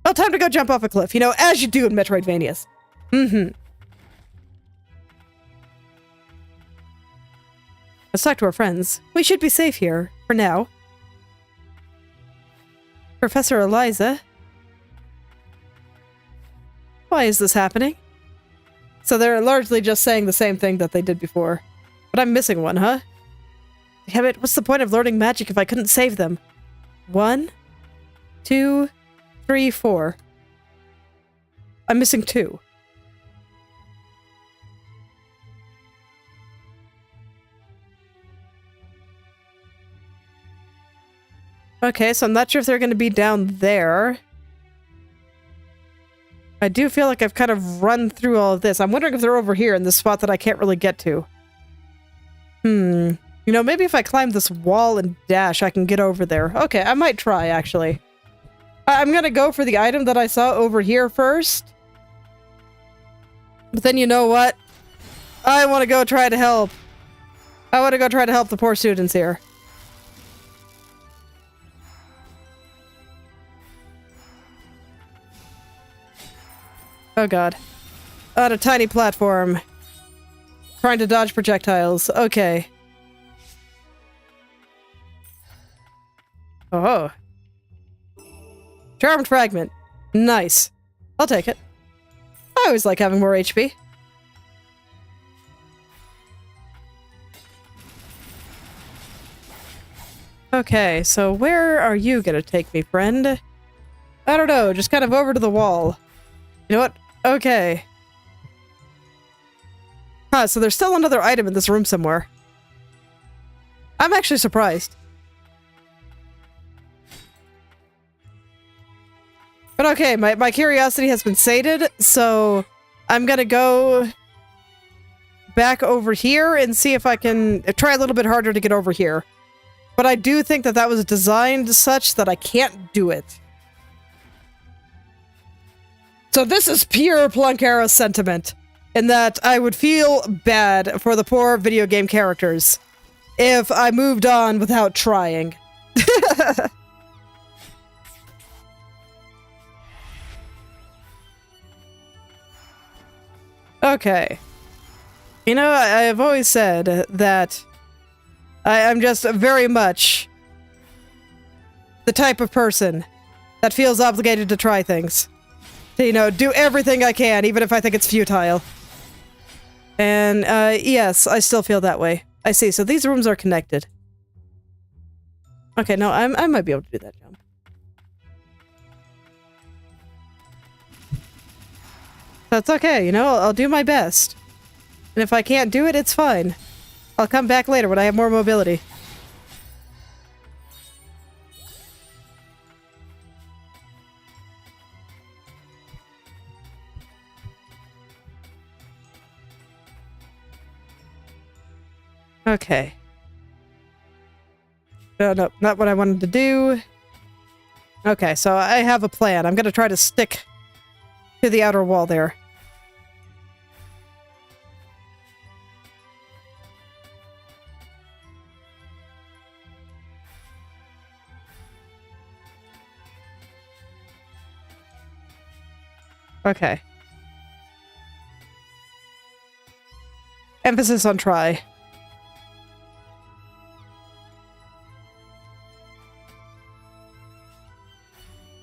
Well, time to go jump off a cliff, you know, as you do in Metroidvanias. Mm-hmm. Let's talk to our friends. We should be safe here, for now. Professor Eliza? Why is this happening? So they're largely just saying the same thing that they did before. But I'm missing one, huh? Damn it, what's the point of learning magic if I couldn't save them? 1, 2, 3, 4. I'm missing 2. Okay, so I'm not sure if they're going to be down there. I do feel like I've kind of run through all of this. I'm wondering if they're over here in this spot that I can't really get to. You know, maybe if I climb this wall and dash, I can get over there. Okay, I might try, actually. I'm going to go for the item that I saw over here first. But then you know what? I want to go try to help. I want to go try to help the poor students here. Oh god. On a tiny platform. Trying to dodge projectiles. Okay. Oh. Charmed fragment. Nice. I'll take it. I always like having more HP. Okay, so where are you gonna take me, friend? I don't know, just kind of over to the wall. You know what? Okay. Huh, so there's still another item in this room somewhere. I'm actually surprised. But okay, my curiosity has been sated, so I'm gonna go back over here and see if I can try a little bit harder to get over here. But I do think that that was designed such that I can't do it. So this is pure Planckera sentiment, in that I would feel bad for the poor video game characters if I moved on without trying. Okay. You know, I've always said that I'm just very much the type of person that feels obligated to try things. You know, do everything I can, even if I think it's futile. And, yes, I still feel that way. I see, so these rooms are connected. Okay, no, I might be able to do that jump. That's okay, you know, I'll do my best. And if I can't do it, it's fine. I'll come back later when I have more mobility. Okay. No, not what I wanted to do. Okay, so I have a plan. I'm gonna try to stick to the outer wall there. Okay. Emphasis on try.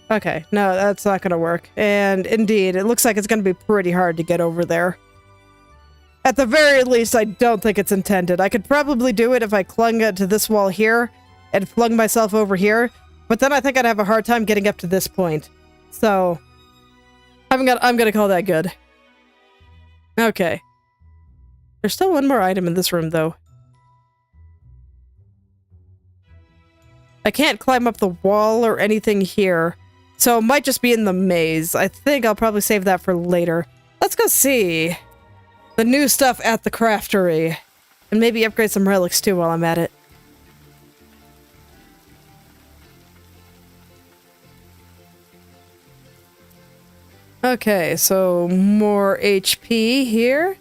Okay, no, that's not gonna work. And indeed, it looks like it's gonna be pretty hard to get over there. At the very least, I don't think it's intended. I could probably do it if I clung to this wall here and flung myself over here, but then I think I'd have a hard time getting up to this point. So, I'm gonna call that good. Okay. There's still one more item in this room, though. I can't climb up the wall or anything here. So it might just be in the maze. I think I'll probably save that for later. Let's go see. the new stuff at the craftery. And maybe upgrade some relics too while I'm at it. Okay, so more HP here.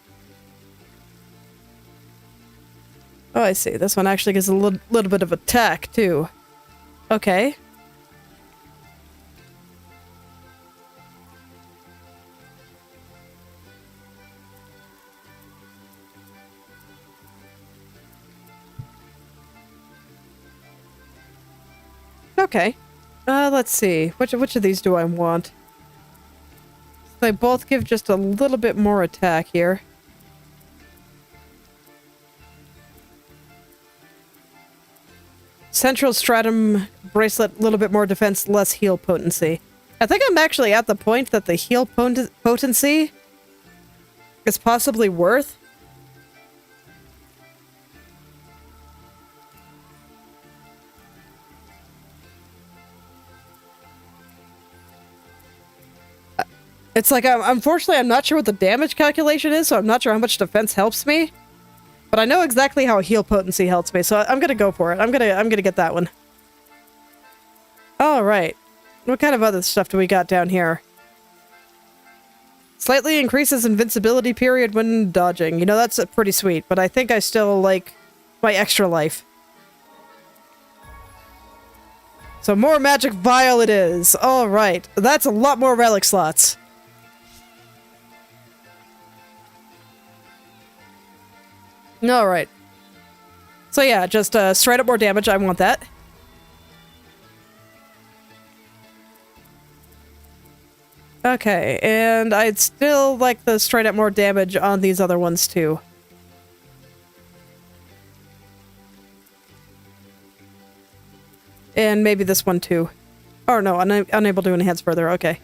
Oh, I see. This one actually gives a little bit of attack, too. Okay. Okay. Let's see. Which of these do I want? They both give just a little bit more attack here. Central Stratum bracelet, a little bit more defense, less heal potency. I think I'm actually at the point that the heal potency is possibly worth. It's like, unfortunately, I'm not sure what the damage calculation is, so I'm not sure how much defense helps me. But I know exactly how heal potency helps me, so I'm gonna go for it. I'm gonna get that one. All right. What kind of other stuff do we got down here? Slightly increases invincibility period when dodging. You know, that's pretty sweet, but I think I still like my extra life. So more magic vial it is. All right. That's a lot more relic slots. Alright. So yeah, just straight up more damage. I want that. Okay, and I'd still like the straight up more damage on these other ones too. And maybe this one too. Oh no, unable to enhance further. Okay.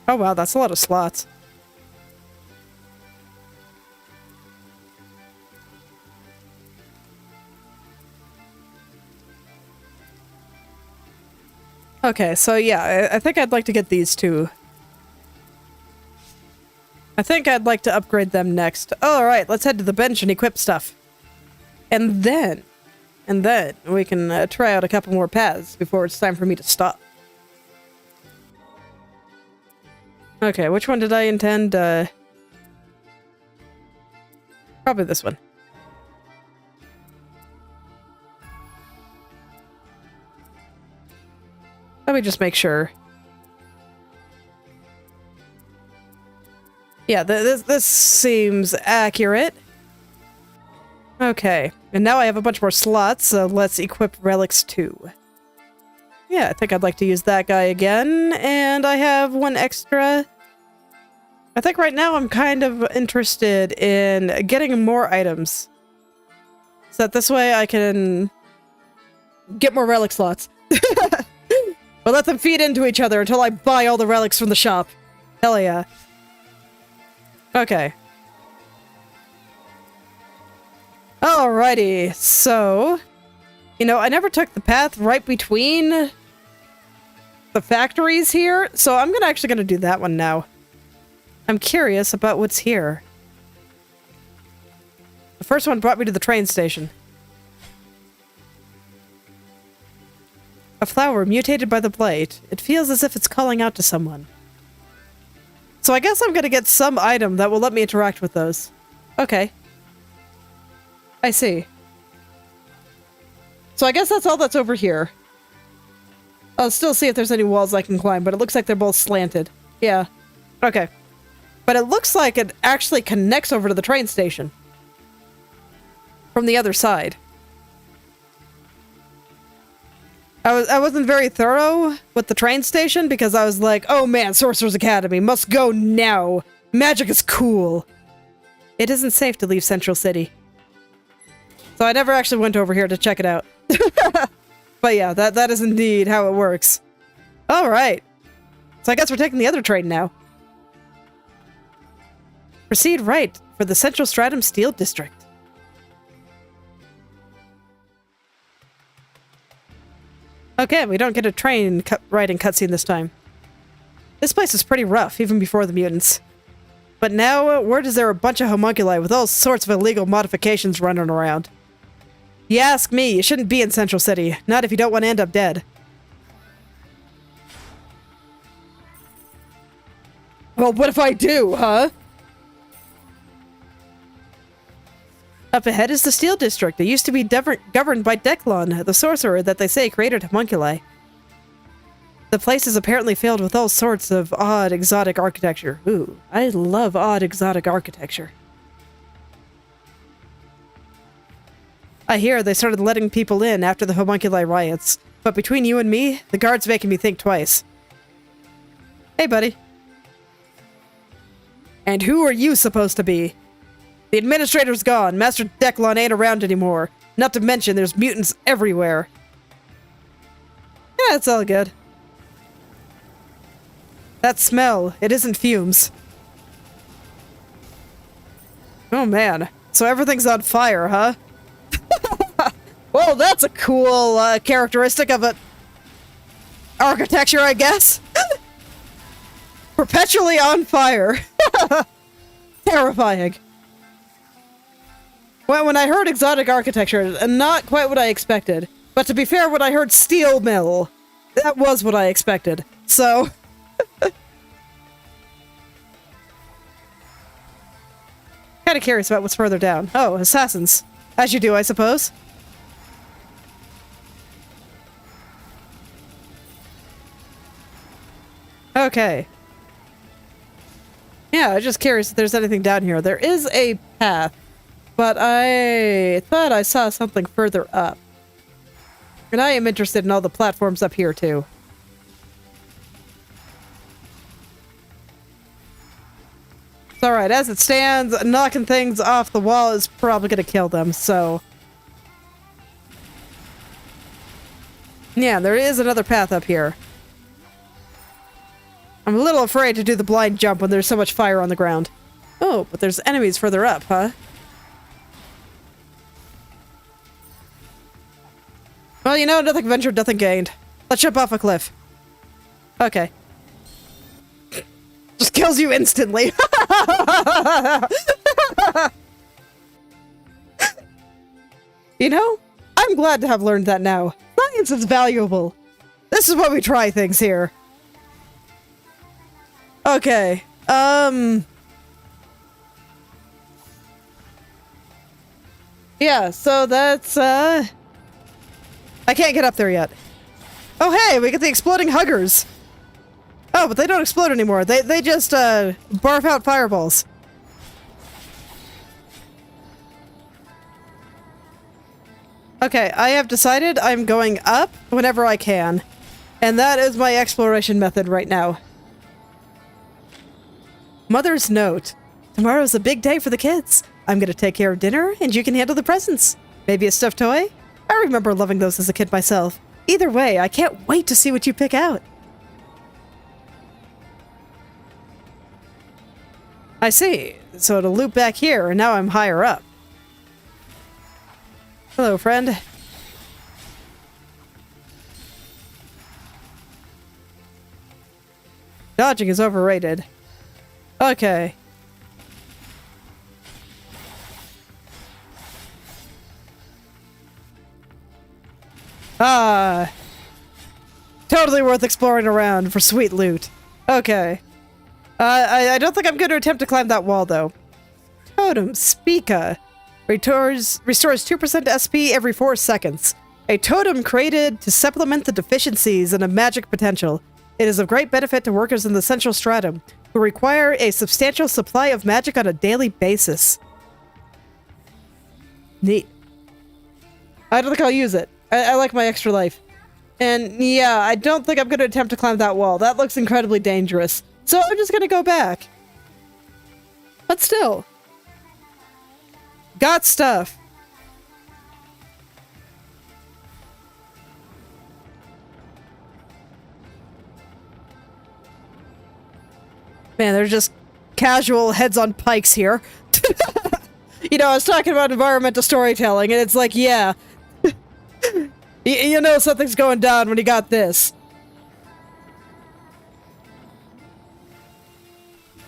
Oh wow, that's a lot of slots. Okay, so yeah, I think I'd like to get these two. I think I'd like to upgrade them next. Alright, let's head to the bench and equip stuff. And then we can try out a couple more paths before it's time for me to stop. Okay, which one did I intend? Probably this one. Let me just make sure. Yeah, this seems accurate. Okay, and now I have a bunch more slots, so let's equip relics too. Yeah, I think I'd like to use that guy again, and I have one extra. I think right now I'm kind of interested in getting more items. So that this way I can get more relic slots. But let them feed into each other until I buy all the relics from the shop. Hell yeah. Okay. Alrighty, so... You know, I never took the path right between the factories here, so I'm actually gonna do that one now. I'm curious about what's here. The first one brought me to the train station. A flower mutated by the blight. It feels as if it's calling out to someone. So I guess I'm gonna get some item that will let me interact with those. Okay. I see. So I guess that's all that's over here. I'll still see if there's any walls I can climb, but it looks like they're both slanted. Yeah. Okay. But it looks like it actually connects over to the train station. From the other side. I wasn't very thorough with the train station because I was like, oh man, Sorcerer's Academy, must go now. Magic is cool. It isn't safe to leave Central City. So I never actually went over here to check it out. But yeah, that is indeed how it works. Alright. So I guess we're taking the other train now. Proceed right for the Central Stratum Steel District. Okay, we don't get a train riding cutscene this time. This place is pretty rough, even before the mutants. But now, word is there are a bunch of homunculi with all sorts of illegal modifications running around. You ask me, you shouldn't be in Central City. Not if you don't want to end up dead. Well, what if I do, huh? Up ahead is the Steel District. It used to be governed by Declon, the sorcerer that they say created homunculi. The place is apparently filled with all sorts of odd, exotic architecture. Ooh, I love odd, exotic architecture. I hear they started letting people in after the homunculi riots, but between you and me, the guard's making me think twice. Hey, buddy. And who are you supposed to be? The administrator's gone. Master Declon ain't around anymore. Not to mention, there's mutants everywhere. Yeah, it's all good. That smell, it isn't fumes. Oh man, so everything's on fire, huh? Well, that's a cool characteristic of a architecture, I guess. Perpetually on fire. Terrifying. Well, when I heard exotic architecture, not quite what I expected. But to be fair, when I heard steel mill, that was what I expected. So... kind of curious about what's further down. Oh, assassins. As you do, I suppose. Okay. Yeah, I'm just curious if there's anything down here. There is a path, but I thought I saw something further up. And I am interested in all the platforms up here, too. It's alright, as it stands, knocking things off the wall is probably gonna kill them, so... yeah, there is another path up here. I'm a little afraid to do the blind jump when there's so much fire on the ground. Oh, but there's enemies further up, huh? Well, you know, nothing ventured, nothing gained. Let's jump off a cliff. Okay. Just kills you instantly. You know, I'm glad to have learned that now. Science is valuable. This is why we try things here. Okay, yeah, so that's, I can't get up there yet. Oh, hey, we get the exploding huggers. Oh, but they don't explode anymore. They just, barf out fireballs. Okay, I have decided I'm going up whenever I can. And that is my exploration method right now. Mother's note. Tomorrow's a big day for the kids. I'm gonna take care of dinner, and you can handle the presents. Maybe a stuffed toy? I remember loving those as a kid myself. Either way, I can't wait to see what you pick out. I see. So it'll loop back here, and now I'm higher up. Hello, friend. Dodging is overrated. Okay. Ah. Totally worth exploring around for sweet loot. Okay. I don't think I'm going to attempt to climb that wall, though. Totem Speaker. Restores 2% SP every 4 seconds. A totem created to supplement the deficiencies in a magic potential. It is of great benefit to workers in the Central Stratum, who require a substantial supply of magic on a daily basis. Neat. I don't think I'll use it. I like my extra life. And yeah, I don't think I'm going to attempt to climb that wall. That looks incredibly dangerous. So I'm just going to go back. But still. Got stuff. Man, they're just casual heads on pikes here. You know, I was talking about environmental storytelling, and it's like, yeah. You know something's going down when you got this.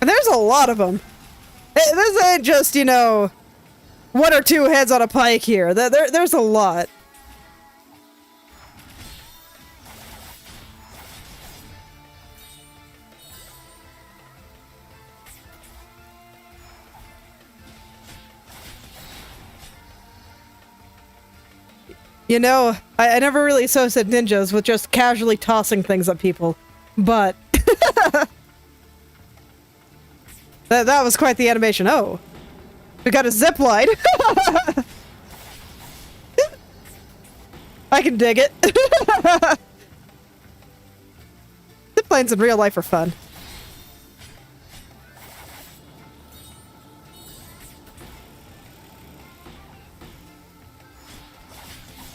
And there's a lot of them. This ain't just, you know, one or two heads on a pike here. There's a lot. You know, I never really associated ninjas with just casually tossing things at people, but that was quite the animation. Oh, we got a zip line. I can dig it. Zip lines in real life are fun.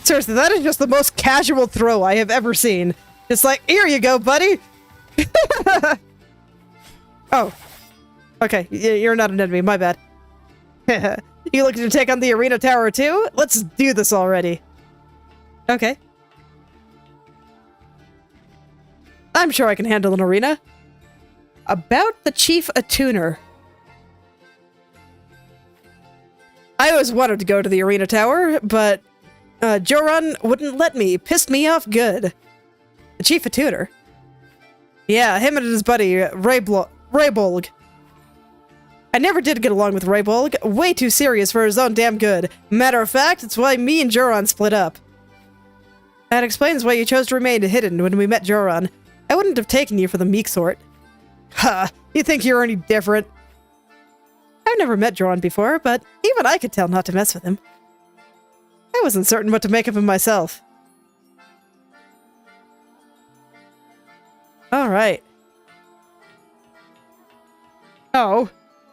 Seriously, that is just the most casual throw I have ever seen. It's like, here you go, buddy. Oh. Okay, you're not an enemy, my bad. You looking to take on the arena tower too? Let's do this already. Okay. I'm sure I can handle an arena. About the Chief Attuner. I always wanted to go to the arena tower, but Joran wouldn't let me. Pissed me off good. The Chief Attuner? Yeah, him and his buddy, Raybolg. I never did get along with Raybolg. Way too serious for his own damn good. Matter of fact, it's why me and Joran split up. That explains why you chose to remain hidden when we met Joran. I wouldn't have taken you for the meek sort. Ha! You think you're any different? I've never met Joran before, but even I could tell not to mess with him. I wasn't certain what to make of him myself. Alright. Oh.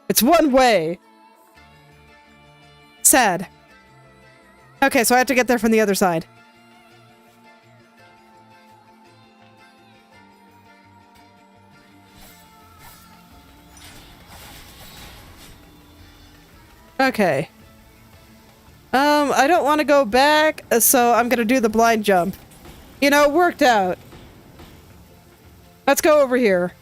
It's one way. Sad. Okay, so I have to get there from the other side. Okay. I don't want to go back, so I'm gonna do the blind jump. You know, it worked out. Let's go over here.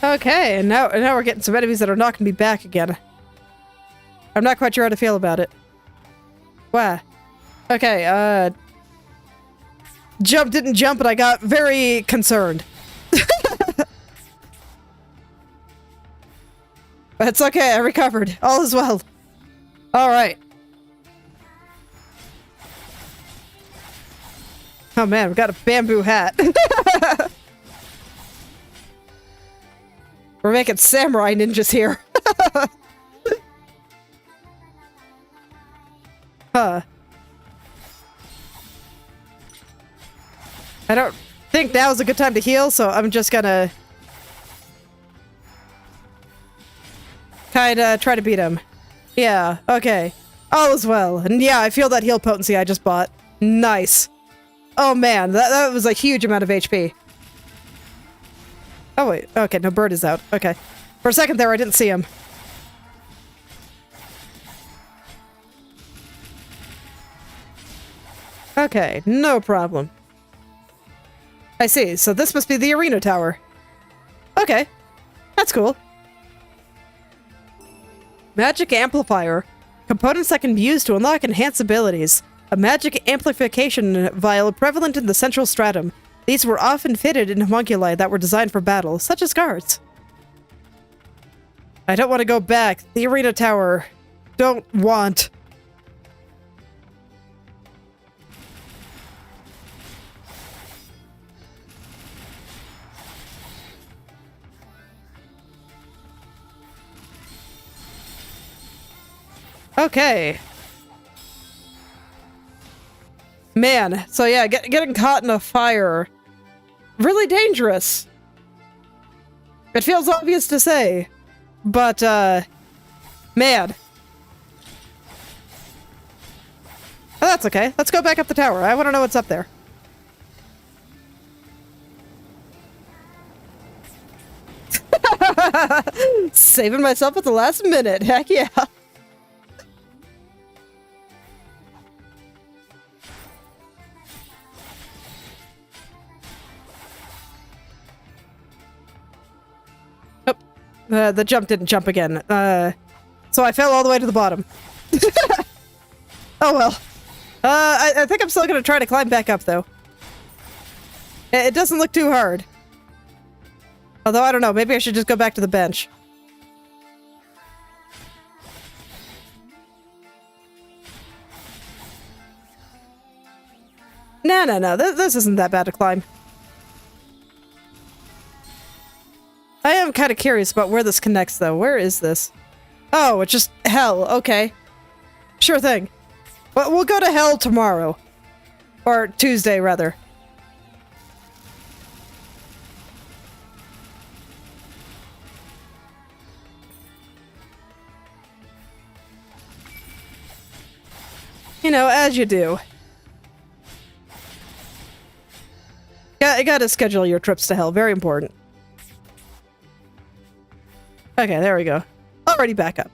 Okay, and now we're getting some enemies that are knocking me back again. I'm not quite sure how to feel about it. Wow. Okay, didn't jump, and I got very concerned. But it's okay, I recovered. All is well. Alright. Oh man, we got a bamboo hat. We're making samurai ninjas here. Huh. I don't think now is a good time to heal, so I'm just gonna kinda try to beat him. Yeah, okay. All is well. And yeah, I feel that heal potency I just bought. Nice. Oh man, that was a huge amount of HP. Oh wait, okay, no, bird is out. Okay. For a second there, I didn't see him. Okay, no problem. I see, so this must be the arena tower. Okay, that's cool. Magic amplifier. Components that can be used to unlock enhanced abilities. A magic amplification vial prevalent in the central stratum. These were often fitted in homunculi that were designed for battle, such as guards. I don't want to go back. The arena tower. Don't want. Okay. Man, so yeah, getting caught in a fire. Really dangerous. It feels obvious to say, but, man. Oh, that's okay. Let's go back up the tower. I want to know what's up there. Saving myself at the last minute. Heck yeah. The jump didn't jump again. So I fell all the way to the bottom. Oh well. I think I'm still gonna try to climb back up, though. It doesn't look too hard. Although, I don't know, maybe I should just go back to the bench. No, this isn't that bad to climb. I am kind of curious about where this connects, though. Where is this? Oh, it's just hell. Okay. Sure thing. But we'll go to hell tomorrow. Or Tuesday, rather. You know, as you do. You gotta schedule your trips to hell. Very important. Okay, there we go. Already back up.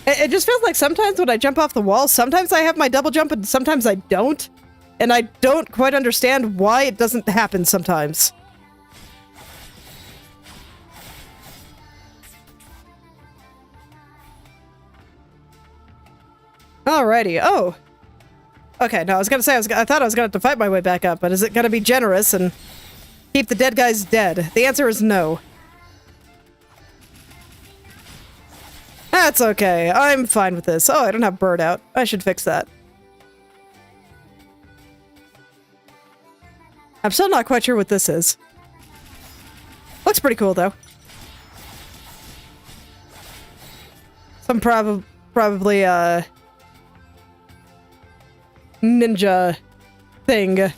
It just feels like sometimes when I jump off the wall, sometimes I have my double jump and sometimes I don't. And I don't quite understand why it doesn't happen sometimes. Alrighty. Oh. Okay, no, I was gonna say, I thought I was gonna have to fight my way back up, but is it gonna be generous and keep the dead guys dead? The answer is no. That's okay. I'm fine with this. Oh, I don't have bird out. I should fix that. I'm still not quite sure what this is. Looks pretty cool, though. Some probably, ninja thing. A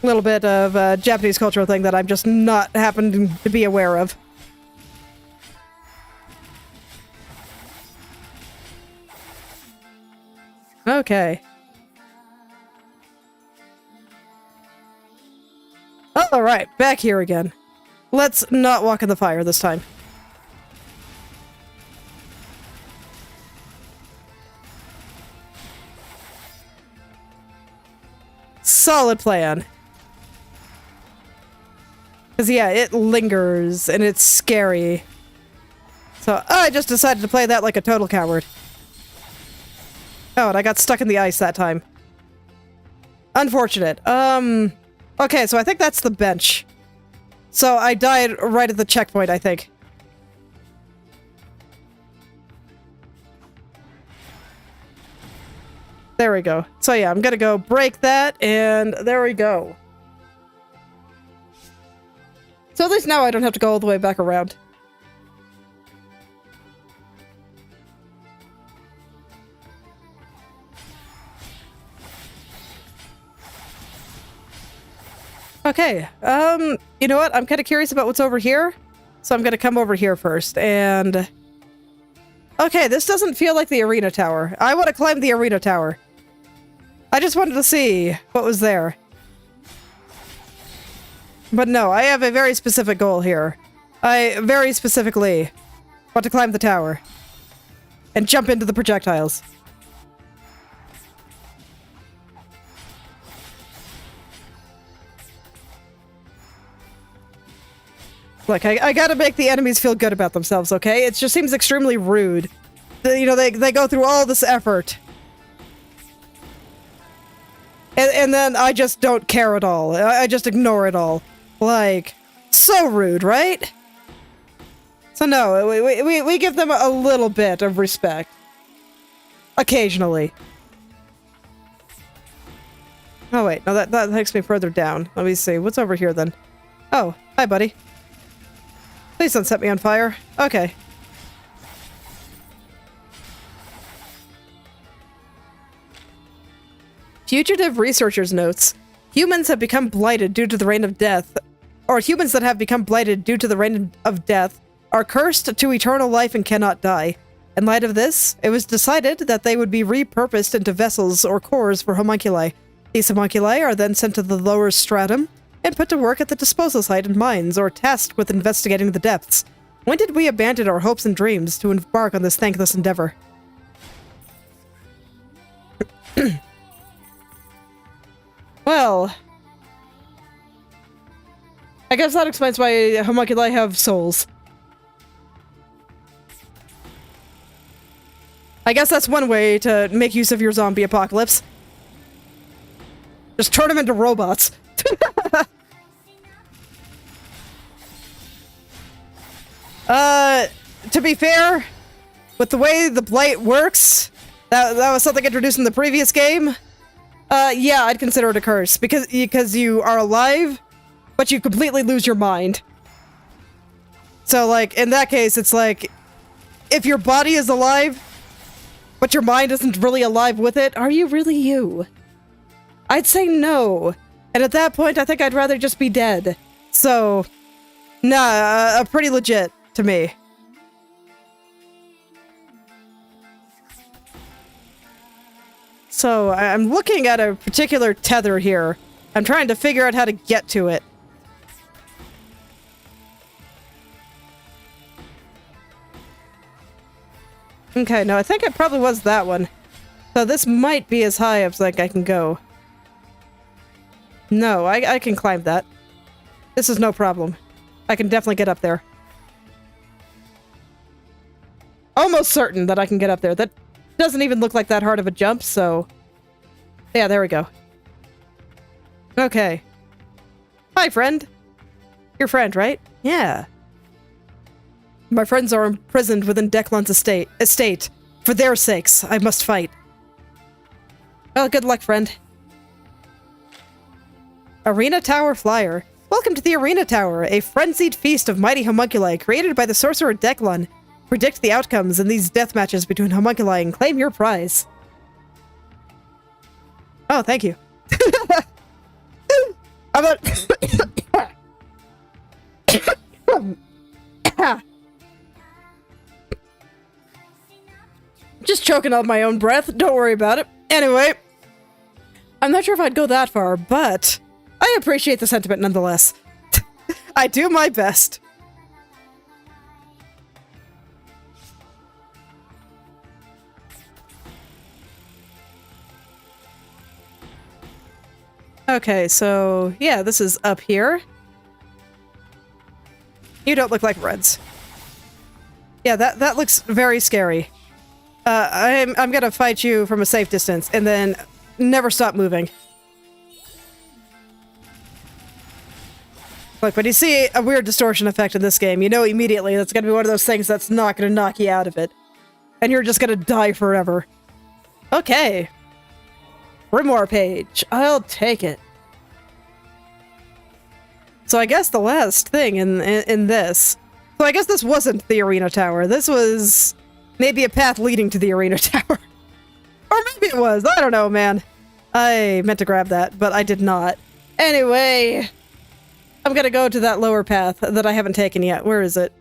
little bit of Japanese cultural thing that I'm just not happening to be aware of. Okay. Alright, back here again. Let's not walk in the fire this time. Solid plan. Because, yeah, it lingers, and it's scary. So, I just decided to play that like a total coward. Oh, and I got stuck in the ice that time. Unfortunate. Okay, so I think that's the bench. So, I died right at the checkpoint, I think. There we go. So yeah, I'm gonna go break that, and there we go. So at least now I don't have to go all the way back around. Okay, you know what? I'm kind of curious about what's over here. So I'm gonna come over here first, and... Okay, this doesn't feel like the arena tower. I want to climb the arena tower. I just wanted to see what was there. But no, I have a very specific goal here. I very specifically want to climb the tower. And jump into the projectiles. Look, I gotta make the enemies feel good about themselves, okay? It just seems extremely rude. You know, they go through all this effort. And then I just don't care at all. I just ignore it all. Like, so rude, right? So no, we give them a little bit of respect. Occasionally. Oh wait, no, that takes me further down. Let me see, what's over here then? Oh, hi buddy. Please don't set me on fire. Okay. Fugitive researchers notes. Humans have become blighted due to the reign of death. Or humans that have become blighted due to the reign of death are cursed to eternal life and cannot die. In light of this, it was decided that they would be repurposed into vessels or cores for homunculi. These homunculi are then sent to the lower stratum and put to work at the disposal site in mines or tasked with investigating the depths. When did we abandon our hopes and dreams to embark on this thankless endeavor? Well, I guess that explains why homunculi have souls. I guess that's one way to make use of your zombie apocalypse. Just turn them into robots. To be fair, with the way the blight works, that was something introduced in the previous game. Yeah, I'd consider it a curse because you are alive, but you completely lose your mind. So, like, in that case, it's like, if your body is alive, but your mind isn't really alive with it, are you really you? I'd say no. And at that point, I think I'd rather just be dead. So, nah, pretty legit to me. So, I'm looking at a particular tether here. I'm trying to figure out how to get to it. Okay, no, I think it probably was that one. So this might be as high as, like, I can go. No, I can climb that. This is no problem. I can definitely get up there. Almost certain that I can get up there. That doesn't even look like that hard of a jump, so... Yeah, there we go. Okay. Hi, friend. Your friend, right? Yeah. My friends are imprisoned within Declan's estate. For their sakes, I must fight. Well, good luck, friend. Arena Tower Flyer. Welcome to the Arena Tower, a frenzied feast of mighty homunculi created by the sorcerer Declan. Predict the outcomes in these death matches between homunculi and claim your prize. Oh, thank you. How about... Just choking on my own breath. Don't worry about it. Anyway, I'm not sure if I'd go that far, but I appreciate the sentiment nonetheless. I do my best. Okay, so yeah, this is up here. You don't look like Reds. Yeah, that looks very scary. I'm gonna fight you from a safe distance, and then never stop moving. Look, when you see a weird distortion effect in this game, you know immediately that's gonna be one of those things that's not gonna knock you out of it. And you're just gonna die forever. Okay. Grimoire page. I'll take it. So I guess the last thing in this... So I guess this wasn't the Arena Tower. This was... maybe a path leading to the Arena Tower. Or maybe it was. I don't know, man. I meant to grab that, but I did not. Anyway, I'm gonna go to that lower path that I haven't taken yet. Where is it?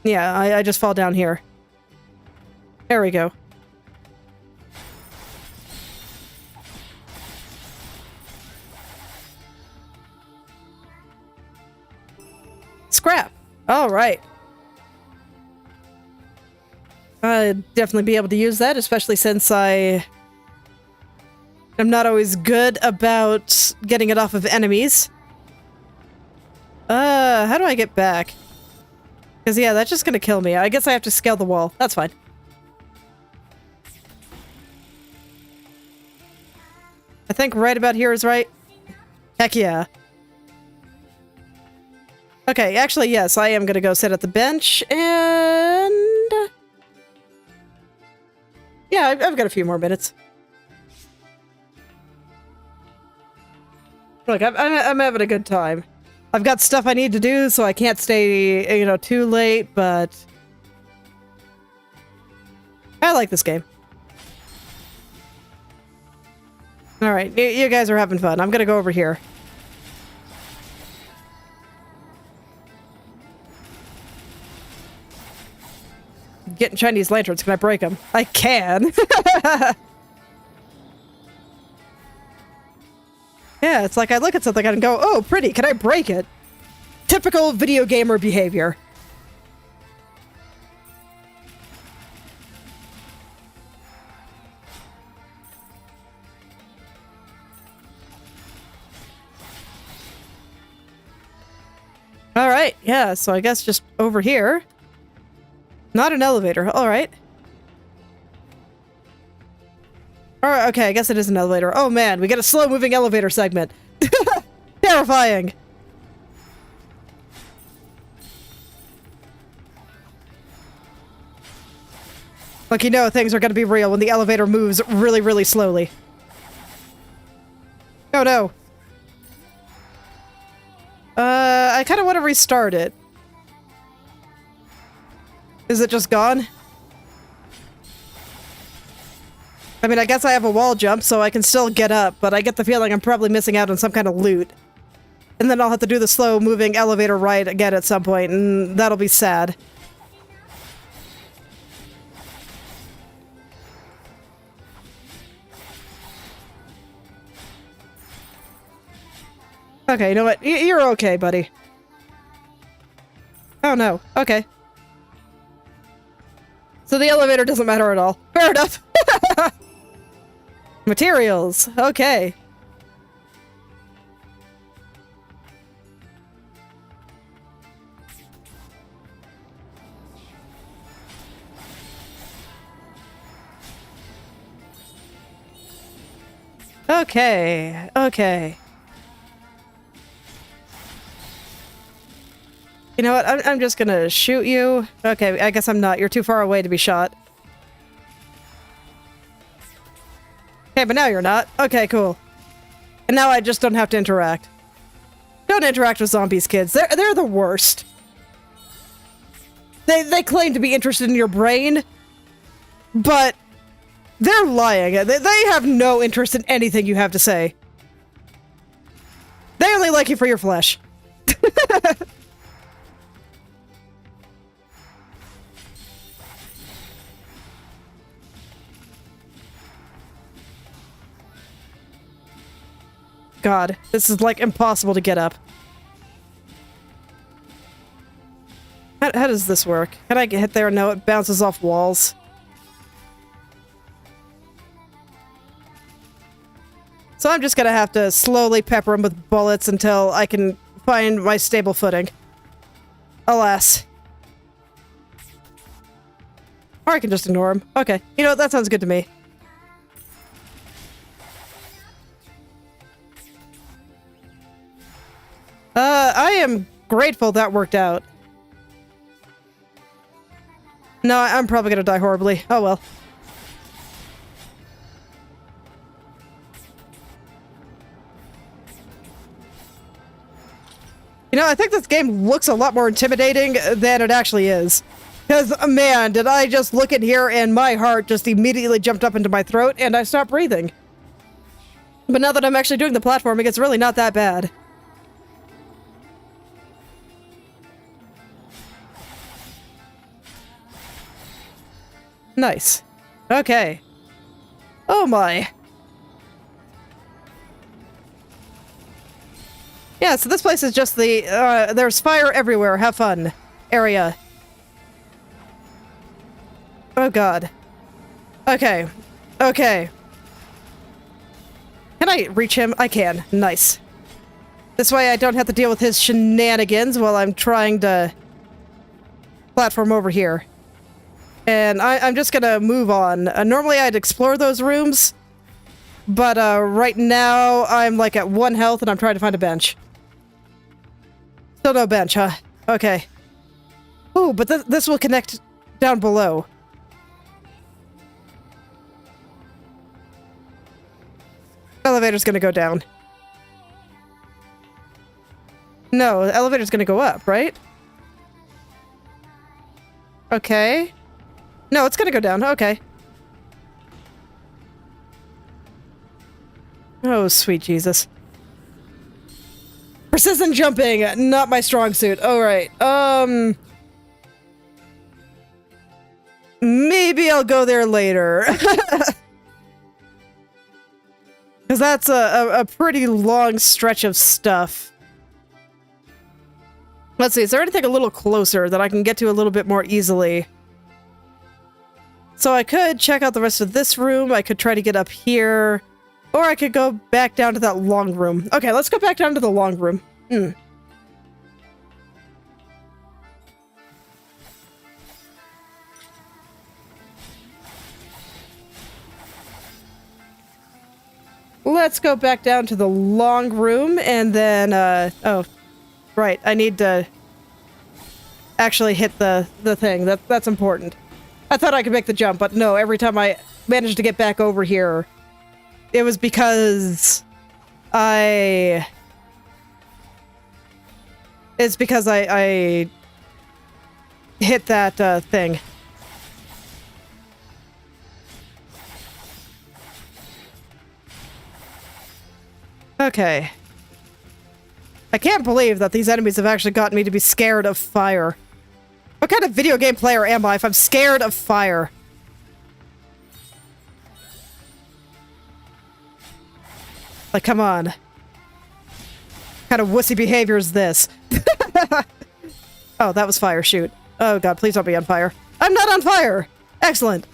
Yeah, I just fall down here. There we go. Scrap. All right. I'd definitely be able to use that, especially since I am not always good about getting it off of enemies. How do I get back? Because, yeah, that's just gonna kill me. I guess I have to scale the wall. That's fine. I think right about here is right. Heck yeah. Okay, actually, yes, I am gonna go sit at the bench, and... yeah, I've got a few more minutes. Look, I'm having a good time. I've got stuff I need to do, so I can't stay, you know, too late, but... I like this game. Alright, you guys are having fun. I'm gonna go over here. getting Chinese lanterns. Can I break them? I can. Yeah, it's like I look at something and go, oh, pretty, can I break it? Typical video gamer behavior. Alright, yeah, so I guess just over here. Not an elevator, alright. Alright, okay, I guess it is an elevator. Oh man, we get a slow-moving elevator segment. Terrifying. Like, you know things are gonna be real when the elevator moves really, really slowly. Oh no. I kinda want to restart it. Is it just gone? I mean, I guess I have a wall jump, so I can still get up, but I get the feeling I'm probably missing out on some kind of loot. And then I'll have to do the slow-moving elevator ride again at some point, and that'll be sad. Okay, you know what? You're okay, buddy. Oh no. Okay. So the elevator doesn't matter at all. Fair enough. Materials. Okay. Okay. Okay. You know what? I'm just gonna shoot you. Okay, I guess I'm not. You're too far away to be shot. Okay, but now you're not. Okay, cool. And now I just don't have to interact. Don't interact with zombies, kids. They're the worst. They claim to be interested in your brain, but they're lying. They have no interest in anything you have to say. They only like you for your flesh. God, this is like impossible to get up. How does this work? Can I get hit there? No, it bounces off walls. So I'm just gonna have to slowly pepper him with bullets until I can find my stable footing. Alas. Or I can just ignore him. Okay, you know what? That sounds good to me. I am grateful that worked out. No, I'm probably gonna die horribly. Oh well. You know, I think this game looks a lot more intimidating than it actually is. Because, man, did I just look in here and my heart just immediately jumped up into my throat and I stopped breathing. But now that I'm actually doing the platforming, it's really not that bad. Nice. Okay. Oh my. Yeah, so this place is just the, there's fire everywhere, have fun area. Oh god. Okay. Okay. Can I reach him? I can. Nice. This way I don't have to deal with his shenanigans while I'm trying to platform over here. And I'm just gonna move on. Normally I'd explore those rooms, but right now I'm like at 1 health and I'm trying to find a bench. Still no bench, huh? Okay. Ooh, but this will connect down below. Elevator's gonna go down. No, the elevator's gonna go up, right? Okay. No, it's gonna go down. Okay. Oh, sweet Jesus. Precision jumping, not my strong suit. Alright, Maybe I'll go there later. Because that's a pretty long stretch of stuff. Let's see, is there anything a little closer that I can get to a little bit more easily? So I could check out the rest of this room, I could try to get up here, or I could go back down to that long room. Okay, let's go back down to the long room. Let's go back down to the long room, and then, oh, right, I need to actually hit the thing. That's important. I thought I could make the jump, but no, every time I managed to get back over here, it was because I hit that, thing. Okay. I can't believe that these enemies have actually gotten me to be scared of fire. What kind of video game player am I if I'm scared of fire? Like, come on. What kind of wussy behavior is this? Oh, that was fire, shoot. Oh god, please don't be on fire. I'm not on fire! Excellent.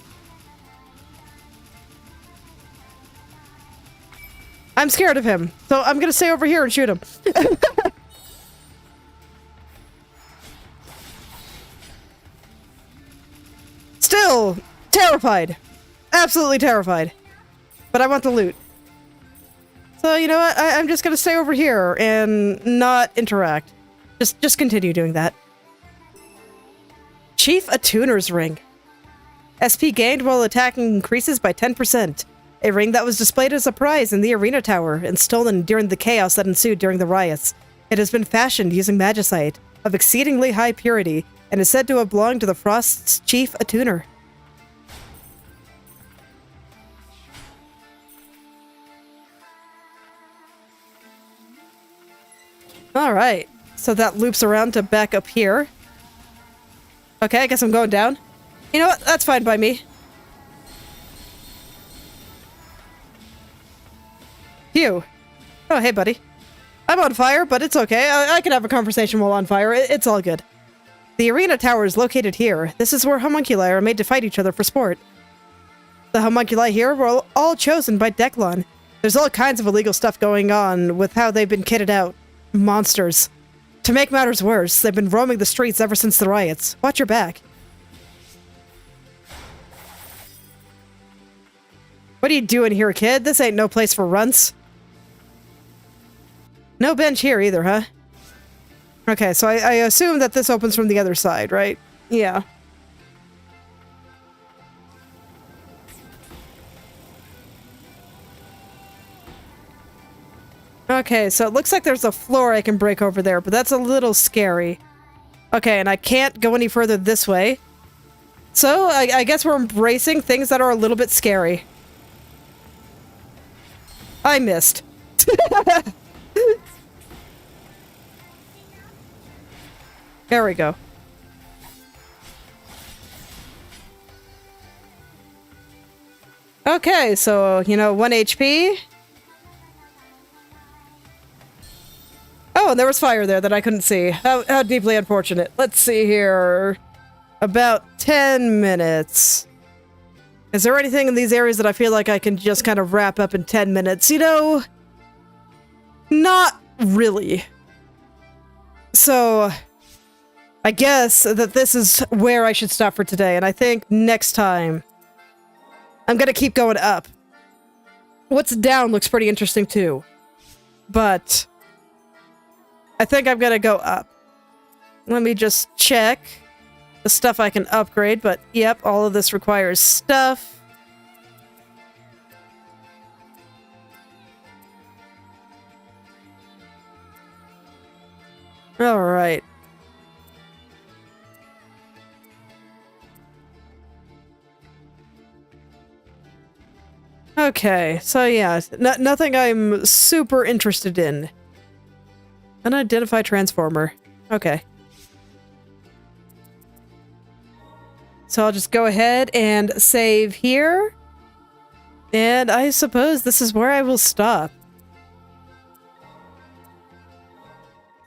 I'm scared of him, so I'm gonna stay over here and shoot him. Still terrified. Absolutely terrified. But I want the loot. So, you know what? I'm just gonna stay over here and not interact. Just continue doing that. Chief Attuner's Ring. SP gained while attacking increases by 10%. A ring that was displayed as a prize in the arena tower and stolen during the chaos that ensued during the riots. It has been fashioned using magicite of exceedingly high purity and is said to have belonged to the Frost's chief attuner. Alright, so that loops around to back up here. Okay, I guess I'm going down. You know what? That's fine by me. Phew. Oh, hey, buddy. I'm on fire, but it's okay. I can have a conversation while on fire. It's all good. The arena tower is located here. This is where homunculi are made to fight each other for sport. The homunculi here were all chosen by Declan. There's all kinds of illegal stuff going on with how they've been kitted out. Monsters. To make matters worse, they've been roaming the streets ever since the riots. Watch your back. What are you doing here, kid? This ain't no place for runts. No bench here either, huh? Okay, so I assume that this opens from the other side, right? Yeah. Okay, so it looks like there's a floor I can break over there, but that's a little scary. Okay, and I can't go any further this way. So, I guess we're embracing things that are a little bit scary. I missed. There we go. Okay, so, you know, 1 HP. Oh, and there was fire there that I couldn't see. How deeply unfortunate. Let's see here. About 10 minutes. Is there anything in these areas that I feel like I can just kind of wrap up in 10 minutes? You know, not really. So, I guess that this is where I should stop for today, and I think next time I'm gonna keep going up. What's down looks pretty interesting too, but I think I'm gonna go up. Let me just check the stuff I can upgrade, but yep, all of this requires stuff. All right. Okay, so yeah, nothing I'm super interested in. Unidentified transformer. Okay. So I'll just go ahead and save here. And I suppose this is where I will stop.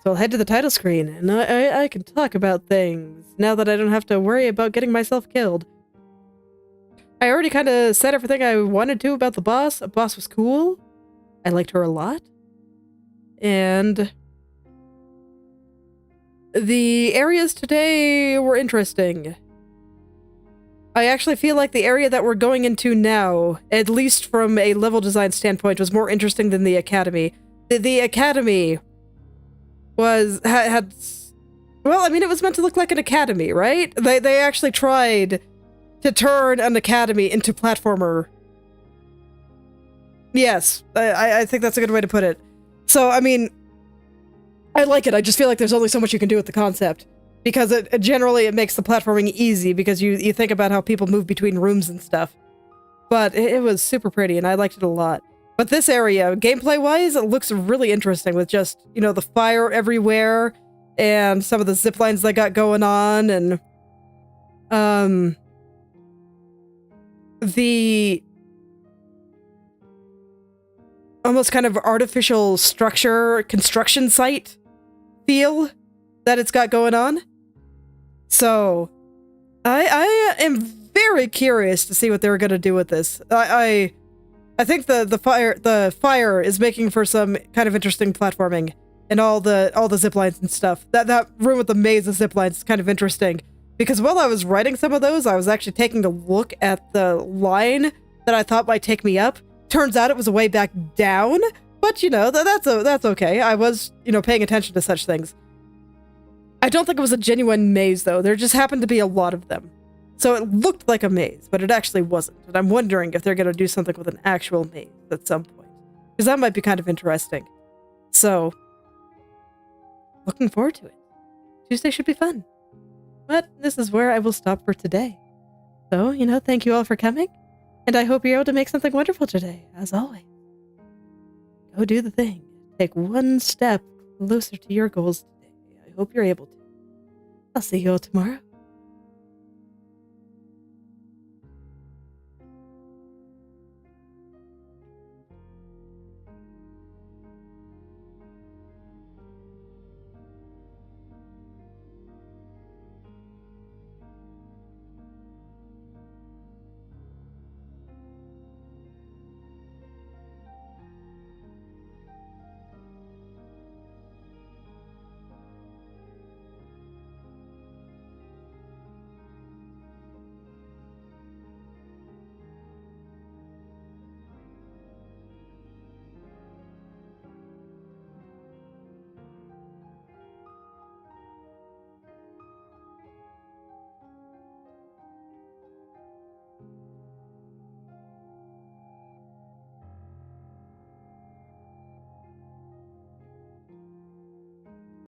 So I'll head to the title screen, and I can talk about things, now that I don't have to worry about getting myself killed. I already kind of said everything I wanted to about the boss. The boss was cool. I liked her a lot. And the areas today were interesting. I actually feel like the area that we're going into now, at least from a level design standpoint, was more interesting than the Academy. The Academy had well, I mean, it was meant to look like an academy, right? They actually tried to turn an academy into platformer. Yes, I think that's a good way to put it. So, I mean, I like it. I just feel like there's only so much you can do with the concept. Because it generally makes the platforming easy, because you think about how people move between rooms and stuff. But it was super pretty, and I liked it a lot. But this area, gameplay-wise, it looks really interesting with just, you know, the fire everywhere and some of the zip lines they got going on, and the almost kind of artificial structure, construction site feel that it's got going on. So, I am very curious to see what they're going to do with this. I think the fire is making for some kind of interesting platforming, and all the zip lines and stuff. That room with the maze of zip lines is kind of interesting, because while I was writing some of those, I was actually taking a look at the line that I thought might take me up. Turns out it was a way back down, but you know, that's okay. I was, you know, paying attention to such things. I don't think it was a genuine maze though. There just happened to be a lot of them. So it looked like a maze, but it actually wasn't. And I'm wondering if they're going to do something with an actual maze at some point, because that might be kind of interesting. So, looking forward to it. Tuesday should be fun. But this is where I will stop for today. So, you know, thank you all for coming, and I hope you're able to make something wonderful today, as always. Go do the thing. Take one step closer to your goals today. I hope you're able to. I'll see you all tomorrow.